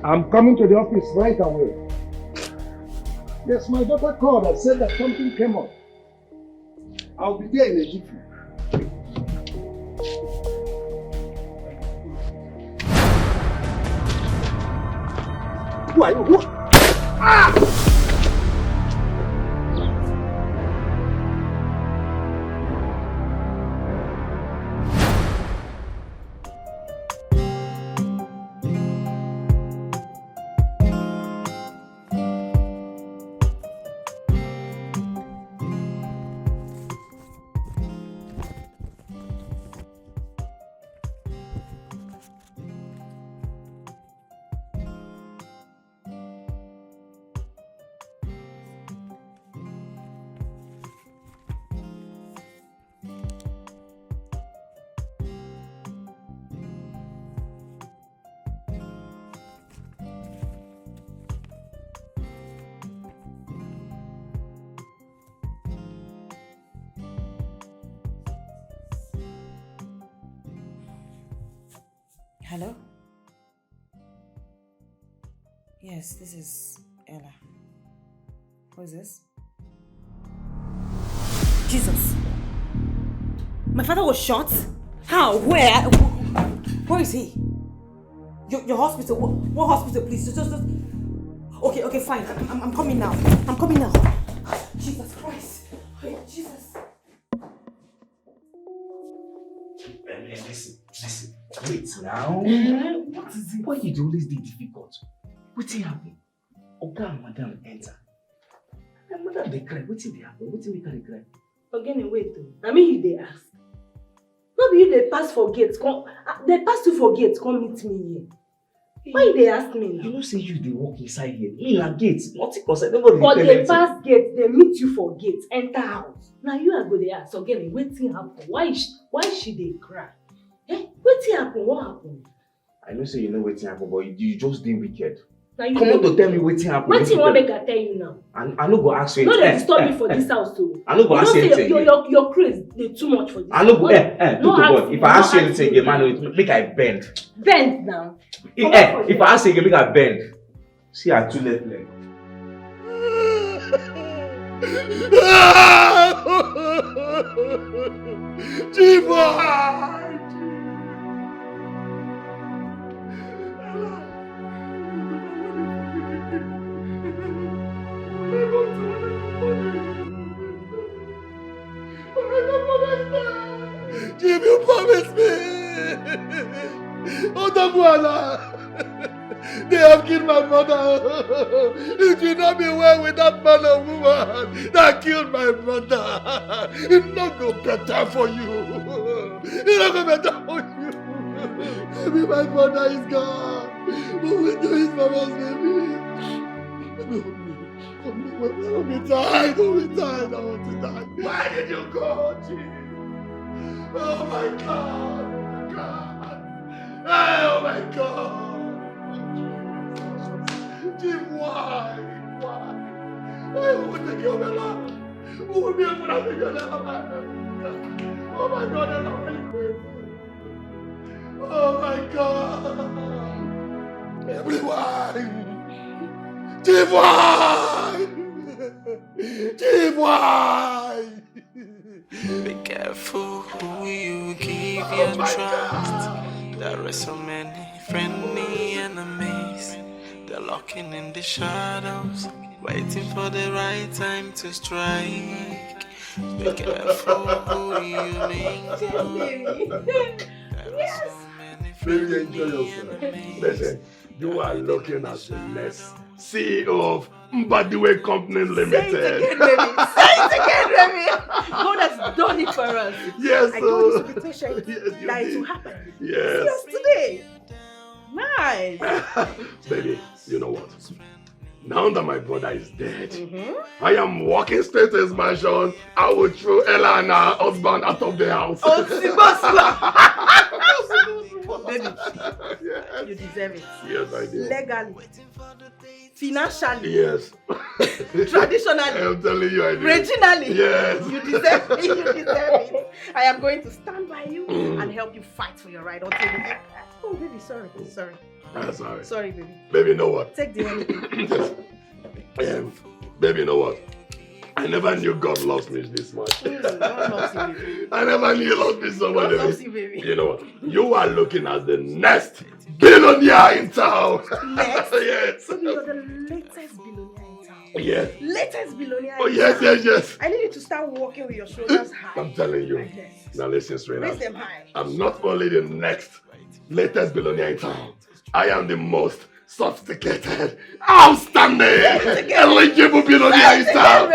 I'm coming to the office right away. Yes, my daughter called and said that something came up. I'll be there in a jiffy. Who are you? Who? Ah! Hello? Yes, this is Ella. Who is this? Jesus! My father was shot? How? Where? Where is he? Your hospital? What hospital, please? Just... Okay, fine. I'm coming now. I'm coming now. Jesus Christ. Jesus. Listen. Wait now. What is it? Why you always be difficult? What's happening? Oga and Madam enter. And Madam they cry. What's it happen? What's make her cry? Again, wait though. I mean, they ask. Not you they pass for gates. They pass you for gates. Come meet me here. Why they ask me now? You know say you they walk inside here. Me na gates. Nothing concern. Nobody. But they pass gates. They meet you for gates. Enter house. Now you are go they ask again. Waiting happen. Why should they cry? Waiting happen. What happened? I know say you know waiting happen, but you just did wicked. Come on to tell me waiting happen. Waiting what make I tell you now? I no go ask you. No, they disturb me for this house too. I no go ask you anything. Your craze they too much for this. I no go. If I ask you anything again, man, make I bend. Bend now. If I ask you again, make I bend. See, I too late leg. Chief, you promised me! Otabuala! They have killed my mother! It will not be well with that man or woman that killed my brother! It will not go better for you! It will not go better for you! Maybe my brother is gone! What will do his mama's baby? Don't be tired, I want to die. Why did you go, Chief? Oh my God! Oh my God! Chief, why? Who would take your life? Who would be able to take your life? Oh my God, I'm not really crazy. Oh my God! Everyone! Chief, why? Chief, why? Be careful who you give your trust. There are so many friendly enemies. They're lurking in the shadows, waiting for the right time to strike. Be careful who you mingle. There are so many friendly enemies. Listen, you are looking at the next CEO of Mbadiwe Company Limited. Say it again, Remy. God has done it for us. Yes, I told this invitation that it will happen. Yes. Yes, today. Nice. Baby, you know what? Now that my brother is dead, I am walking straight to his mansion. I will throw Ella and her husband out of the house. Oh, baby, yes. You deserve it. Yes, I do. Legally, financially, yes. Traditionally, I'm telling you, I do. Regionally, yes. You deserve it. You deserve it. I am going to stand by you and help you fight for your right. Until you... Oh, baby, sorry. Sorry. Sorry, baby. Baby, you know what? Take the money. Baby, you know what? I never knew God loves me this much. God loves you, baby. I never knew He loves me so much. God loves you, baby. You know what? You are looking at the next billionaire in town. Next? Yes. So you're the latest billionaire in town. Yes. Latest billionaire Oh, in yes, town. yes. I need you to start walking with your shoulders high. I'm telling you. Like this. Now listen straight Raise up. them high. I'm not only the next latest billionaire in town. I am the most sophisticated, outstanding, eligible billionaire in town.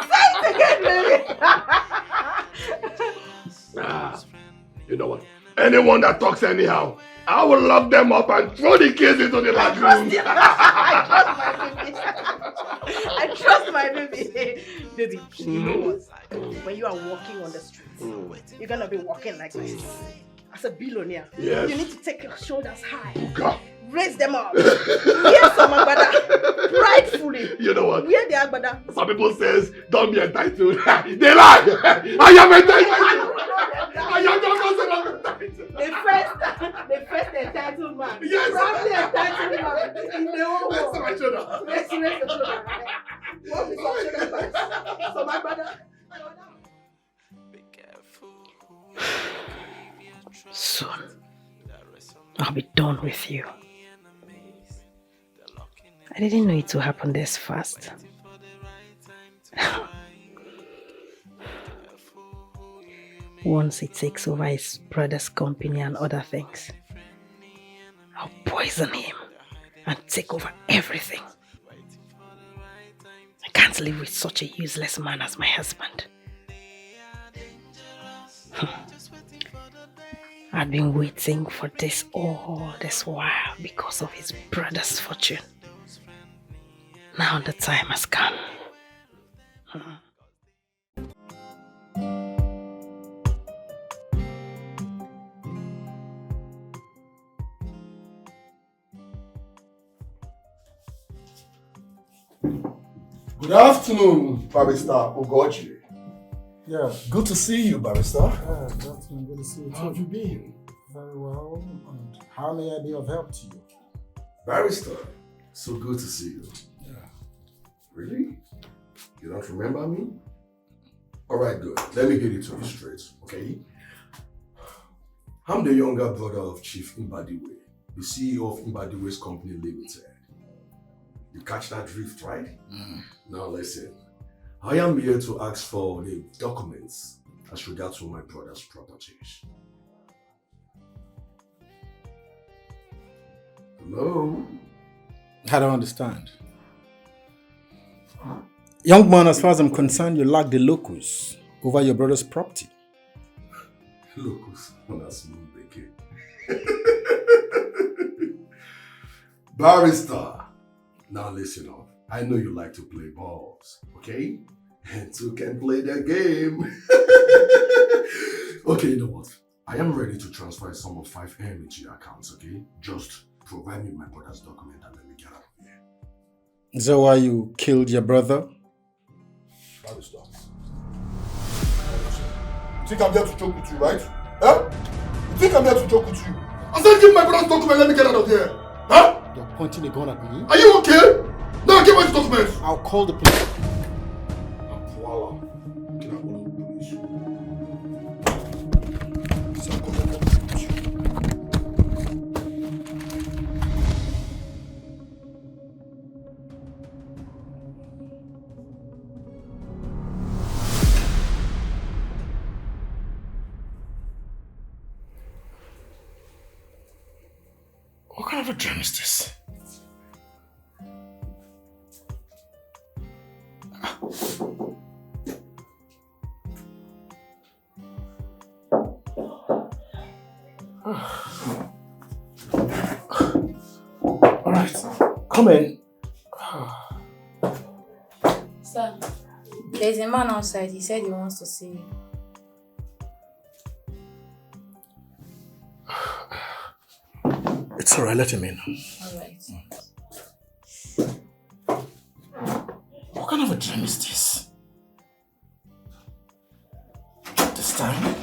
Say it again, baby. You know what? Anyone that talks anyhow, I will lock them up and throw the kids into the lagoon. I trust my baby. Baby, you know what? When you are walking on the streets, you're gonna be walking like this. As a billionaire, yes. You need to take your shoulders high. Buga. Raise them up. Wear some agbada. Pridefully. You know what? Wear the agbada. Some people says, don't be entitled. They lie. I am entitled. I am not entitled. The entitled man. Yes. Proudly entitled man. In the whole Rest world. on my shoulder. Rest your shoulder. What is your shoulder first? So my brother. Soon, I'll be done with you. I didn't know it would happen this fast. Once he takes over his brother's company and other things, I'll poison him and take over everything. I can't live with such a useless man as my husband. I've been waiting for this all this while because of his brother's fortune. Now the time has come. Good afternoon, Barrister Ugochi. Yeah, good to see you, Barrister. Yeah, good afternoon. Good to see you too. How have you been? Very well. And how may I be of help to you? Barrister, so good to see you. Yeah. Really? You don't remember me? Alright, good. Let me get it to you straight, okay? I'm the younger brother of Chief Mbadiwe, the CEO of Mbadiwe's Company Limited. You catch that drift, right? Now listen. I am here to ask for the documents as regards to my brother's properties. Hello? I don't understand. Young man, as far as I'm concerned, you lack the locus over your brother's property. Locus on a smooth bacon. Barrister, now listen up. I know you like to play balls, okay? And two can play their game. Okay, you know what? I am ready to transfer a sum of 5M into your accounts, okay? Just provide me my brother's document and let me get out of here. Is that why you killed your brother? Barrister. You think I'm here to joke with you, right? Huh? You think I'm here to joke with you? I said give my brother's document, let me get out of here. Huh? You're pointing a gun at me? Are you okay? Now give my documents. I'll call the police. Voila. Get out of the police. What kind of a dream is this? Alright, come in. Sir, there's a man outside. He said he wants to see you. It's alright, let him in. Alright. What kind of a dream is this? This time?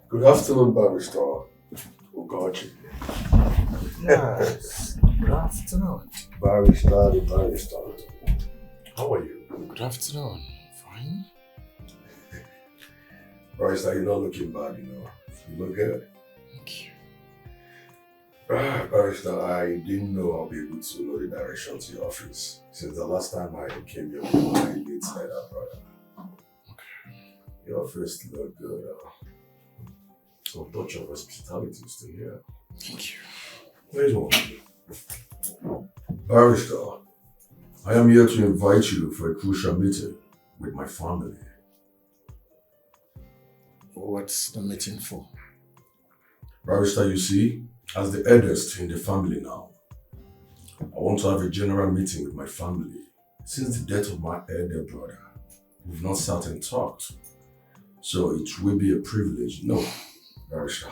Good afternoon, Barrister Ugochi. Yes. Good afternoon. Barrister, the barrister. How are you? Good afternoon. Fine. Barrister, you're not looking bad, you know. You look good. Thank you. Barrister, I didn't know I'll be able to know the direction to your office. Since the last time I came here with my late brother. Okay. Your office look good. Some touch of hospitality still here. Thank you. Where's one? Barrister, I am here to invite you for a crucial meeting with my family. What's the meeting for? Barrister, you see, as the eldest in the family now, I want to have a general meeting with my family. Since the death of my elder brother, we've not sat and talked. So it will be a privilege. No, Barrister,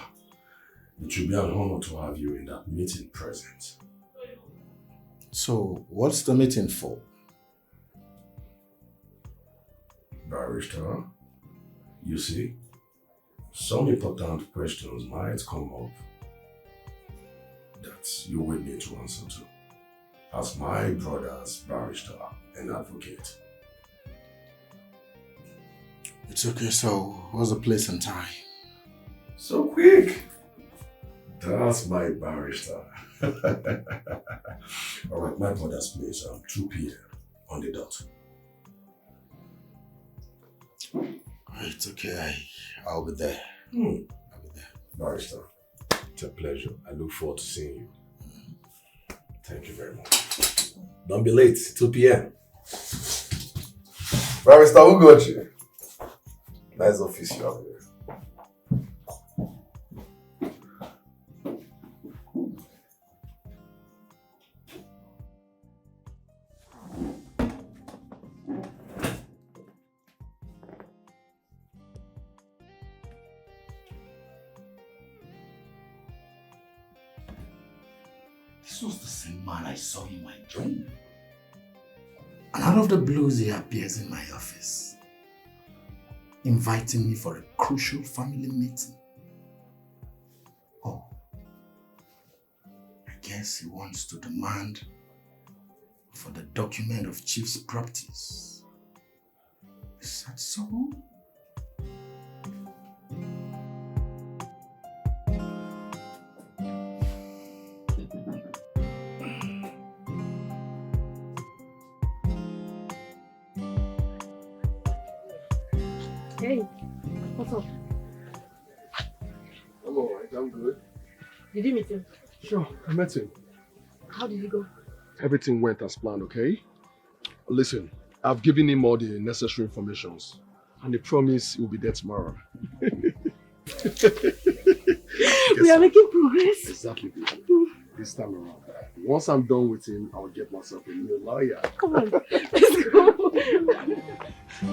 it will be an honor to have you in that meeting present. So, what's the meeting for? Barrister, you see, Some important questions might come up that you will need to answer to, as my brother's barrister and advocate. It's okay, so what's the place and time? So quick! That's my barrister. Alright, my brother's place, 2 p.m. on the dot. It's okay, I'll be there. I'll be there. Barrister, it's a pleasure. I look forward to seeing you. Thank you very much. Don't be late, 2 p.m. Barrister, who got you? Nice office you have here. This was the same man I saw in my dream. And out of the blues, he appears in my office, inviting me for a crucial family meeting. Oh, I guess he wants to demand for the document of Chief's properties. Is that so? Hey, what's up? I'm alright, I'm good. Did you meet him? Sure, I met him. How did he go? Everything went as planned, okay? Listen, I've given him all the necessary informations, and he promised he will be there tomorrow. We are making progress. Exactly. This time around. Once I'm done with him, I'll get myself a new lawyer. Come on, let's go.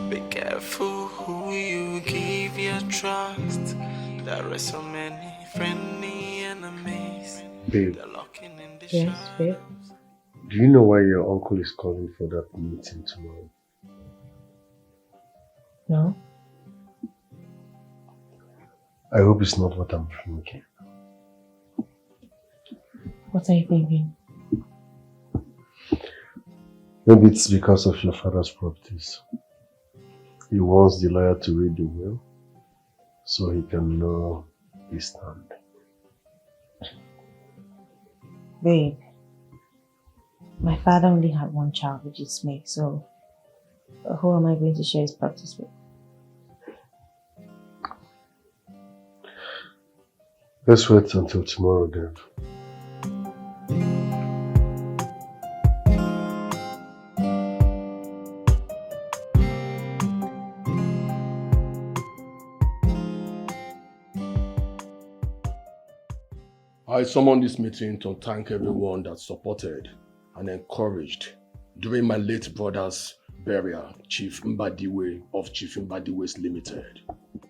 Be careful who you give your trust. There are so many friendly enemies. Babe. They're lurking in the Yes, babe. Do you know why your uncle is calling for that meeting tomorrow? No. I hope it's not what I'm thinking. What are you thinking? Maybe it's because of your father's properties. He wants the lawyer to read the will so he can know his stand. Babe, my father only had one child, which is me, so who am I going to share his practice with? Let's wait until tomorrow then. I summoned this meeting to thank everyone that supported and encouraged during my late brother's burial, Chief Mbadiwe of Chief Mbadiwe's Limited.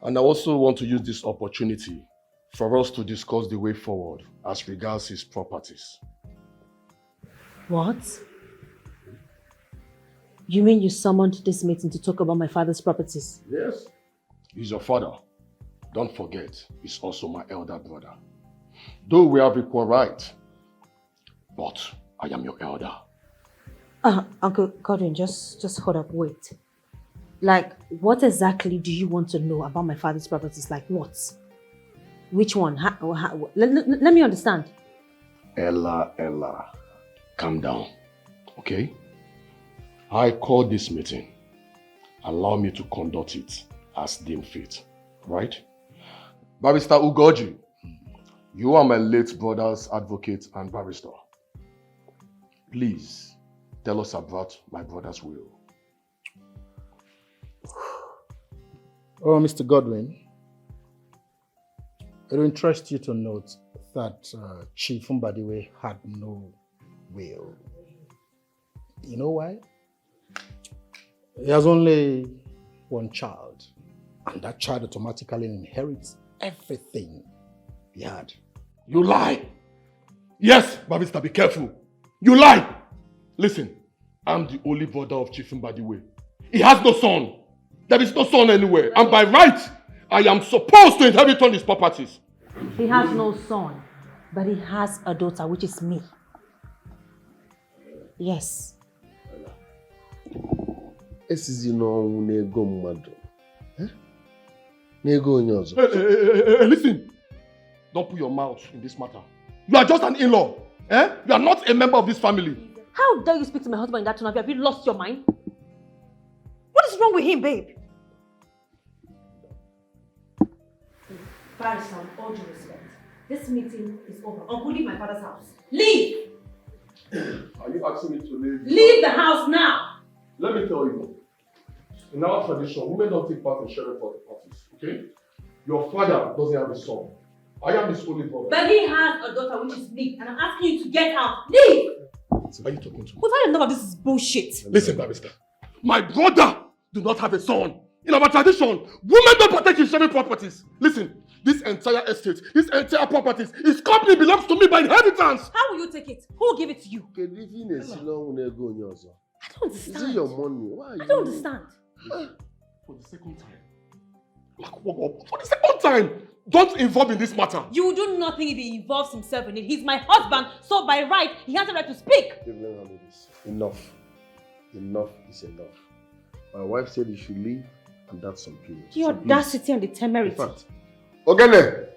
And I also want to use this opportunity for us to discuss the way forward as regards his properties. What? You mean you summoned this meeting to talk about my father's properties? Yes. He's your father. Don't forget, he's also my elder brother. Though we have equal right, but I am your elder. Uncle Godwin, just hold up, wait. Like, what exactly do you want to know about my father's properties? Like what? Which one? Let me understand. Ella, calm down, okay? I called this meeting. Allow me to conduct it as deemed fit, right? Barrister Ugoji, you are my late brother's advocate and barrister. Please, tell us about my brother's will. Oh, Mr. Godwin, it will interest you to note that Chief Mbadiwe had no will. You know why? He has only one child, and that child automatically inherits everything he had. You lie! Yes, barrister, be careful. You lie! Listen, I'm the only brother of Chief Mbadiwe. He has no son. There is no son anywhere. And by right, I am supposed to inherit all his properties. He has no son, but he has a daughter, which is me. Yes. Esizi n'ọnwụ n'ego mmadụ. N'ego onye ọzọ. Hey, listen. Don't put your mouth in this matter. You are just an in-law. You are not a member of this family. How dare you speak to my husband in that tone? Have you lost your mind? What is wrong with him, babe? Barrister, with all due respect, this meeting is over. Uncle, leave my father's house. Leave! Are you asking me to leave? Leave the house now! Let me tell you. In our tradition, women don't take part in sharing for the parties. Okay? Your father doesn't have a son. I am his only brother. But he has a daughter, which is me, and I'm asking you to get out. Leave! Are you talking to me? Without enough of this is bullshit. Listen, Barrister. My brother do not have a son. In our tradition, women don't protect in sharing properties. Listen, this entire estate, this entire properties, his company belongs to me by inheritance. How will you take it? Who will give it to you? I don't understand. Is it your money? Why? I don't understand. For the second time. For the second time, don't involve in this matter. You will do nothing if he involves himself in it. He's my husband, so by right, he has the right to speak. Enough. Enough is enough. My wife said you should leave, and that's some period. The audacity and the temerity. In fact, Ogene!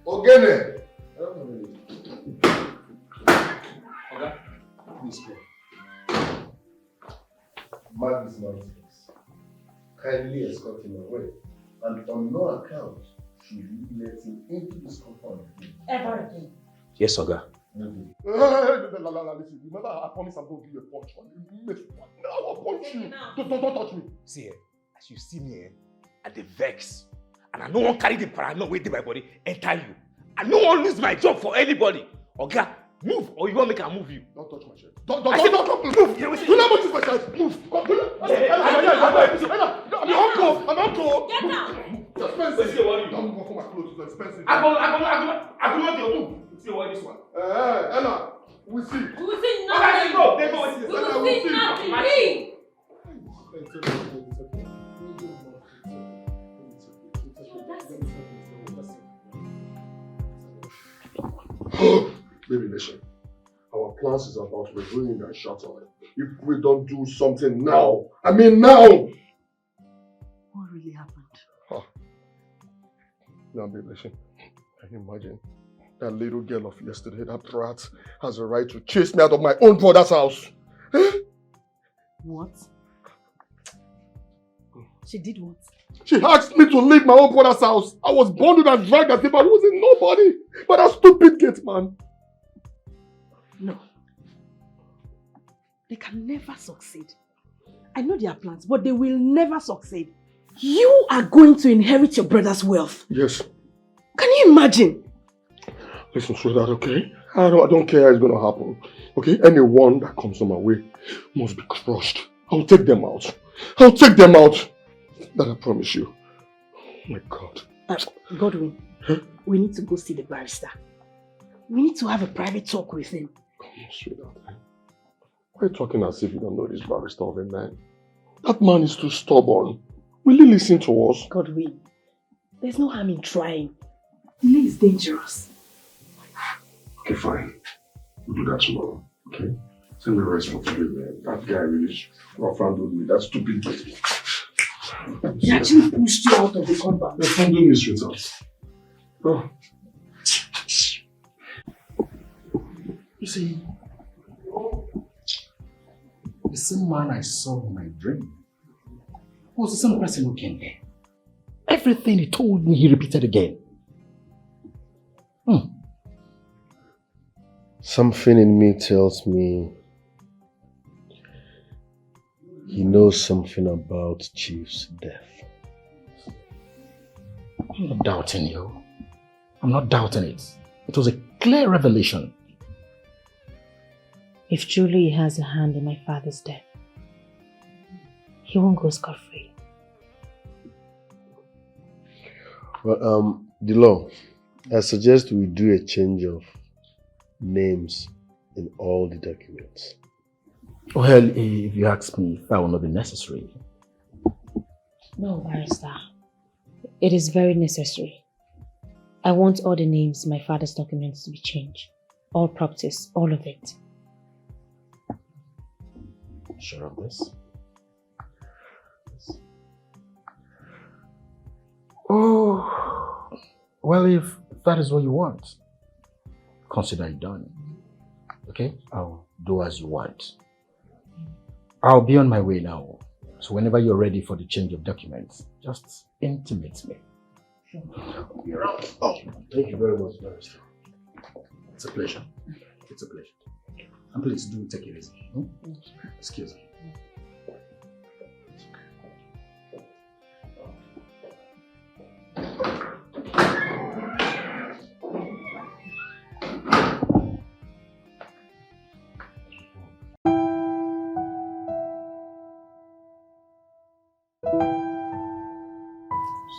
Ogene! Okay. Please go. Mark this nonsense. Kindly escort him away. And on no account should you let him into this compound again. Ever again. Yes, Oga. Listen, remember I promised I'm going to give you a punch. No, I'll punch you. Don't touch me. See, as you see me, I dey vex. And I no one carry the paranoia with my body enter you. I no one lose my job for anybody. Oga, move or you want make I move you. Don't touch my shirt. Don't move. Do not move my shirt. Move. I'm uncle. Get out. It's expensive. Don't move for my clothes. It's expensive. I go not your move. See what this one. Emma, we see. We will see nothing. They go. We will see nothing. Leave. Baby, listen. Our plans is about revealing that shutter. If we don't do something now, I mean now. What really happened? Now, baby, listen. Can you imagine? That little girl of yesterday, that brat, has a right to chase me out of my own brother's house. What? She did what? She asked me to leave my own brother's house. I was bundled and dragged as if I wasn't nobody. But that stupid gate man. No. They can never succeed. I know their plans, but they will never succeed. You are going to inherit your brother's wealth. Yes. Can you imagine? Listen, sweetheart, okay? I don't care how it's going to happen. Okay? Anyone that comes on my way must be crushed. I'll take them out. I'll take them out. That I promise you. Oh my God. Godwin, we need to go see the barrister. We need to have a private talk with him. Come on, sweetheart. Why are you talking as if you don't know this barrister of a man? That man is too stubborn. Will he listen to us? Godwin, there's no harm in trying. Delay is dangerous. Okay, fine. We'll do that tomorrow. Okay? Send me rest for today, man. That guy really rough-handled me. That stupid guy. He actually pushed you out of the compound. They're handling me sweetheart. Oh. You see, the same man I saw in my dream was the same person who came here. Everything he told me, he repeated again. Something in me tells me he knows something about Chief's death. I'm not doubting you. I'm not doubting it. It was a clear revelation. If truly he has a hand in my father's death, he won't go scot-free. Well, the law, I suggest we do a change of names in all the documents. Well, if you ask me, that will not be necessary. No, barrister. It is very necessary. I want all the names in my father's documents to be changed. All properties, all of it. Sure of this? Oh, well, if that is what you want, consider it done. Okay? I'll do as you want. I'll be on my way now. So whenever you're ready for the change of documents, just intimate me. Sure. Oh, thank you very much, Barrister. It's a pleasure. It's a pleasure. And please do take it easy. Excuse me.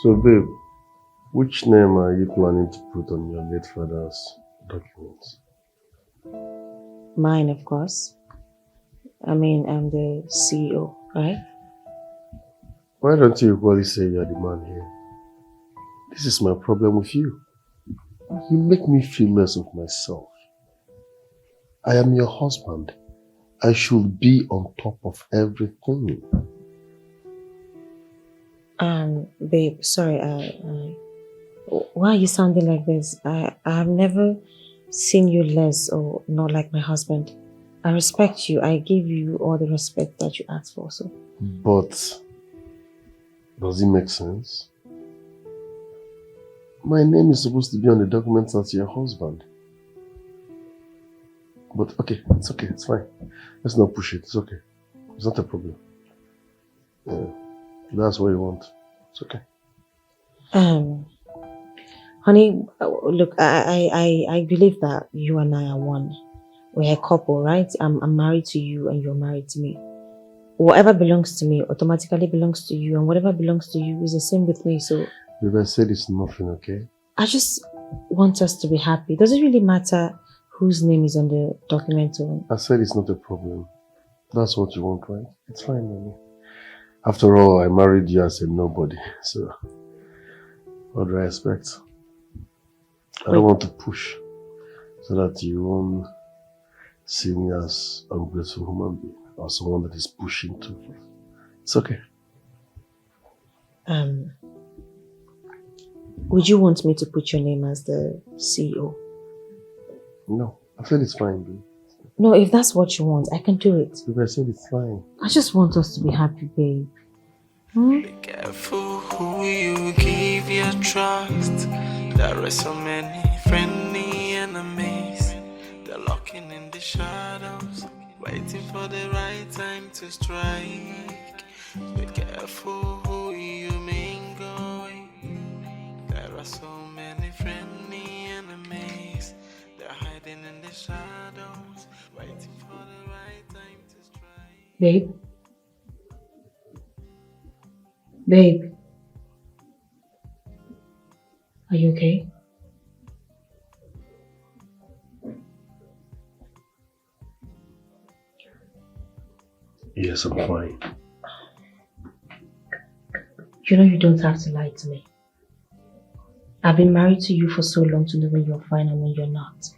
So, babe, which name are you planning to put on your late father's documents? Mine, of course. I mean, I'm the CEO, right? Why don't you equally say you're the man here? This is my problem with you. You make me feel less of myself. I am your husband. I should be on top of everything. Babe, sorry, why are you sounding like this? I've never seen you less or not like my husband. I respect you. I give you all the respect that you asked for, so. But, does it make sense? My name is supposed to be on the documents as your husband. But okay, it's fine. Let's not push it, it's okay. It's not a problem. Yeah, that's what you want. It's okay. Honey, look, I believe that you and I are one. We're a couple, right? I'm married to you and you're married to me. Whatever belongs to me automatically belongs to you, and whatever belongs to you is the same with me, so... If I said it's nothing, okay? I just want us to be happy. Does it really matter whose name is on the document? I said it's not a problem. That's what you want, right? It's fine, Mommy. After all, I married you as a nobody, so... What do I expect? I don't want to push so that you won't see me as an ungrateful human being or someone that is pushing too far. It's okay. Would you want me to put your name as the CEO? No, I said it's fine, babe. No, if that's what you want, I can do it. If I said it's fine. I just want us to be happy, babe. Be careful who you give your trust. There are so many friendly enemies. They're lurking in the shadows, waiting for the right time to strike. Be careful who you mingle with. There are so many friendly enemies. They're hiding in the shadows, waiting for the right time to strike. Babe? Babe? Are you okay? Yes, I'm fine. You know you don't have to lie to me. I've been married to you for so long to know when you're fine and when you're not.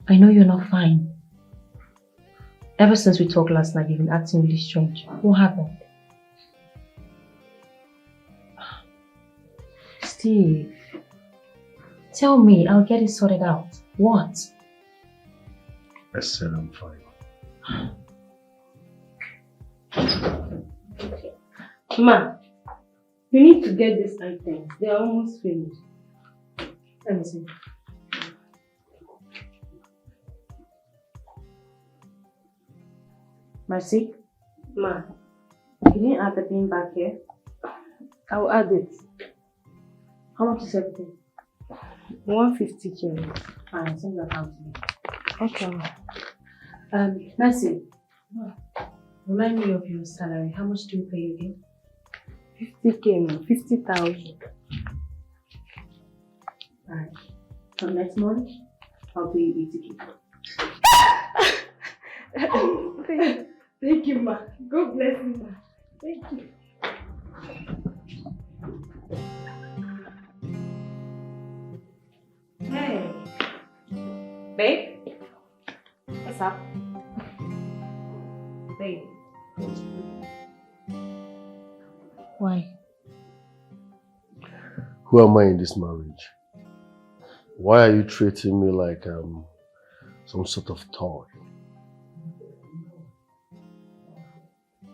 I know you're not fine. Ever since we talked last night, you've been acting really strange. What happened? Steve, tell me, I'll get it sorted out. What? I said I'm fine. Ma, we need to get these items. They are almost finished. Let me see. Mercy? Ma, you didn't add the bin back here? I will add it. How much is everything? 150k. Fine, send your account to me. Okay. Mercy, remind me of your salary. How much do you pay again? 50k, 50,000. Alright. So next month, I'll pay you 80k. Thank you, ma. God bless you, ma. Thank you. Babe? What's up? Babe. Why? Who am I in this marriage? Why are you treating me like some sort of toy?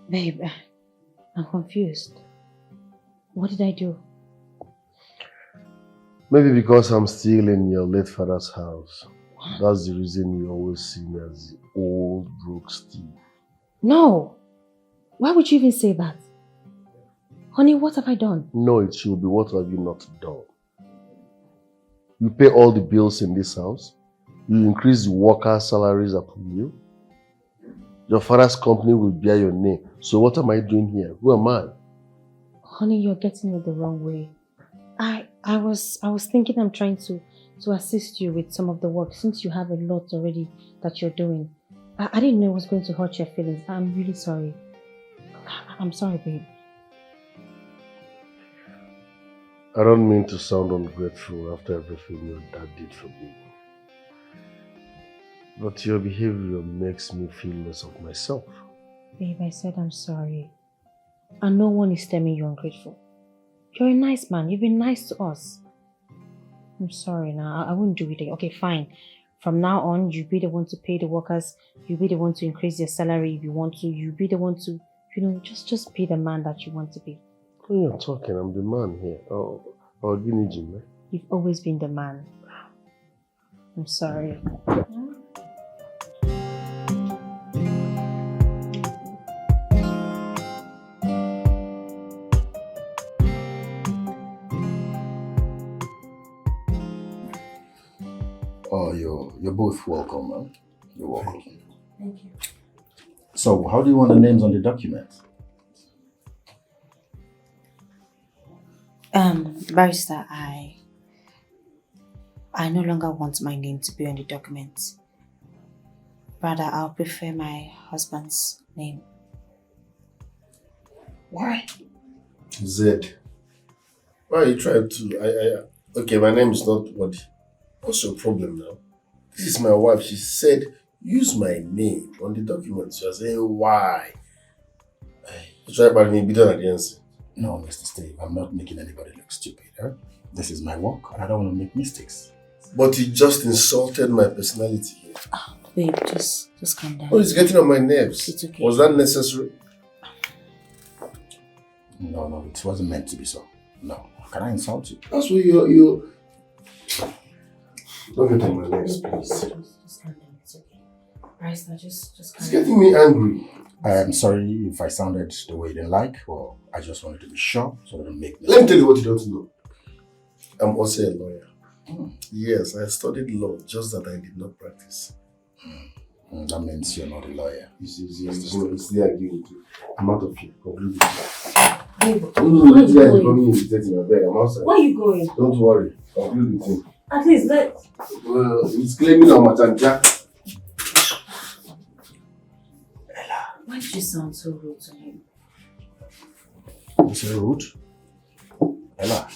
Babe, I'm confused. What did I do? Maybe because I'm still in your late father's house. That's the reason you always see me as the old broke Steve. No! Why would you even say that? Honey, what have I done? No, it should be what have you not done. You pay all the bills in this house. You increase the workers' salaries upon you. Your father's company will bear your name. So what am I doing here? Who am I? Honey, you're getting it the wrong way. I was thinking I'm trying to assist you with some of the work since you have a lot already that you're doing. I didn't know it was going to hurt your feelings. I'm really sorry. I'm sorry, babe. I don't mean to sound ungrateful after everything your dad did for me. But your behavior makes me feel less of myself. Babe, I said I'm sorry. And no one is telling you ungrateful. You're a nice man. You've been nice to us. I'm sorry now. I wouldn't do it again. Okay, fine. From now on, you be the one to pay the workers. You be the one to increase their salary if you want to. You be the one to, just be the man that you want to be. When you're talking, I'm the man here. Oh, Jim. You've always been the man. I'm sorry. Oh, you're both welcome, man. You're welcome. Thank you. So, how do you want the names on the document? Barrister, I no longer want my name to be on the document. Rather, I'll prefer my husband's name. Why? Zed. Why are you trying to... Okay, my name is not what... What's your problem now? This is my wife. She said, use my name on the documents. You are saying, why? You try to me better at the answer. No, Mr. Steve, I'm not making anybody look stupid. Huh? This is my work and I don't want to make mistakes. But you just insulted my personality here. Oh, babe, just calm down. Oh, it's getting on my nerves. It's okay. Was that necessary? No, it wasn't meant to be so. No. Can I insult you? That's what you... Don't get on my nerves, please. Just calm down. It's okay. Barrister, just calm down. It's getting me angry. I am sorry if I sounded the way you didn't like, or I just wanted to be sure so I don't make mistakes. Let me tell you what you don't know. I'm also a lawyer. Yes, I studied law, just that I did not practice. That means you're not a lawyer. It's there again. I'm out of here. Completely. Babe, where are you going? I'm outside. Where are you going? Don't worry. Conclude with him. At least let's... He's claiming on my Jack. Why did you sound so rude to him? You say rude? Ella,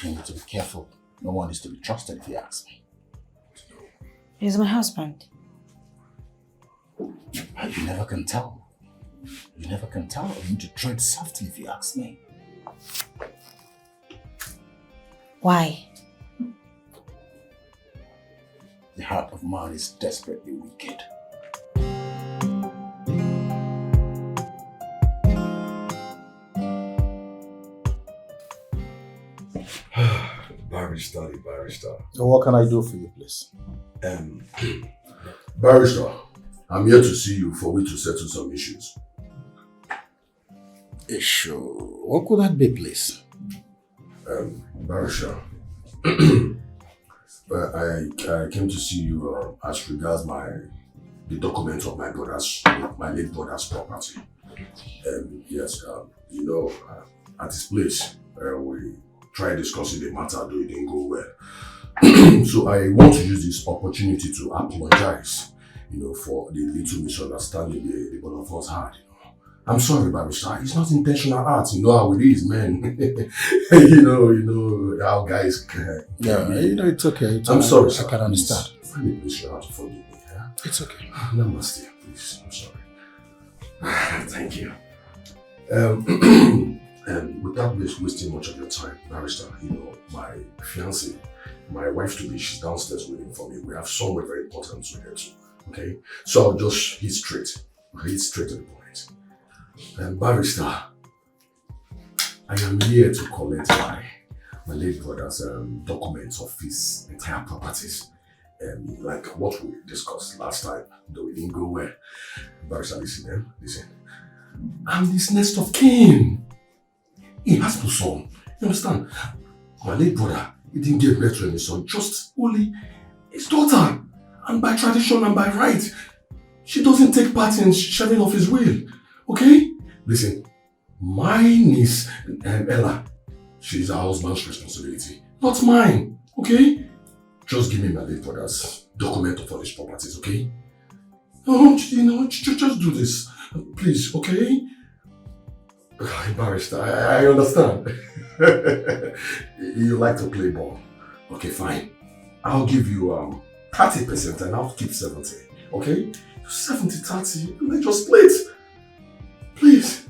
you need to be careful. No one is to be trusted if you ask me. He's my husband. You never can tell. You never can tell. You need to tread softly if you ask me. Why? The heart of man is desperately wicked. Barrister. So what can I do for you, please? Barrister, I'm here to see you for we to settle some issues. Issue? What could that be, please? Barrister, I came to see you as regards the documents of my late brother's property. Yes, at his place, we tried discussing the matter, though it didn't go well. So I want to use this opportunity to apologize, for the little misunderstanding the both of us had. I'm sorry, Barrister. It's not intentional art. You know how it is, man. you know how guys can. Yeah, it's okay. I'm sorry, I can understand. find a place you have to forgive me. Yeah? It's okay. Namaste, please. I'm sorry. Thank you. Without wasting much of your time, Barrister, my fiancée, my wife to be, she's downstairs waiting for me. We have somewhere very important to get to. Okay? So I'll just hit straight to the point. Barrister, I am here to collect my late brother's documents of his entire properties. Like what we discussed last time, though it didn't go well. Barrister, listen. I'm his next of kin. He has no son. You understand? My late brother, he didn't give birth to any son, just only his daughter. And by tradition and by right, she doesn't take part in sharing of his will. Okay? Listen, my niece, Ella, she's her husband's responsibility, not mine. Okay? Just give me my late brother's document of all his properties, okay? No, just do this. Please, okay? Embarrassed, I understand. You like to play ball. Okay, fine. I'll give you 30% and I'll keep 70. Okay? 70-30, let's just split. Please.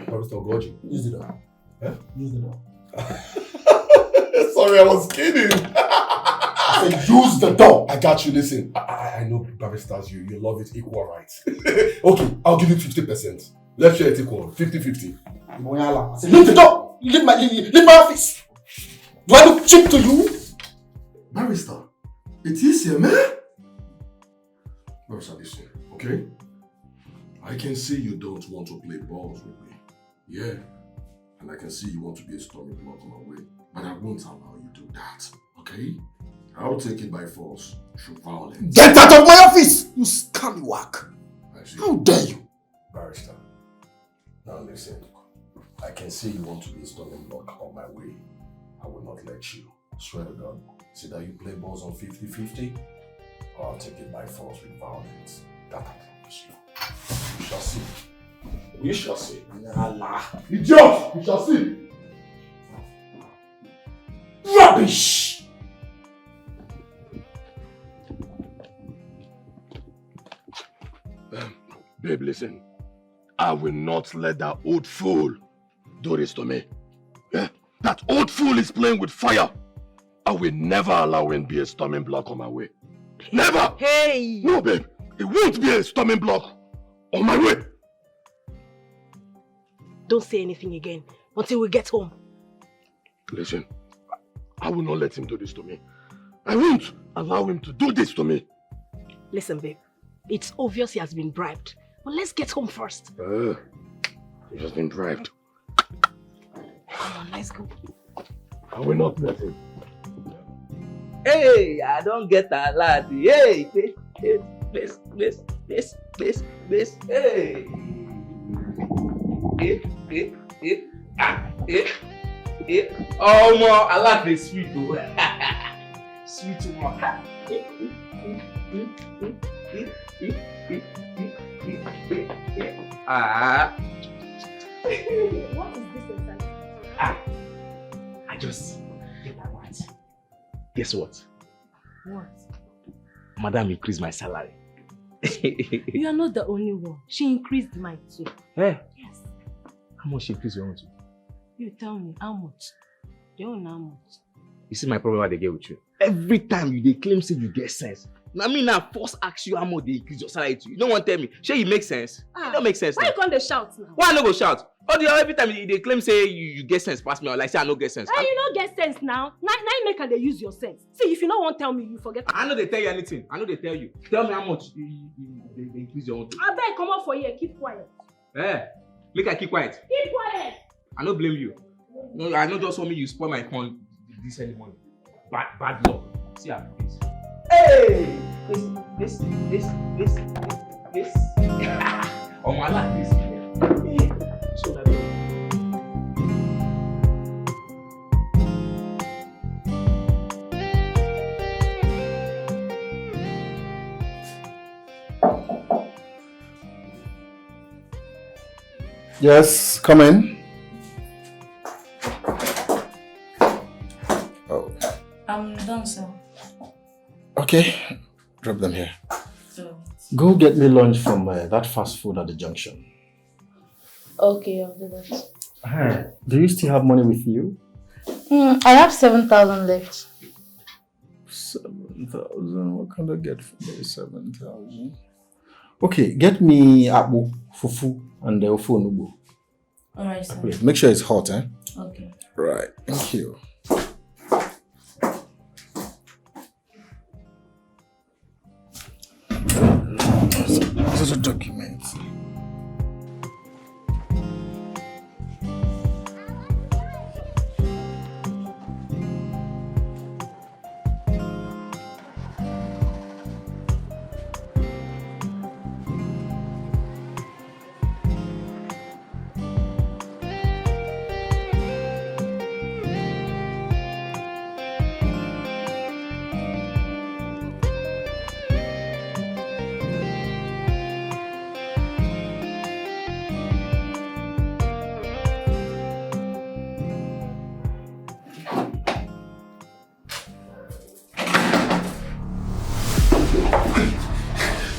Barrister Goji, use the door. Eh? Use the door. Sorry, I was kidding. I said use the door. I got you, listen. I know barristers, you love it equal rights. Okay, I'll give you 50%. Let's share it equal, 50-50. I said leave the door. Leave my office. Do I look cheap to you? Barrister, it is here, man. Barrister, listen, okay? I can see you don't want to play balls with me. Yeah. And I can see you want to be a stormy block on my way. But I won't allow you to do that. Okay? I'll take it by force. Through violence. Get out of my office! You scallywag! How dare you? Barrister. Now listen. I can see you want to be a stormy block on my way. I will not let you. Swear to God. See that you play balls on 50-50? Or I'll take it by force with violence. That I promise you. We shall see. We shall see. Allah. Idiot! We shall see. Rubbish! Babe, listen. I will not let that old fool do this to me. Yeah? That old fool is playing with fire. I will never allow him be a storming block on my way. Never! Hey! No, babe. It won't be a storming block on my way. Don't say anything again until we get home. Listen, I will not let him do this to me. I won't allow him to do this to me. Listen, babe. It's obvious he has been bribed. But let's get home first. He has been bribed. Come on, let's go. I will not let him. Hey, I don't get a lot. Hey, this. Hey. Oh, more, I like the sweet though. Sweet one. What is this inside? I just get that right. Guess what? What? Madam increased my salary. You are not the only one. She increased mine too. Hey. Yes. How much she increased your own too? You tell me how much? You don't know how much. You see my problem what they get with you? Every time you they claim say you get sense. I mean, I first ask you how much they increase your salary to. You don't want to tell me. Sure, you make sense. It don't make sense. Why now. you can't they shout now? Why I no go shout? Every time they claim say you get sense pass me, or like say I no get sense. Hey, you don't get sense now. Now you make they use your sense. See, if you don't want to tell me, you forget. I know they tell you anything. I know they tell you. Tell me how much they increase your own. I beg, come on for here. Keep quiet. Eh, make I keep quiet. Keep quiet. I no blame you. No, I know just want me you spoil my phone this early morning. Bad luck. See how it is. Hey! This. Oh my like this. So that Yes, come in. Oh. I'm done, sir. Okay, drop them here. Go get me lunch from that fast food at the junction. Okay, I'll do that. Hey, do you still have money with you? I have 7,000 left. 7,000? What can I get for me? 7,000? Okay, get me abu, fufu, and the ofu onubu. Alright, sir. Please, make sure it's hot, eh? Okay. Right, thank you. Those are documents.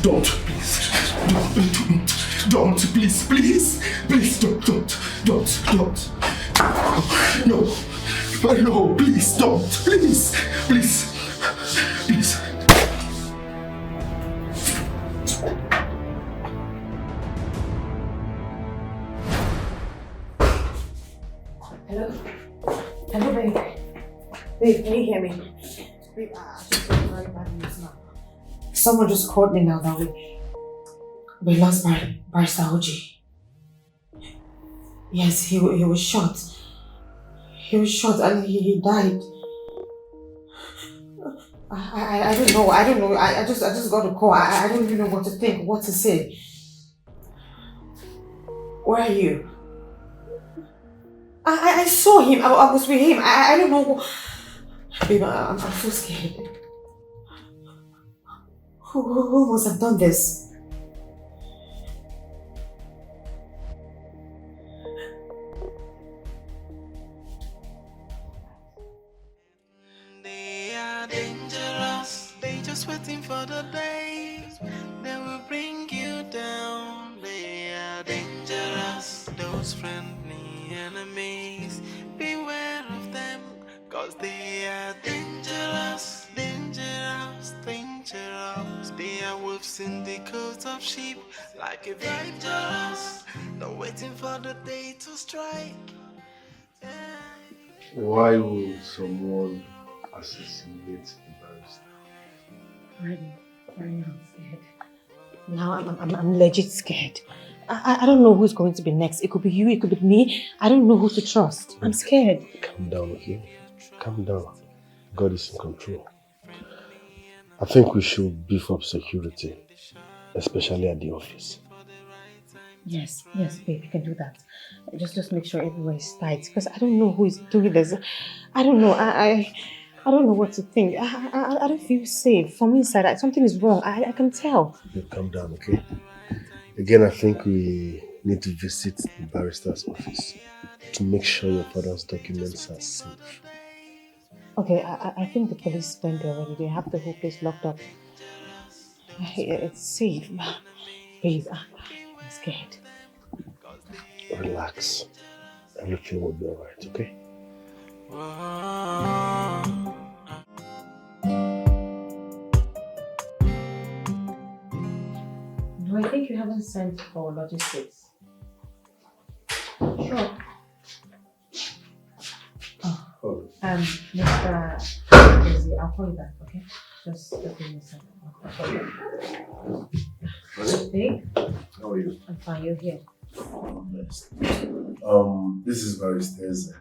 Don't, please. Don't, please, please. Please, don't. No, please, don't. Please. Hello, babe. Babe, can you hear me? Babe, I just got very bad news now. Someone just called me now that we lost Barrister Oji. Yes, he was shot. He was shot and he died. I don't know. I just got a call. I don't even know what to think, what to say. Where are you? I saw him. I was with him. I don't know. Babe, I'm so scared. Who must have done this? They are dangerous. They just waiting for the day they will bring you down. They are dangerous. Those friendly enemies, beware of them, 'cause they are dangerous. They are wolves in the coat of sheep, like a dangerous. They're waiting for the day to strike. Why would someone assassinate the barrister? I'm scared. Now I'm legit scared. I don't know who's going to be next. It could be you, it could be me. I don't know who to trust. I'm scared. Calm down, okay? Calm down. God is in control. I think we should beef up security, especially at the office. Yes, babe, you can do that. Just make sure everywhere is tight, because I don't know who is doing this. I don't know. I don't know what to think. I don't feel safe. From inside, something is wrong. I can tell. You calm down, okay? Again, I think we need to visit the barrister's office to make sure your father's documents are safe. Okay, I think the police went there already. They have the whole place locked up. It's safe. Babe, I'm scared. Relax. Everything will be alright, okay? No, I think you haven't sent for logistics. Sure. Oh, Mr. Busy, I'll call you back, okay? Just give me a second. I'll call you back. Hey? How are you? I'm fine, you're here. Nice. This is Barrister Eze.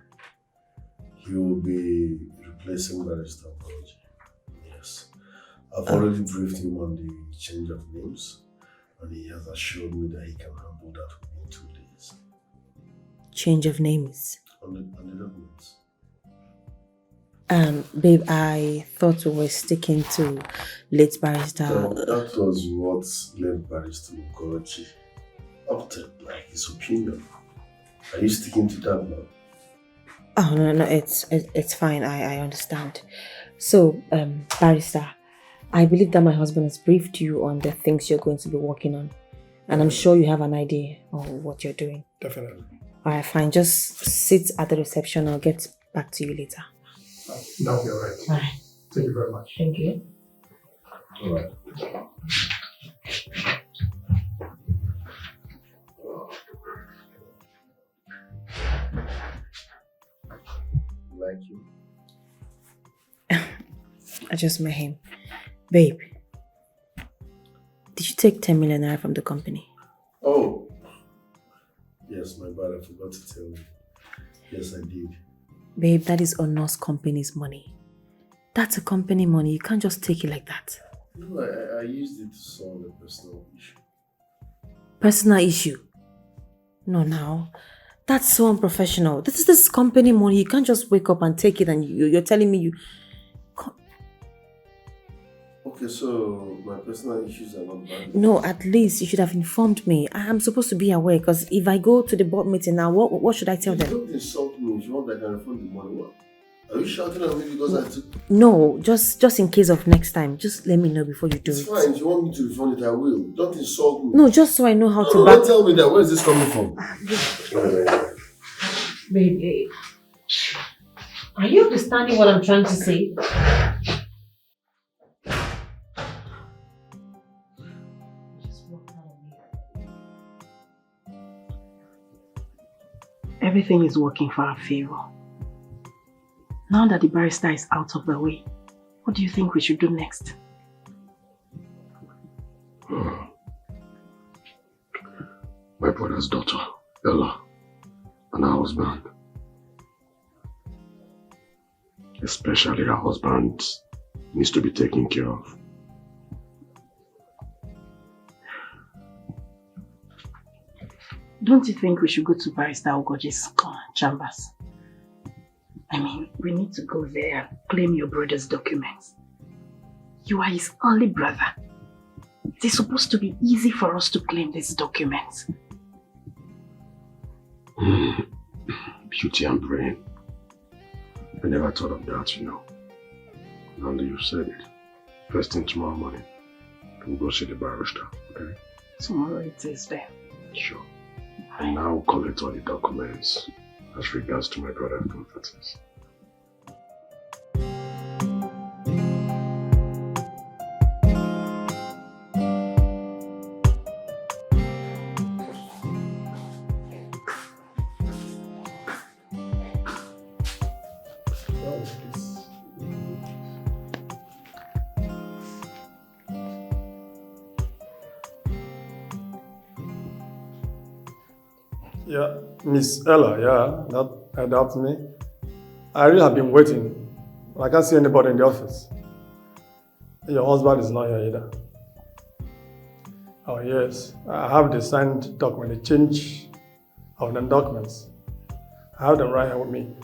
He will be replacing Barrister Oji. Yes. I've already briefed him on the change of names, and he has assured me that he can handle that within 2 days. Change of names. On the documents. Babe, I thought we were sticking to late barrister. So that was what led Barrister Oji opted, like his opinion. Are you sticking to that now? Oh, no, it's fine. I understand. So, barrister, I believe that my husband has briefed you on the things you're going to be working on. And I'm sure you have an idea of what you're doing. Definitely. Alright, fine. Just sit at the reception. I'll get back to you later. That'll be alright. Alright. Thank you very much. Thank you. Alright. Like you? I just met him. Babe, did you take 10 million naira from the company? Oh. Yes, my bad. I forgot to tell you. Yes, I did. Babe, that is Ono's company's money. That's a company money. You can't just take it like that. No, I used it to solve a personal issue. Personal issue? No, now. That's so unprofessional. This is company money. You can't just wake up and take it and you're telling me you... Okay, so my personal issues are not bad. No, at least you should have informed me. I'm supposed to be aware because if I go to the board meeting now, what should I tell them? Don't insult me. If you want, I can refund the money. What? Are you shouting at me because I took... No, just in case of next time. Just let me know before you do it. It's fine. If you want me to refund it, I will. Don't insult me. No, just so I know how to No, back... don't tell me that. Where is this coming from? Baby, are you understanding what I'm trying to say? Everything is working for our favor. Now that the barrister is out of the way, what do you think we should do next? My brother's daughter, Ella, and her husband. Especially her husband needs to be taken care of. Don't you think we should go to Barrister Ugoji's chambers? I mean, we need to go there and claim your brother's documents. You are his only brother. It is supposed to be easy for us to claim these documents. Beauty and brain. I never thought of that, you know. Now that you've said it. First thing tomorrow morning, we'll go see the barrister, okay? Tomorrow it is there. Sure. And now we'll collect all the documents as regards to my brother's confronts. Yeah, Miss Ella, that's me. I really have been waiting. I can't see anybody in the office. Your husband is not here either. Oh yes, I have the signed document, the change of the documents. I have them right here with me.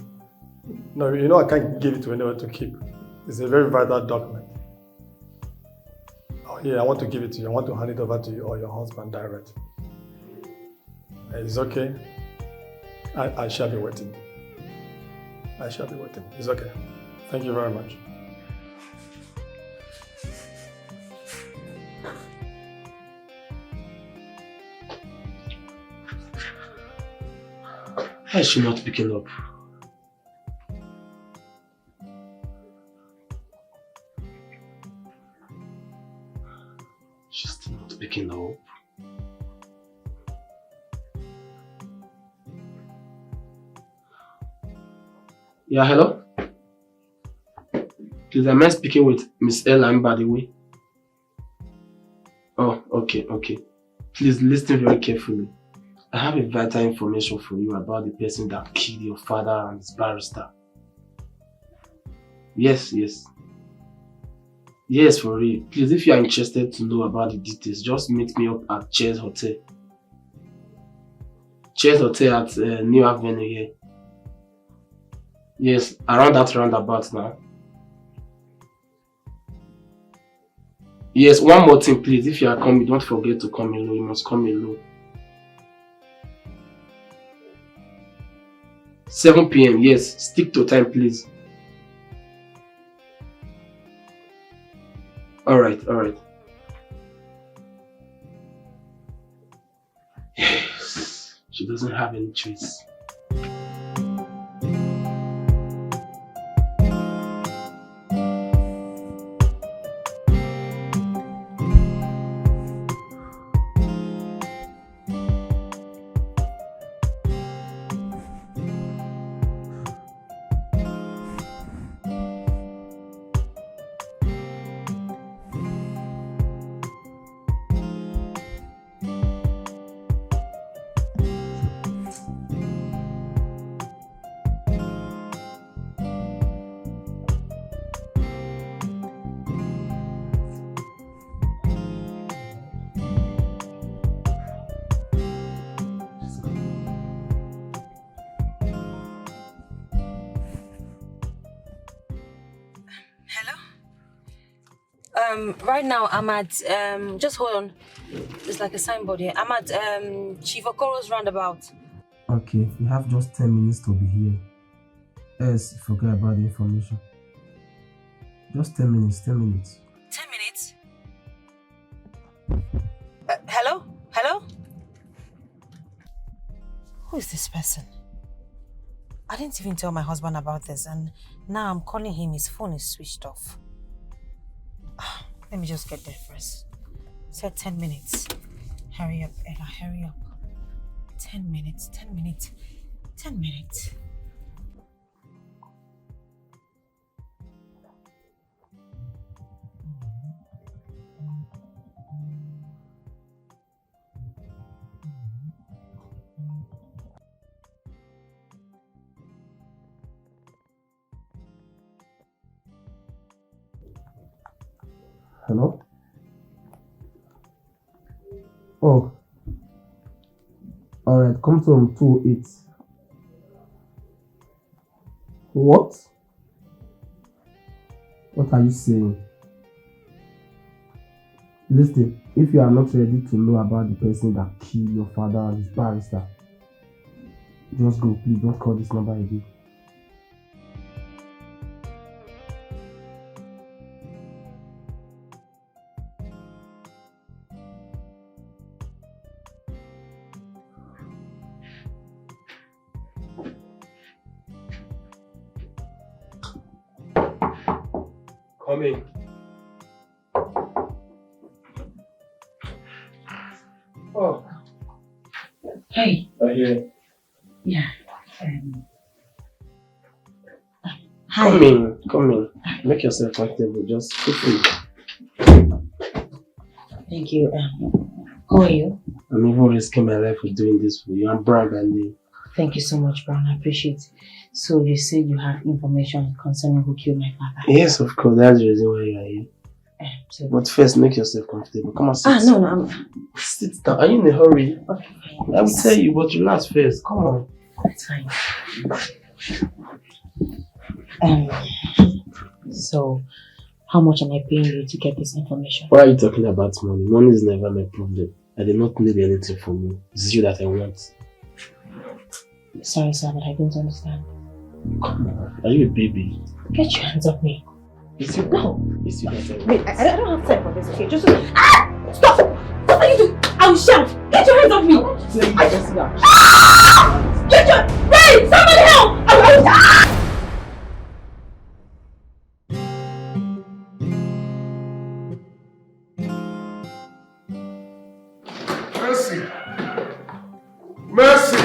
No, you know I can't give it to anyone to keep. It's a very vital document. Oh yeah, I want to give it to you. I want to hand it over to you or your husband direct. It's okay. I shall be waiting. I shall be waiting. It's okay. Thank you very much. Why is she not picking up? She's still not picking up. Yeah, hello? Please, am I speaking with Miss Ella, by the way? Oh, okay. Please listen very carefully. I have a vital information for you about the person that killed your father and his barrister. Yes. Yes, for real. Please, if you are interested to know about the details, just meet me up at Chairs Hotel. Chairs Hotel at New Avenue here. Yes, around that roundabout now. Yes, one more thing please. If you are coming, don't forget to come alone. You must come alone. 7 p.m. Yes, stick to time, please. Alright. Yes, she doesn't have any choice. Right now I'm at just hold on. It's like a signboard here. I'm at Chief Okoro's roundabout. Okay, you have just 10 minutes to be here. Yes, forget about the information. Just 10 minutes, 10 minutes. 10 minutes? Hello? Who is this person? I didn't even tell my husband about this, and now I'm calling him. His phone is switched off. Let me just get there first. Said 10 minutes. Hurry up, Ella, hurry up. 10 minutes. Hello? Oh. Alright, come to room 208. What? What are you saying? Listen, if you are not ready to know about the person that killed your father and his barrister, just go, please don't call this number again. Come in. Oh. Hey. Here. Yeah. Hi. Come in. Make yourself comfortable. Just feel free. Thank you. Who are you? I'm even risking my life for doing this for you. I'm Bribe, Bandit. Thank you so much, Brown. I appreciate it. So you say you have information concerning who killed my father? Yes, of course. That's the reason why you are here. But first, make yourself comfortable. Come on, sit. No. Sit down. Are you in a hurry? Okay. I will tell you, but relax first. Come on. It's fine. So, how much am I paying you to get this information? Why are you talking about money? Money is never my problem. I did not need anything from you. It's you that I want. Sorry, sir, but I don't understand. Come on. Are you a baby? Get your hands off me. It's you. No. It's you that I want. Wait, I don't have time for this, okay? Just... Ah! Stop! What are you doing? I will shout! Get your hands off me! Get your... Wait! Somebody help! I will... Ah! Mercy!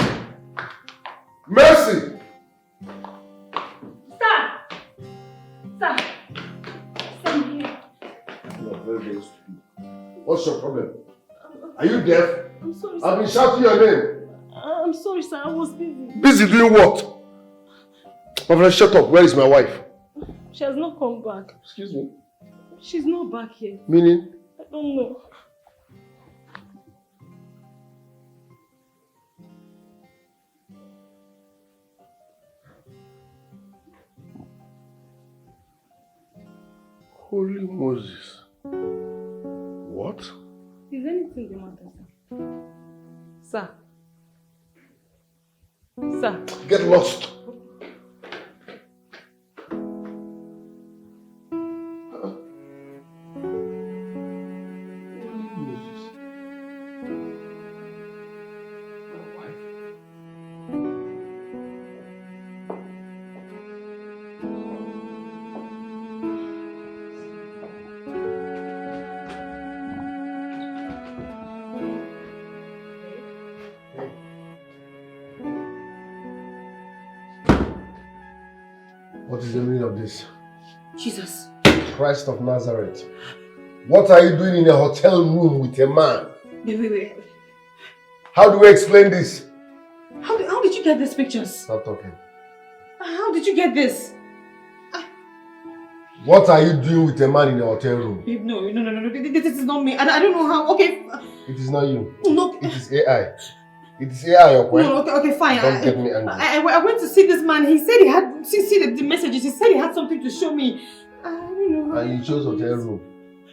Sir, I'm here. You are very, very stupid. What's your problem? Are you deaf? I'm sorry, sir. I've been shouting your name. I'm sorry, sir. I was busy. Busy doing what? My friend, shut up. Where is my wife? She has not come back. Excuse me? She's not back yet. Meaning? I don't know. Holy Moses. What? Is anything the matter, sir? Sir? Get lost. is the meaning of this? Jesus. Christ of Nazareth. What are you doing in a hotel room with a man? Wait. How do we explain this? How did you get these pictures? Stop talking. How did you get this? What are you doing with a man in a hotel room? Babe, no. This is not me. I don't know how. Okay. It is not you. No. It is AI. It is AI, okay? No, okay, fine. Don't get me angry. I went to see this man. He said he had see the messages. He said he had something to show me. I don't know. And you chose hotel room.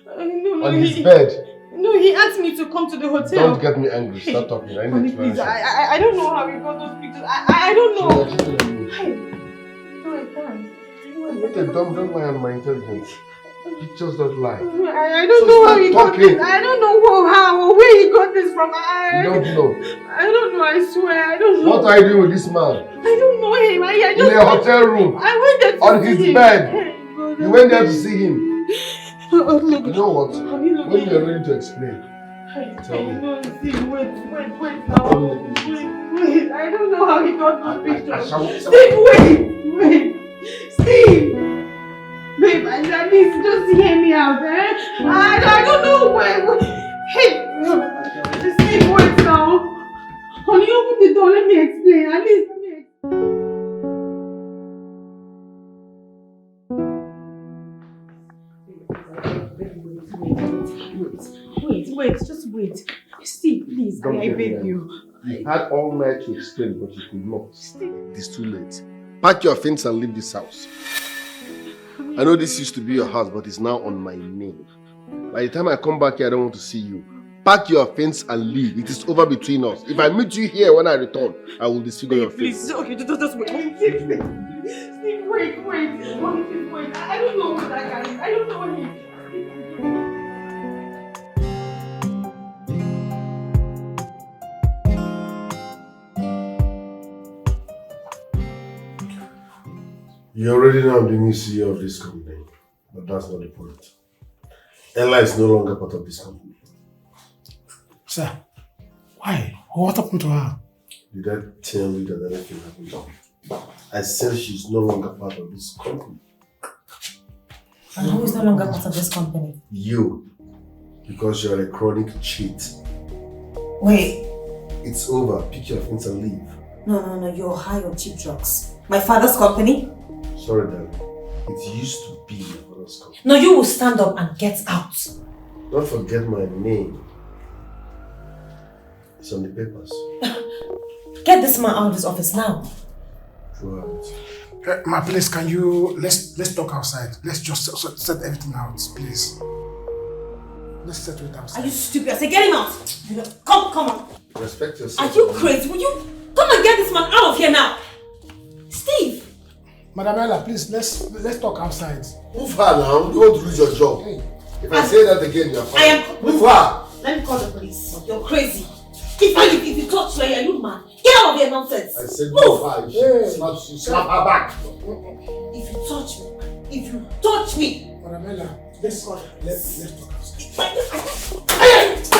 No, on his bed. No, he asked me to come to the hotel. Don't get me angry. Stop talking. I need Please, I don't know how he got those pictures. I don't know. No, I can't. What a don't lie on my intelligence. Pictures don't lie. I don't know how he got this. I don't know how or where he got this from. You don't know. I don't know, I swear. I don't know. What are you doing with this man? I don't know him. I just in a hotel room. I went there to on see his him. bed. You went there to see him. You know what? When you're ready to explain, tell me. No, see, wait now. Wait. I don't know how he got those pictures. Steve, wait. Steve! Babe, at least just hear me out, eh? I don't know where. Hey! Steve, wait now. Honey, open the door, let me explain. At least let me explain. Wait, just wait. Steve, please, I beg you. You had all night to explain, but you could not. It is too late. Pack your things and leave this house. I know this used to be your house, but it's now on my name. By the time I come back here, I don't want to see you. Pack your things and leave. It is over between us. If I meet you here when I return, I will disfigure your face. Please, okay, just wait. Steve, wait. Honestly, wait. I don't know what that guy is. I don't know what he is. You already know I'm the new CEO of this company, but that's not the point. Ella is no longer part of this company. Sir, why? What happened to her? Did I tell you that anything happened to her? I said she's no longer part of this company. And who is no longer part of this company? You. Because you're a chronic cheat. Wait. It's over. Pick your things and leave. No, you're high on cheap drugs. My father's company? Sorry, darling. It used to be your father's company. No, you will stand up and get out. Don't forget my name. It's on the papers. Get this man out of his office now. Right. Ma, please, can you... Let's talk outside. Let's just set everything out, please. Let's settle it outside. Are you stupid? I say get him out. Come on. Respect yourself. Are you crazy? Will you come and get this man out of here now? Steve! Madam Ella, please, let's talk outside. Move her now. You want to lose your job. Hey. If I say that again, you're fine. Move her. Let me call the police. You're crazy. If you touch her, are you mad? Get out of here, nonsense. I said move her. She slap her back. If you touch me. Madam Ella, let's talk outside. Are you crazy?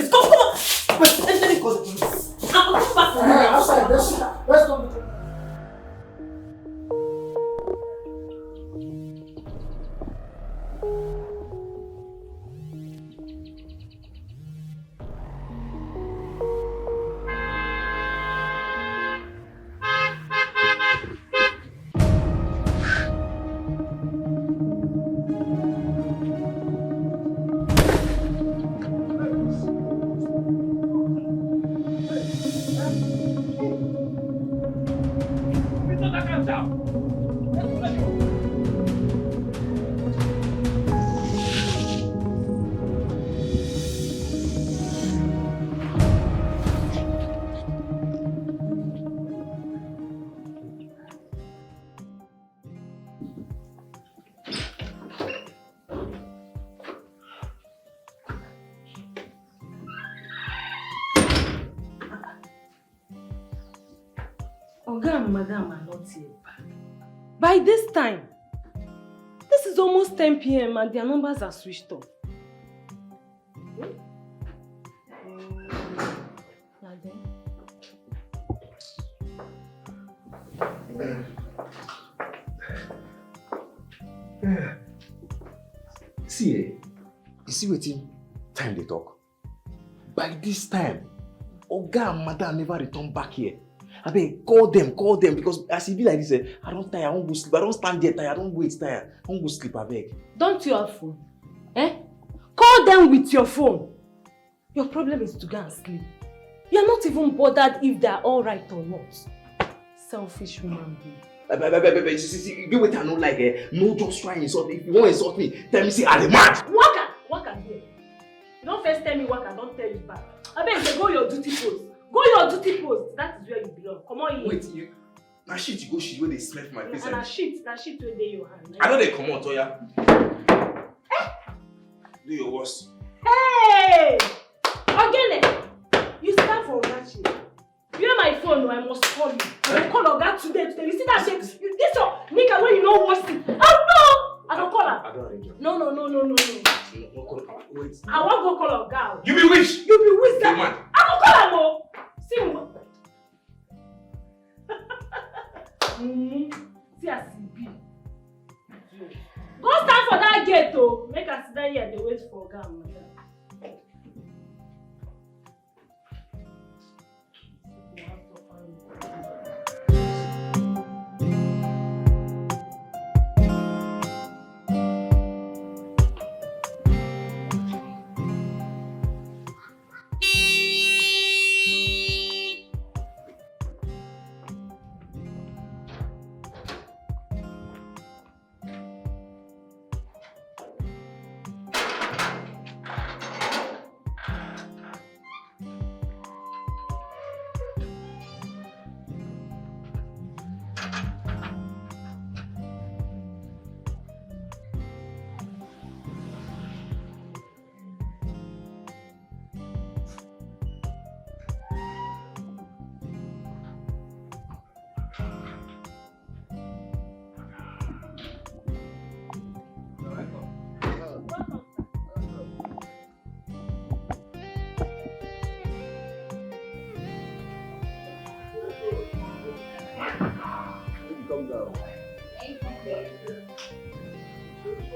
Come on. Wait, let me call the police. I'll come back for you. Outside, let's talk. Madam are not yet back. By this time, this is almost 10 p.m. and their numbers are switched off. See, you see wetin time they talk? By this time, Oga and Madam never return back here. I mean, call them, because as it be like this, I don't tire, I won't go sleep. I don't stand there tired, I don't wait tired. I won't go sleep, I beg. Don't you have phone? Call them with your phone. Your problem is to go and sleep. You're not even bothered if they're alright or not. Selfish woman being. See, you wait I don't like no just try and insult me. If you want to insult me, tell me say I'm mad. Waka here. You don't first tell me Waka, don't tell you back. I beg you go your duty post. Go your duty post. That is where you belong. Come on here. Wait, you. Now shit you go shit where they smell my face. And shit where they your hand. I know they come out, Oya. Do your worst. Hey! Again, you stand for that shit. You have my phone, no, I must call you. I will call Oga today. You see that shit? This your nigga when you know what's it. Oh no! I don't call her. I don't arrange her. No. Wait. I won't go call Oga. You be wish! You be wish that. Man. I will call her, mo. See what? See as it be. Go stand for that gate, oh. Make us sit down here and they wait for Oga and Madam.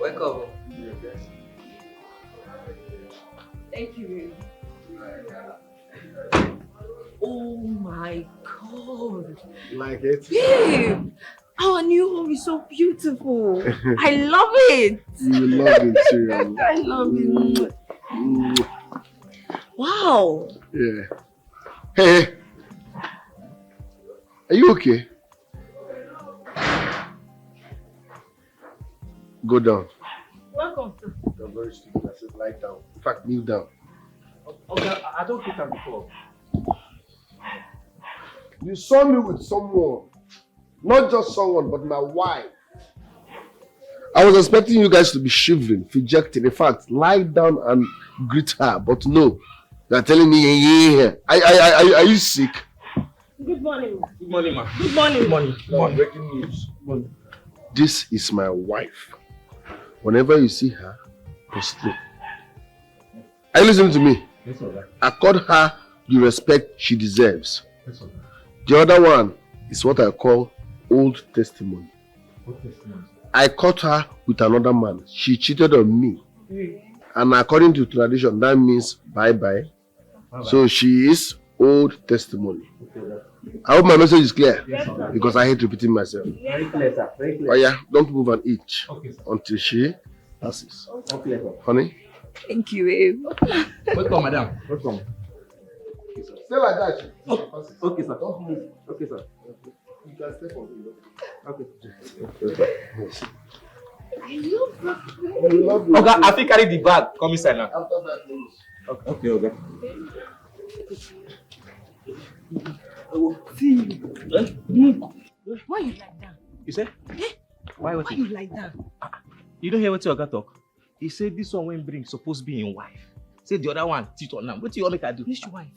Wake up. Thank you. Oh my God. Like it? Babe, our new home is so beautiful. I love it. You love it too. I love it. Wow. Yeah. Hey. Are you okay? Go down. Welcome, sir. You're very stupid. I said lie down. In fact, kneel down. Okay, I don't think I'm before. You saw me with someone. Not just someone, but my wife. I was expecting you guys to be shivering, dejected. In fact, lie down and greet her. But no. You're telling me, yeah. Are you sick? Good morning, ma. Good morning, ma. Good morning. Good morning. Good morning. Breaking news. Good morning. This is my wife. Whenever you see her, prostrate. Are you listening to me? Yes, okay. Accord her the respect she deserves. Yes, okay. The other one is what I call Old Testimony. What testimony? I caught her with another man. She cheated on me. And according to tradition, that means bye-bye. So she is Old Testimony. Okay. I hope my message is clear. Yes, sir. Because I hate repeating myself. Very clear, sir. Very clear. Oh yeah, don't move an inch until she passes. Okay, sir. Honey? Thank you, babe. Welcome, madam. Welcome. Stay like that. Okay, sir. Don't move. Okay, sir. You can stay for me. Okay. I love that. You love me. Okay, I think carry the bag. Come inside now. After 5 minutes. Okay, okay. See you. Why you like that? You say? Why Why you like that? You don't hear what your guy talk? He said this one when bring supposed to be in wife. Say the other one cheat on them. What do you want make I do? Which wife?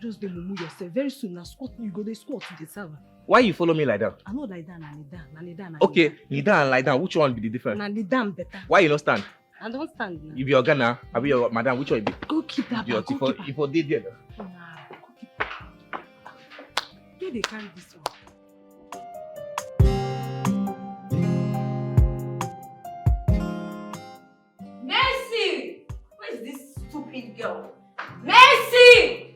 Just dey mumu yourself. Very soon now squat you go dey squat to the server. Why you follow me like that? I know like that, na kneel down. Okay, kneel down and lie down. Which one be the difference? Na kneel down better. Why you not stand? I don't stand now. You be your Ghana, I be your madam. Which one be? Go keep that Your bag. Go keep if did there. Nah, go keep. Where they carry this one? girl? Mercy!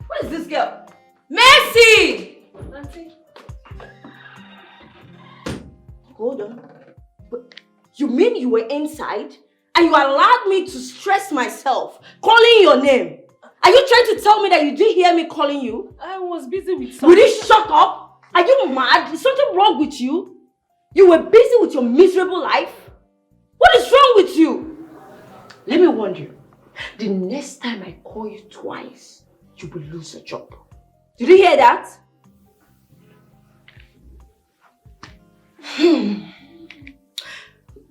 Where is this girl? Mercy! Auntie. Hold on. You mean you were inside and you allowed me to stress myself calling your name? Are you trying to tell me that you didn't hear me calling you? I was busy with something. Will you shut up? Are you mad? Is something wrong with you? You were busy with your miserable life? What is wrong with you? Let me warn you. The next time I call you twice, you will lose your job. Did you hear that?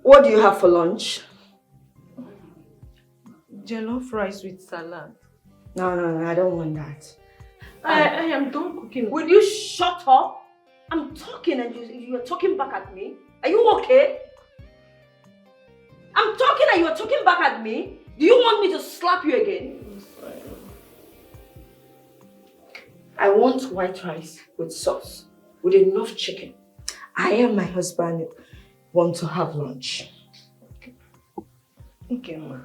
What do you have for lunch? Jollof rice with salad. No, I don't want that. I am done cooking. Will you shut up? I'm talking and you are talking back at me. Are you okay? I'm talking and you are talking back at me. Do you want me to slap you again? I want white rice with sauce, with enough chicken. I and my husband want to have lunch. Okay, ma.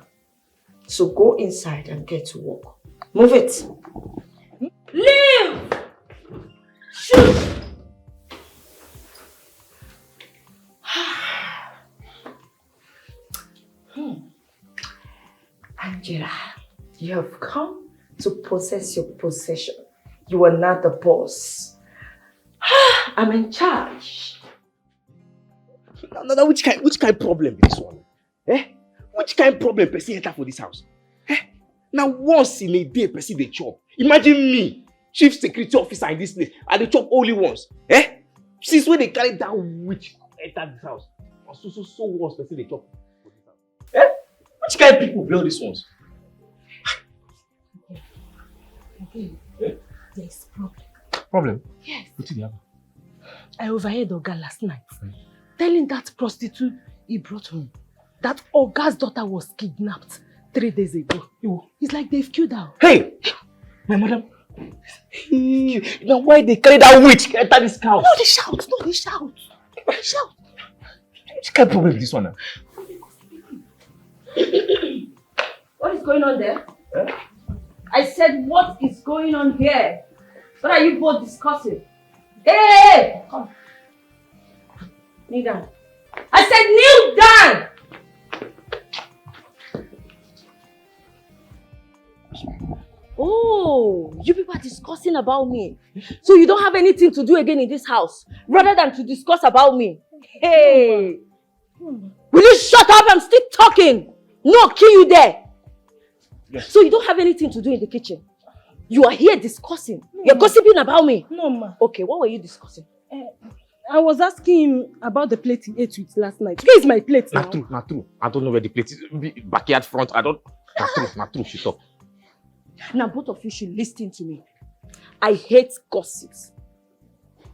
So go inside and get to work. Move it. Leave! Shoot! Angela, you have come to possess your possession. You are not the boss. I'm in charge. Now, which kind problem be this one? Eh? Which kind problem person enter for this house? Eh? Now once in a day person dey chop. Imagine me, chief security officer in this place, and they chop only once. Eh? Since when they carry that witch enter this house, so once person dey chop for this house. Eh? Which kind of people blow these ones? Okay. Eh? There is problem. Problem? Yes. What did you have? I overheard Oga last night telling that prostitute he brought home that Oga's daughter was kidnapped 3 days ago. It's like they've killed her. Hey! My madam. Now why they carry that witch enter this house? No, they shout. They shout. Which kind of problem is this one now? What is going on there? Eh? I said, what is going on here? What are you both discussing? Hey! Come. Kneel down. I said, kneel down! Oh, you people are discussing about me. So you don't have anything to do again in this house, rather than to discuss about me. Hey! Will you shut up? I'm still talking. No, I'll kill you there. Yes. So you don't have anything to do in the kitchen. You are here discussing. No, you're gossiping about me. No, ma. Okay, what were you discussing? I was asking him about the plate he ate with last night. Where is my plate now? Not true. I don't know where the plate is. Backyard front. I don't. Not true. Shut up. Now both of you should listen to me. I hate gossips.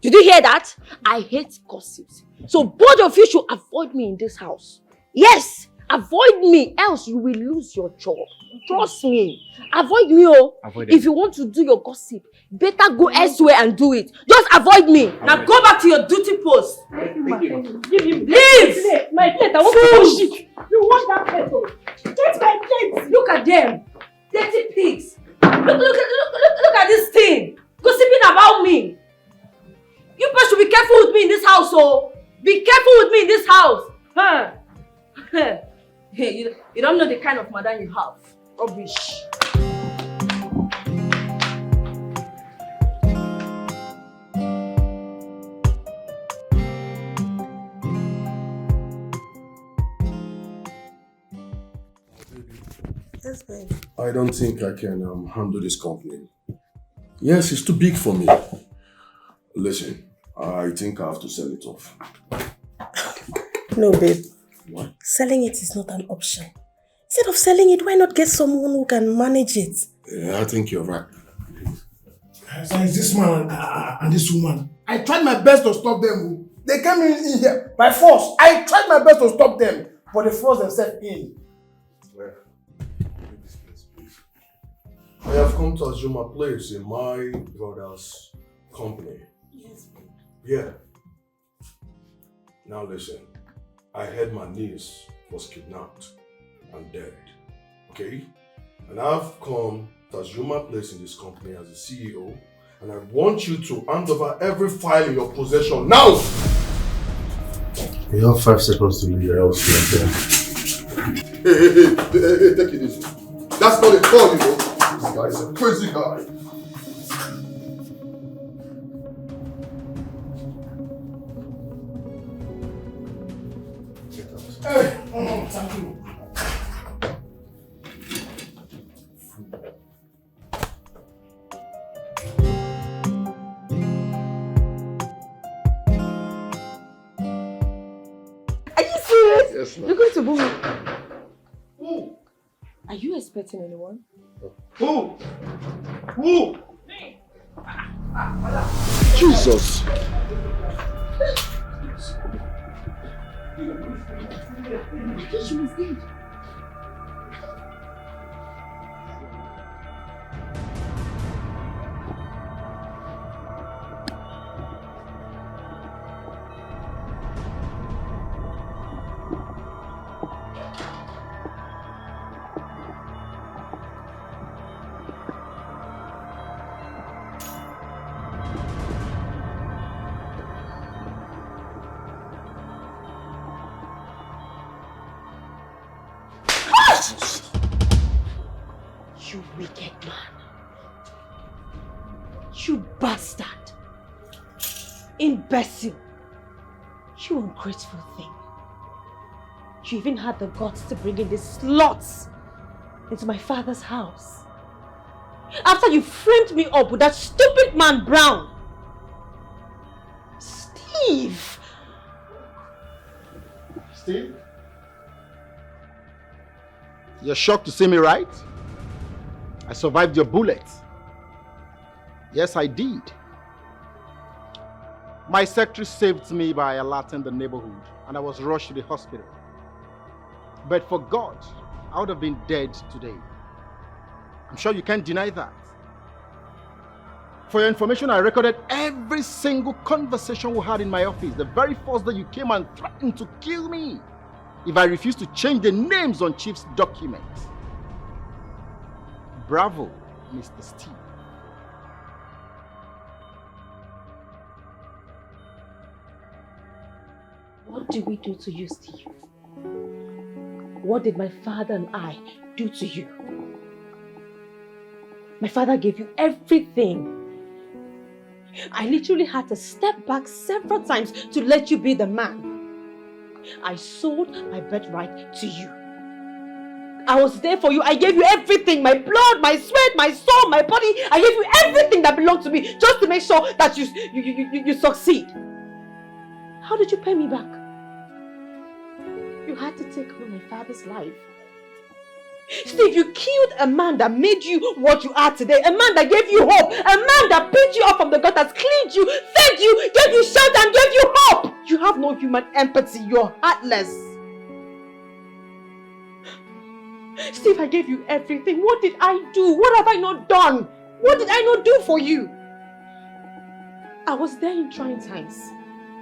Did you hear that? I hate gossips. So both of you should avoid me in this house. Yes, avoid me, else you will lose your job. Trust me. Avoid me, oh. If you want to do your gossip, better go elsewhere and do it. Just avoid me. Now go back to your duty post. Leave! My plate, I want to wash it. You want that plate, oh. Get my plate. Look at them. Dirty pigs. Look at this thing. Gossiping about me. You people should be careful with me in this house, oh. Be careful with me in this house. Huh? You don't know the kind of mother you have. Rubbish. Yes, babe. I don't think I can handle this company. Yes, it's too big for me. Listen, I think I have to sell it off. No, babe. What? Selling it is not an option. Instead of selling it, why not get someone who can manage it? Yeah, I think you're right. So it's this man and this woman. I tried my best to stop them. They came in here by force. I tried my best to stop them, but they forced themselves in. Where? This place, please. I have come to assume a place in my brother's company. Yes, babe. Yeah. Now listen. I heard my niece was kidnapped and dead. Okay? And I've come to assume my place in this company as the CEO, and I want you to hand over every file in your possession now! You have 5 seconds to leave, else you are there. Hey, take it easy. That's not a call, you know. This guy is a crazy guy. Hey, thank you. Are you serious? Yes, ma'am. You're going to boo me? Are you expecting anyone? Who? Jesus! She was dead. You wicked man. You bastard. Imbecile. You ungrateful thing. You even had the guts to bring in these sluts into my father's house. After you framed me up with that stupid man Brown. Steve. Steve? You're shocked to see me, right? I survived your bullet. Yes, I did. My secretary saved me by alerting the neighborhood, and I was rushed to the hospital. But for God, I would have been dead today. I'm sure you can't deny that. For your information, I recorded every single conversation we had in my office the very first day you came and threatened to kill me if I refused to change the names on Chief's documents. Bravo, Mr. Steve. What did we do to you, Steve? What did my father and I do to you? My father gave you everything. I literally had to step back several times to let you be the man. I sold my birthright to you. I was there for you. I gave you everything. My blood, my sweat, my soul, my body. I gave you everything that belonged to me just to make sure that you succeed. How did you pay me back? You had to take away my father's life. Steve, you killed a man that made you what you are today. A man that gave you hope. A man that picked you up from the gutters, cleaned you, fed you, gave you shelter and gave you hope. You have no human empathy. You're heartless. Steve, I gave you everything. What did I do? What have I not done? What did I not do for you? I was there in trying times.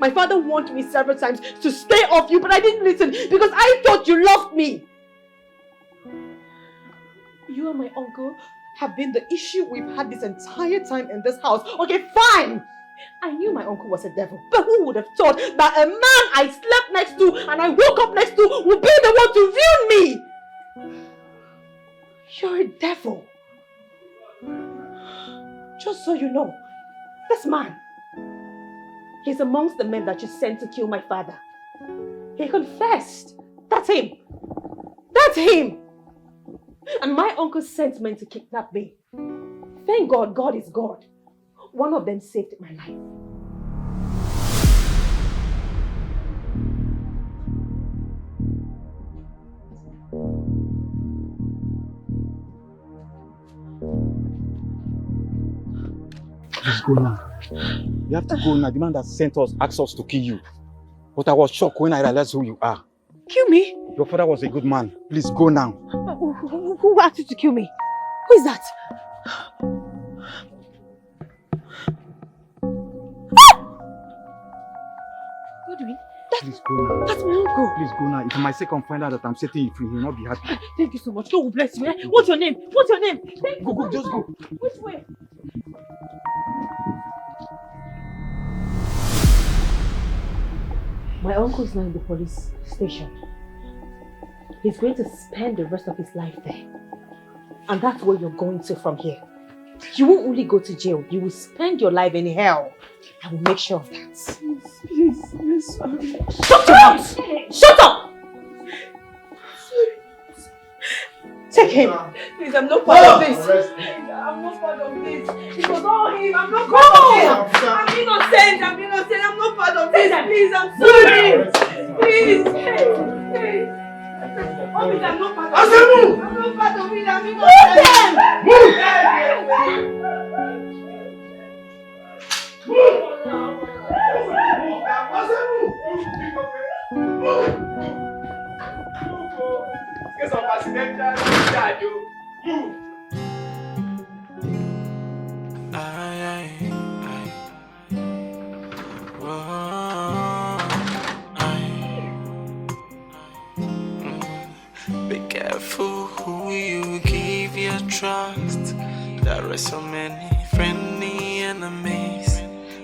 My father warned me several times to stay off you, but I didn't listen because I thought you loved me. You and my uncle have been the issue we've had this entire time in this house. Okay, fine. I knew my uncle was a devil, but who would have thought that a man I slept next to and I woke up next to would be the one to ruin me? You're a devil. Just so you know, this man, he's amongst the men that you sent to kill my father. He confessed. That's him. That's him. And my uncle sent men to kidnap me. Thank God, God is God. One of them saved my life. Please go now. You have to go now. The man that sent us asked us to kill you. But I was shocked when I realized who you are. Kill me? Your father was a good man. Please go now. Who asked you to kill me? Who is that? Godwin, Please go now. That's my uncle. Please go now. If my second find out that I'm setting you free, he will not be happy. Thank you so much. God will bless you. Eh? What's your name? What's your name? Go, just go. Which way? My uncle is now in the police station. He's going to spend the rest of his life there. And that's where you're going to from here. You won't only go to jail, you will spend your life in hell. I will make sure of that. Please, yes, sorry. Shut your mouth! Shut up! Take him. Please, I'm not part of this. I'm not part of this. It was all him. I'm not part of it. I'm innocent. I'm not part of this. Please, I'm sorry. Please. Hey. Obviously, I'm not part of it. I'm not part of it. I'm innocent. Be careful who you give your trust. There are so many friendly enemies.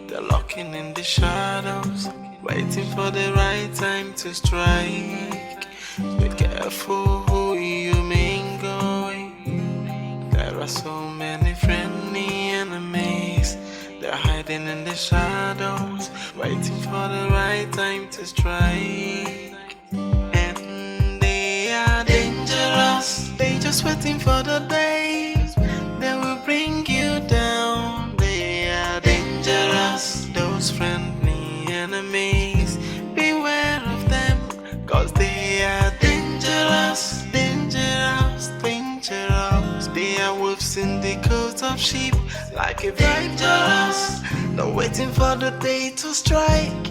They're lurking in the shadows, waiting for the right time to strike. Be careful who you mingle with. There are so many friendly enemies. They're hiding in the shadows, waiting for the right time to strike. And they are dangerous. They just waiting for the day they will bring you down. They are dangerous. Those friendly enemies, beware of them, cause they are dangerous, dangerous, dangerous. They are wolves in the coat of sheep, like a dangerous. They're waiting for the day to strike.